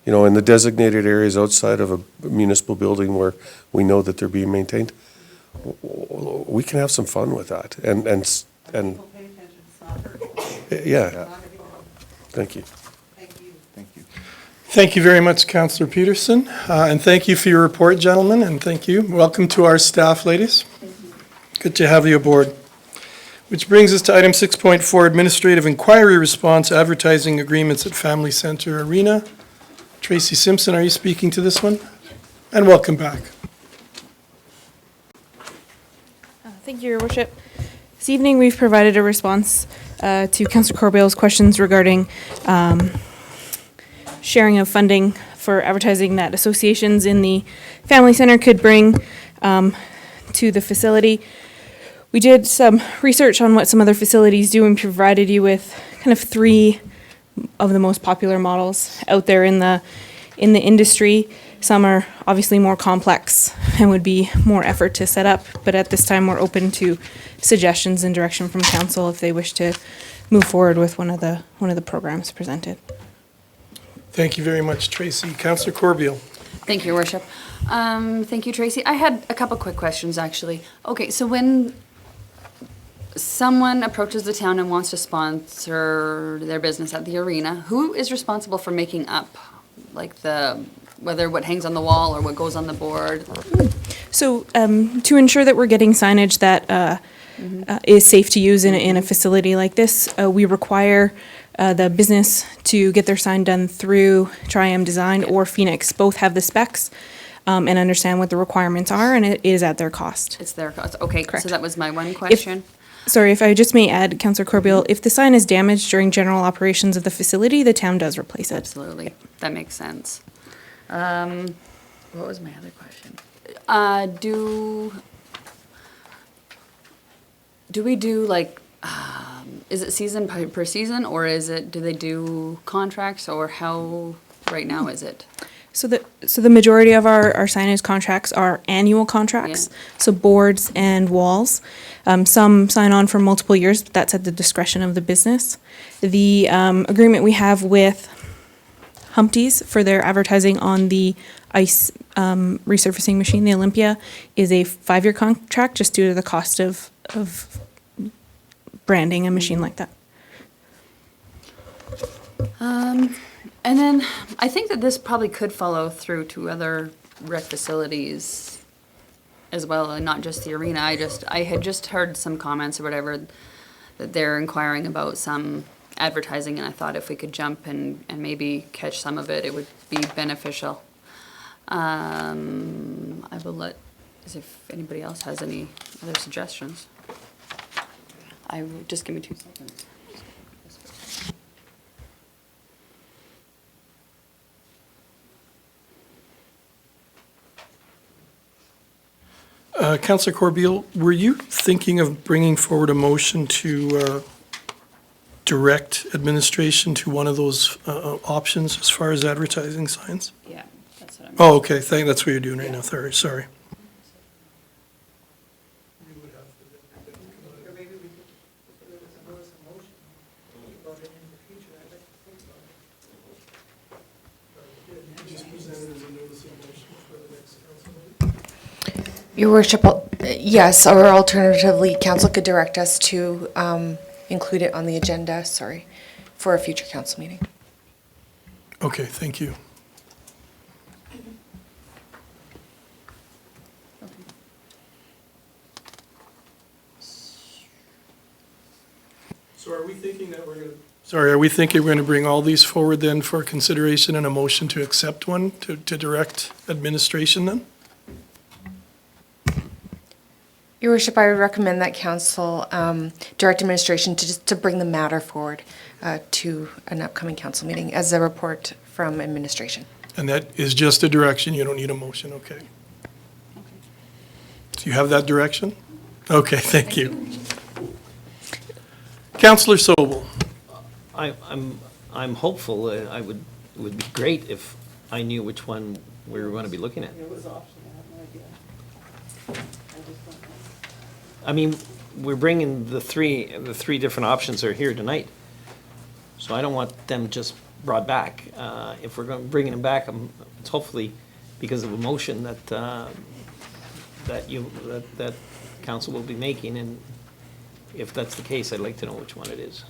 You know, in the designated areas outside of a municipal building where we know that they're being maintained, we can have some fun with that. And yeah. Thank you. Thank you. Thank you very much, Councillor Peterson. And thank you for your report, gentlemen, and thank you. Welcome to our staff, ladies. Good to have you aboard. Which brings us to item 6.4, Administrative Inquiry Response, Advertising Agreements at Family Centre Arena. Tracy Simpson, are you speaking to this one? And welcome back. Thank you, Your Worship. This evening, we've provided a response to Councillor Corbeil's questions regarding sharing of funding for advertising that associations in the Family Centre could bring to the facility. We did some research on what some other facilities do and provided you with kind of 3 of the most popular models out there in the industry. Some are obviously more complex and would be more effort to set up, but at this time we're open to suggestions and direction from council if they wish to move forward with one of the programs presented. Thank you very much, Tracy. Councillor Corbeil. Thank you, Your Worship. Thank you, Tracy. I had a couple quick questions, actually. Okay, so when someone approaches the town and wants to sponsor their business at the arena, who is responsible for making up, like, whether what hangs on the wall or what goes on the board? So to ensure that we're getting signage that is safe to use in a facility like this, we require the business to get their sign done through Tri-M Design or Phoenix. Both have the specs and understand what the requirements are, and it is at their cost. It's their cost. Okay, Correct. So that was my one question. Sorry, if I just may add, Councillor Corbeil, if the sign is damaged during general operations of the facility, the town does replace it. Absolutely. That makes sense. What was my other question? Do we do, like, is it season per season, or do they do contracts, or how right now is it? So the majority of our signage contracts are annual contracts, so boards and walls. Some sign on for multiple years, but that's at the discretion of the business. The agreement we have with Humpty's for their advertising on the ice resurfacing machine, the Olympia, is a 5-year contract just due to the cost of of branding a machine like that. And then I think that this probably could follow through to other rec facilities as well, and not just the arena. I had just heard some comments or whatever that they're inquiring about some advertising, and I thought if we could jump and maybe catch some of it, it would be beneficial. I will let, as if anybody else has any other suggestions. Just give me 2 seconds. Councillor Corbeil, were you thinking of bringing forward a motion to direct administration to one of those options as far as advertising signs? Yeah, that's what I'm. Oh, okay, that's what you're doing right now, sorry. Your worship, yes, or alternatively, council could direct us to include it on the agenda, for a future council meeting. Okay, thank you. So are we thinking that we're going to bring all these forward then for consideration and a motion to accept one, to direct administration then? Your worship, I would recommend that council direct administration to bring the matter forward to an upcoming council meeting as a report from administration. And that is just a direction, you don't need a motion, okay? Do you have that direction? Okay, thank you. Councillor Sobel. I'm hopeful. It would be great if I knew which one we were going to be looking at. I mean, we're bringing the three different options that are here tonight. So I don't want them just brought back. If we're going bringing them back, it's hopefully because of a motion that council will be making, and if that's the case, I'd like to know which one it is.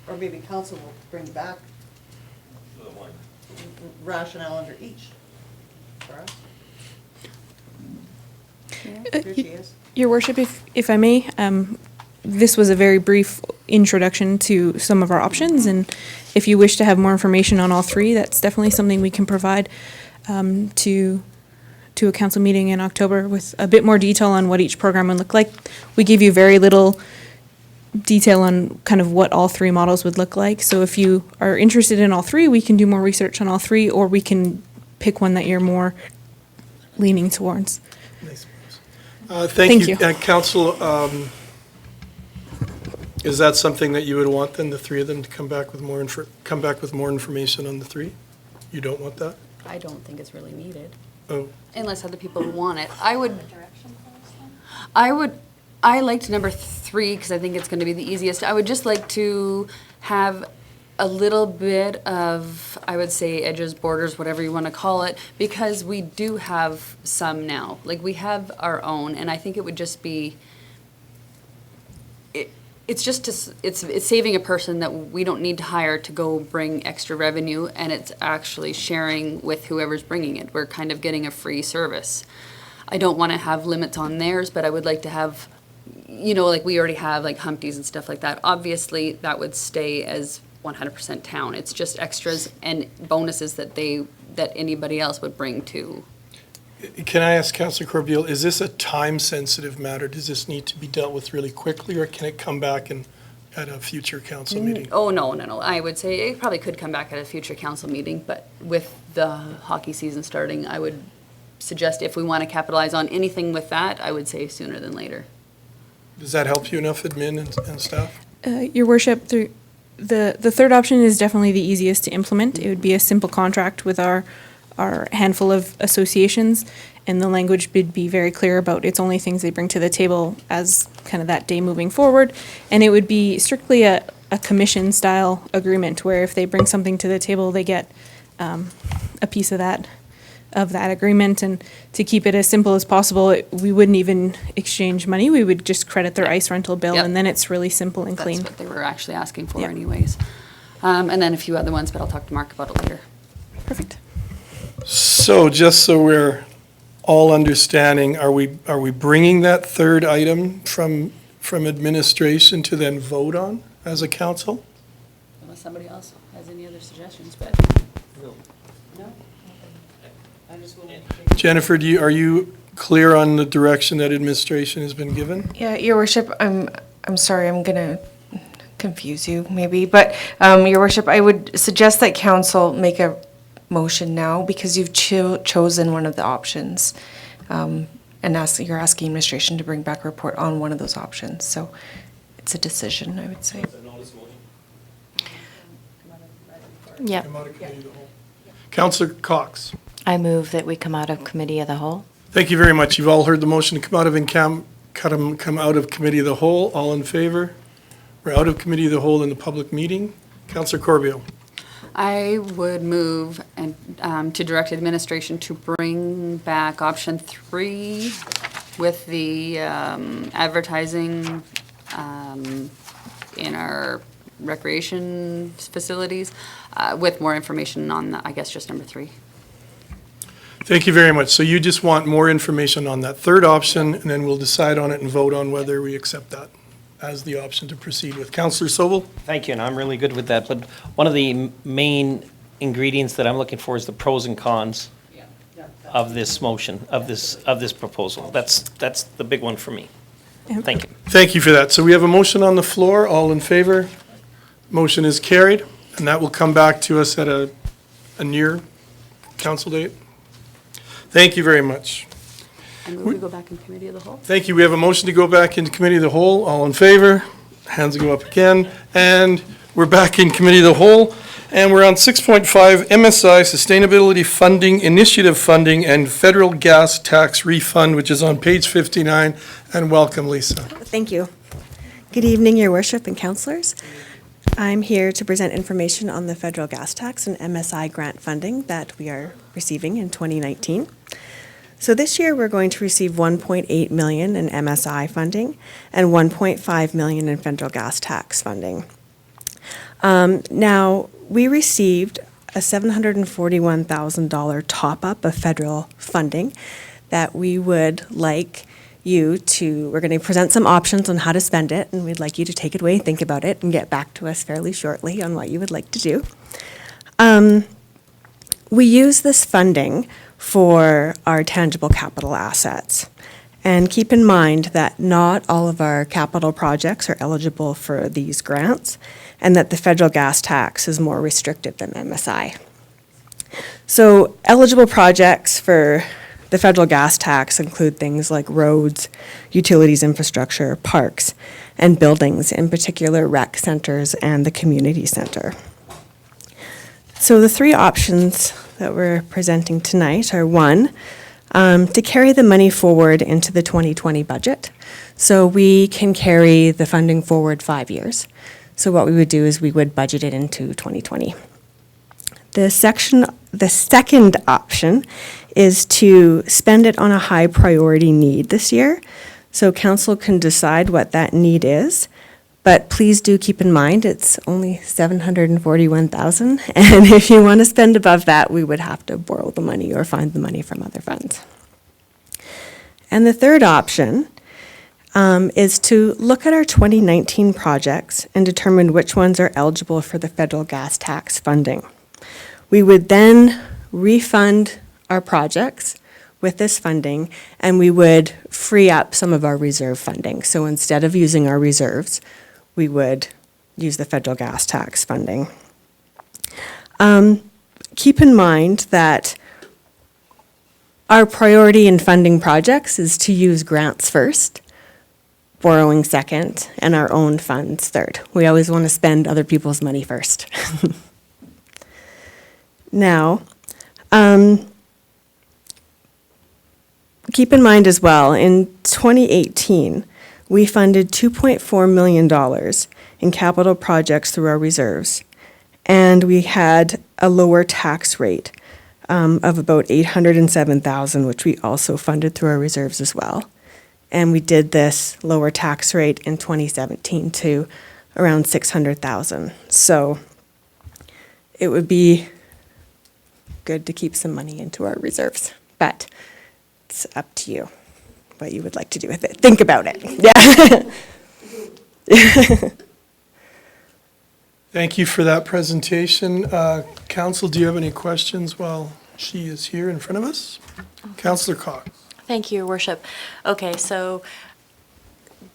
Or maybe council will bring back rationale under each. For us. Here she is. Your worship, if I may, this was a very brief introduction to some of our options, and if you wish to have more information on all three, that's definitely something we can provide to a council meeting in October with a bit more detail on what each program would look like. We give you very little detail on kind of what all three models would look like, so if you are interested in all three, we can do more research on all three, or we can pick one that you're more leaning towards. Thank you. Council, is that something that you would want then, the three of them to come back with more information on the three? You don't want that? I don't think it's really needed. Oh. Unless other people want it. I liked number 3 because I think it's going to be the easiest. I would just like to have a little bit of, I would say, edges, borders, whatever you want to call it, because we do have some now. Like, we have our own, and I think it would just be, it's saving a person that we don't need to hire to go bring extra revenue, and it's actually sharing with whoever's bringing it. We're kind of getting a free service. I don't want to have limits on theirs, but I would like to have, like we already have, like Humpty's and stuff like that. Obviously, that would stay as 100% town. It's just extras and bonuses that anybody else would bring to. Can I ask Councillor Corbeil, is this a time-sensitive matter? Does this need to be dealt with really quickly, or can it come back at a future council meeting? Oh, no. I would say it probably could come back at a future council meeting, but with the hockey season starting, I would suggest if we want to capitalize on anything with that, I would say sooner than later. Does that help you enough, admin and staff? Your worship, the third option is definitely the easiest to implement. It would be a simple contract with our handful of associations, and the language would be very clear about it's only things they bring to the table as kind of that day moving forward. And it would be strictly a commission-style agreement where if they bring something to the table, they get a piece of that of that agreement. And to keep it as simple as possible, we wouldn't even exchange money. We would just credit their ice rental bill, Yep. and then it's really simple and clean. That's what they were actually asking for Yep. anyways. And then a few other ones, but I'll talk to Mark about it later. Perfect. So just so we're all understanding, are we bringing that third item from administration to then vote on as a council? Unless somebody else has any other suggestions, but. No. I just want to. Jennifer, are you clear on the direction that administration has been given? Yeah, Your Worship, I'm sorry, I'm gonna confuse you maybe, but, Your Worship, I would suggest that council make a motion now because you've chosen one of the options. And you're asking administration to bring back a report on one of those options, so it's a decision, I would say. Yep. Councillor Cox. I move that we come out of committee of the whole. Thank you very much. You've all heard the motion to come out of committee of the whole. All in favor? We're out of committee of the whole in the public meeting. Councillor Corbio. I would move and to direct administration to bring back option 3 with the advertising in our recreation facilities with more information on, I guess, just number 3. Thank you very much. So you just want more information on that third option, and then we'll decide on it and vote on whether we accept that as the option to proceed with. Councillor Sobel? Thank you, and I'm really good with that. But one of the main ingredients that I'm looking for is the pros and cons of this motion, of this proposal. That's the big one for me. Thank you. Thank you for that. So we have a motion on the floor. All in favor? Motion is carried, and that will come back to us at a near council date. Thank you very much. I move we go back in committee of the whole. Thank you. We have a motion to go back into committee of the whole. All in favor? Hands go up again. And we're back in committee of the whole. And we're on 6.5 MSI Sustainability Funding, Initiative Funding, and Federal Gas Tax Refund, which is on page 59. And welcome, Lisa. Thank you. Good evening, Your Worship and councillors. I'm here to present information on the federal gas tax and MSI grant funding that we are receiving in 2019. So this year, we're going to receive $1.8 million in MSI funding and $1.5 million in federal gas tax funding. Now, we received a $741,000 top-up of federal funding that we would like you to, we're going to present some options on how to spend it, and we'd like you to take it away, think about it, and get back to us fairly shortly on what you would like to do. We use this funding for our tangible capital assets. And keep in mind that not all of our capital projects are eligible for these grants, and that the federal gas tax is more restrictive than MSI. So eligible projects for the federal gas tax include things like roads, utilities infrastructure, parks, and buildings, in particular rec centers and the community center. So the 3 options that we're presenting tonight are 1, to carry the money forward into the 2020 budget. So we can carry the funding forward 5 years. So what we would do is we would budget it into 2020. The second option is to spend it on a high priority need this year. So council can decide what that need is, but please do keep in mind it's only $741,000, and if you want to spend above that, we would have to borrow the money or find the money from other funds. And the third option is to look at our 2019 projects and determine which ones are eligible for the federal gas tax funding. We would then refund our projects with this funding, and we would free up some of our reserve funding. So instead of using our reserves, we would use the federal gas tax funding. Keep in mind that our priority in funding projects is to use grants first, borrowing second, and our own funds third. We always want to spend other people's money first. Now, keep in mind as well, in 2018, we funded $2.4 million in capital projects through our reserves, and we had a lower tax rate of about 807,000, which we also funded through our reserves as well. And we did this lower tax rate in 2017 to around 600,000. So it would be good to keep some money into our reserves, but it's up to you what you would like to do with it. Think about it. Yeah. Thank you for that presentation. Council, do you have any questions while she is here in front of us? Councillor Cox. Thank you, Your Worship. Okay, so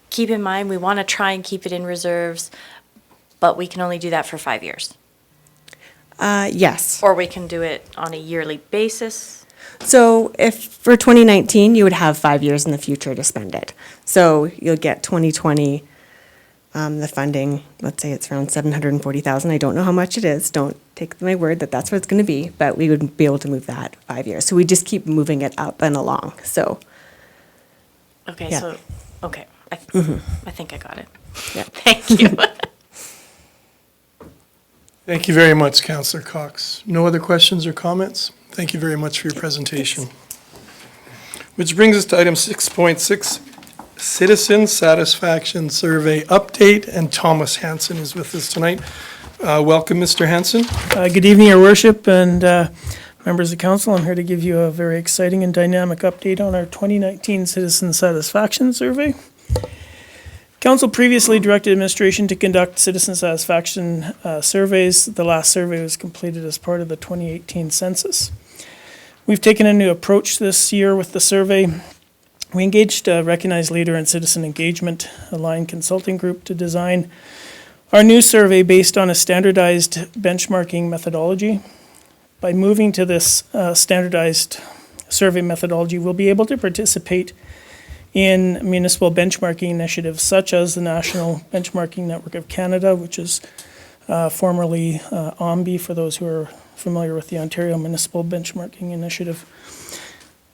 keep in mind, we want to try and keep it in reserves, but we can only do that for 5 years. Yes. Or we can do it on a yearly basis. So if for 2019, you would have 5 years in the future to spend it. So you'll get 2020, the funding, let's say it's around 740,000. I don't know how much it is. Don't take my word that that's what it's going to be, but we would be able to move that 5 years. So we just keep moving it up and along. So. Okay, Yeah. so, okay, I think I got it. Yeah. Thank you. Thank you very much, Councillor Cox. No other questions or comments? Thank you very much for your presentation. Which brings us to item 6.6, Citizen Satisfaction Survey Update, and Thomas Hansen is with us tonight. Welcome, Mr. Hansen. Good evening, Your Worship, and members of council. I'm here to give you a very exciting and dynamic update on our 2019 Citizen Satisfaction Survey. Council previously directed administration to conduct citizen satisfaction surveys. The last survey was completed as part of the 2018 census. We've taken a new approach this year with the survey. We engaged a recognized leader in citizen engagement, Align Consulting Group, to design our new survey based on a standardized benchmarking methodology. By moving to this standardized survey methodology, we'll be able to participate in municipal benchmarking initiatives such as the National Benchmarking Network of Canada, which is formerly OMBI, for those who are familiar with the Ontario Municipal Benchmarking Initiative.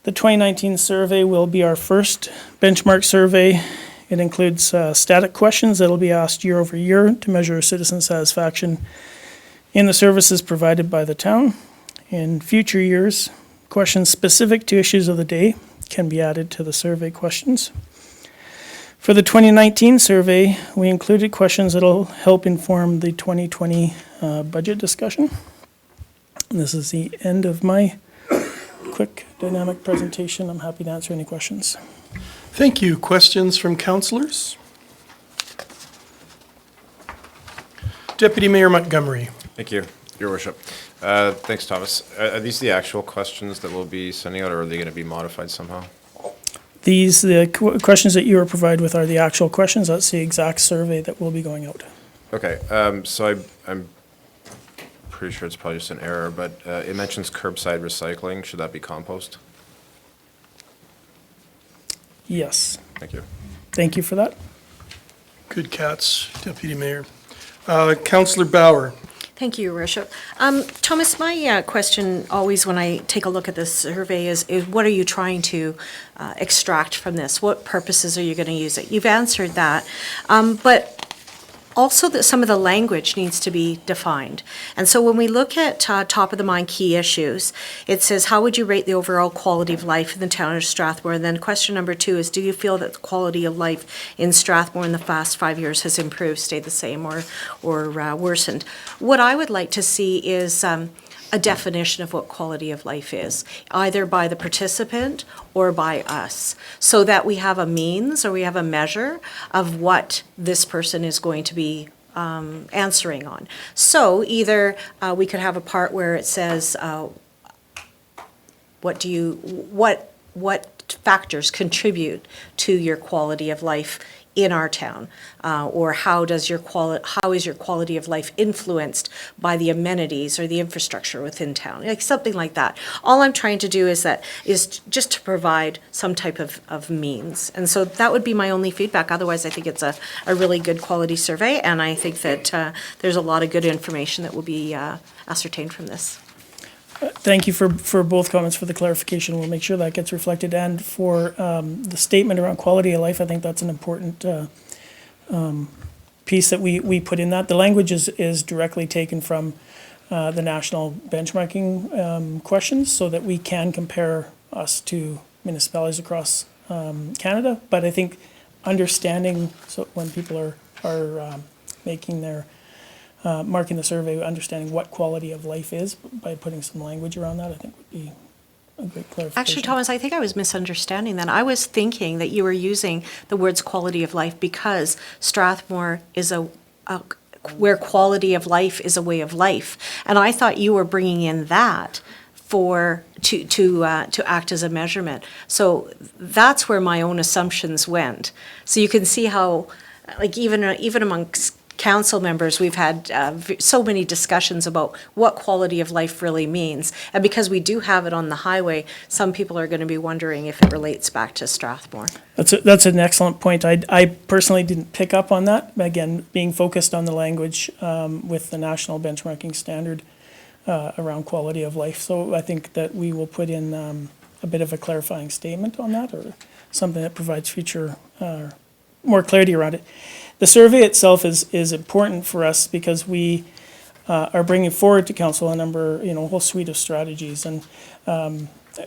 The 2019 survey will be our first benchmark survey. It includes static questions that will be asked year over year to measure citizen satisfaction in the services provided by the town. In future years, questions specific to issues of the day can be added to the survey questions. For the 2019 survey, we included questions that will help inform the 2020 budget discussion. And this is the end of my quick dynamic presentation. I'm happy to answer any questions. Thank you. Questions from councillors? Deputy Mayor Montgomery. Thank you, Your Worship. Thanks, Thomas. Are these the actual questions that we'll be sending out, or are they going to be modified somehow? The questions that you were provided with are the actual questions. That's the exact survey that will be going out. Okay, so I'm pretty sure it's probably just an error, but it mentions curbside recycling. Should that be compost? Yes. Thank you. Thank you for that. Good catch, Deputy Mayor. Councillor Bauer. Thank you, Your Worship. Thomas, my question always when I take a look at this survey is what are you trying to extract from this? What purposes are you going to use it? You've answered that, but also that some of the language needs to be defined. And so when we look at top of the mind key issues, it says, how would you rate the overall quality of life in the town of Strathmore? And then question number 2 is, do you feel that the quality of life in Strathmore in the past 5 years has improved, stayed the same, or worsened? What I would like to see is a definition of what quality of life is, either by the participant or by us, so that we have a means or we have a measure of what this person is going to be answering on. So either we could have a part where it says, what factors contribute to your quality of life in our town, or how is your quality of life influenced by the amenities or the infrastructure within town, like something like that. All I'm trying to do is just to provide some type of means, and so that would be my only feedback. Otherwise, I think it's a really good quality survey, and I think that there's a lot of good information that will be ascertained from this. Thank you for both comments, for the clarification. We'll make sure that gets reflected. And for the statement around quality of life, I think that's an important piece that we put in that. The language is directly taken from the national benchmarking questions so that we can compare us to municipalities across Canada. But I think understanding, so when people are making their, marking the survey, understanding what quality of life is by putting some language around that, I think would be a great clarification. Actually, Thomas, I think I was misunderstanding that. I was thinking that you were using the words quality of life because Strathmore is where quality of life is a way of life. And I thought you were bringing in that to act as a measurement. So that's where my own assumptions went. So you can see how, like, even amongst council members, we've had so many discussions about what quality of life really means. And because we do have it on the highway, some people are going to be wondering if it relates back to Strathmore. That's an excellent point. I personally didn't pick up on that. Again, being focused on the language with the national benchmarking standard around quality of life. So I think that we will put in a bit of a clarifying statement on that, or something that provides future more clarity around it. The survey itself is important for us because we are bringing forward to council a whole suite of strategies, and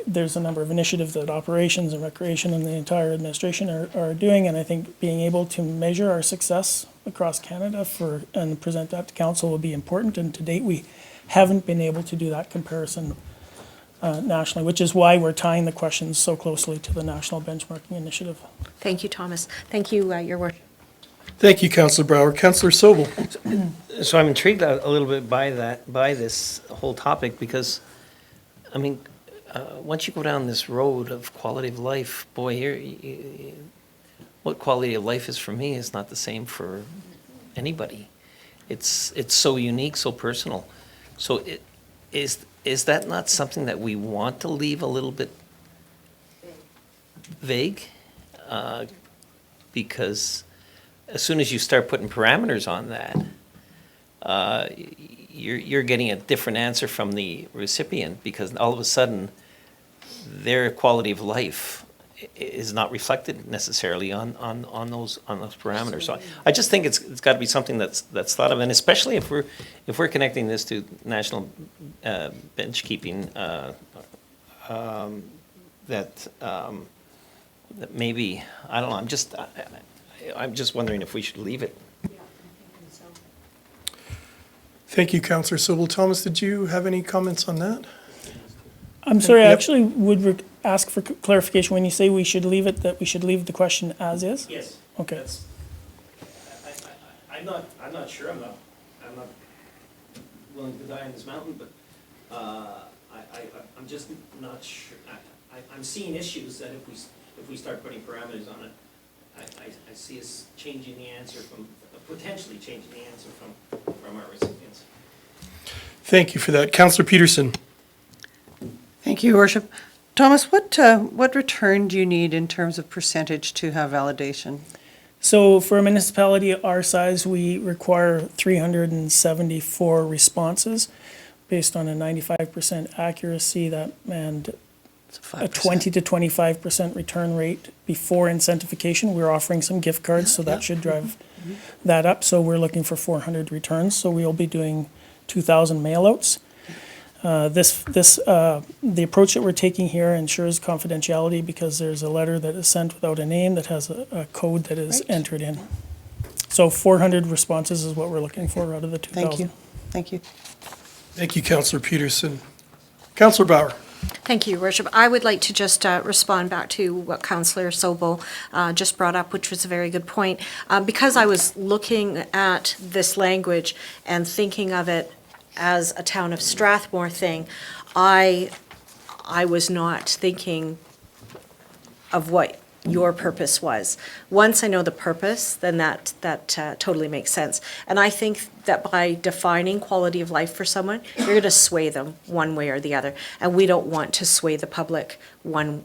there's a number of initiatives that operations and recreation and the entire administration are doing, and I think being able to measure our success across Canada and present that to council will be important, and to date we haven't been able to do that comparison nationally, which is why we're tying the questions so closely to the National Benchmarking Initiative. Thank you, Thomas. Thank you, Your Worship. Thank you, Councillor Brower. Councillor Sobel. So I'm intrigued a little bit by this whole topic, because, I mean, once you go down this road of quality of life, boy, what quality of life is for me is not the same for anybody. It's so unique, so personal. So is that not something that we want to leave a little bit vague? Because as soon as you start putting parameters on that, you're getting a different answer from the recipient, because all of a sudden their quality of life is not reflected necessarily on those parameters. So I just think it's got to be something that's thought of, and especially if we're connecting this to national benchkeeping, that maybe, I don't know. I'm just wondering if we should leave it. Thank you, Councillor Sobel. Thomas, did you have any comments on that? I'm sorry, I Yep. actually would ask for clarification. When you say we should leave it, that we should leave the question as is? Yes. Okay. I'm not sure. I'm not willing to die on this mountain, but I'm just not sure. I'm seeing issues that if we start putting parameters on it, I see us changing the answer potentially changing the answer from our recipients. Thank you for that. Councillor Peterson. Thank you, Your Worship. Thomas, what return do you need in terms of percentage to have validation? So for a municipality our size, we require 374 responses based on a 95% accuracy and a 20 to 25% return rate before incentivization. We're offering some gift cards, so that should drive that up. So we're looking for 400 returns. So we'll be doing 2,000 mailouts. The approach that we're taking here ensures confidentiality because there's a letter that is sent without a name that has a code that is entered in. So 400 responses is what we're looking for out of the 2,000. Thank you. Thank you. Thank you, Councillor Peterson. Councillor Bauer. Thank you, Your Worship. I would like to just respond back to what Councillor Sobel just brought up, which was a very good point. Because I was looking at this language and thinking of it as a town of Strathmore thing, I was not thinking of what your purpose was. Once I know the purpose, then that totally makes sense. And I think that by defining quality of life for someone, you're going to sway them one way or the other. And we don't want to sway the public in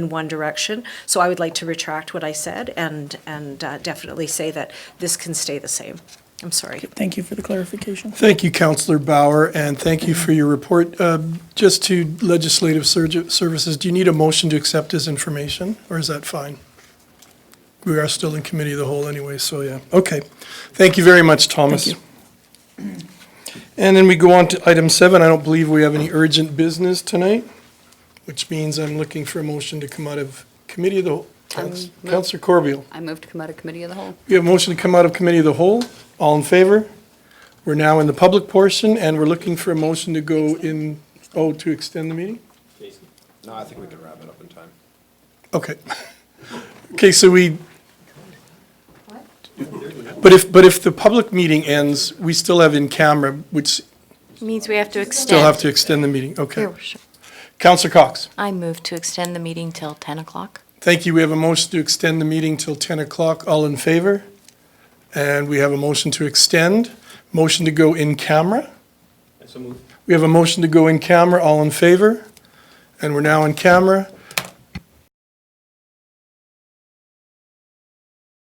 one direction. So I would like to retract what I said and definitely say that this can stay the same. I'm sorry. Thank you for the clarification. Thank you, Councillor Bauer, and thank you for your report. Just to Legislative Services, do you need a motion to accept his information, or is that fine? We are still in Committee of the Whole anyway, so yeah. Okay. Thank you very much, Thomas. Thank you. And then we go on to item 7. I don't believe we have any urgent business tonight, which means I'm looking for a motion to come out of committee of the whole. Councillor Corbeil. I move to come out of committee of the whole. We have a motion to come out of committee of the whole. All in favor? We're now in the public portion, and we're looking for a motion to go in, to extend the meeting? No, I think we can wrap it up in time. Okay. Okay, so but if the public meeting ends, we still have in camera, which Means we have to extend. still have to extend the meeting. Okay. Here, sure. Councillor Cox. I move to extend the meeting till 10 o'clock. Thank you. We have a motion to extend the meeting till 10 o'clock. All in favor? And we have a motion to extend. Motion to go in camera. So move. We have a motion to go in camera. All in favor? And we're now in camera.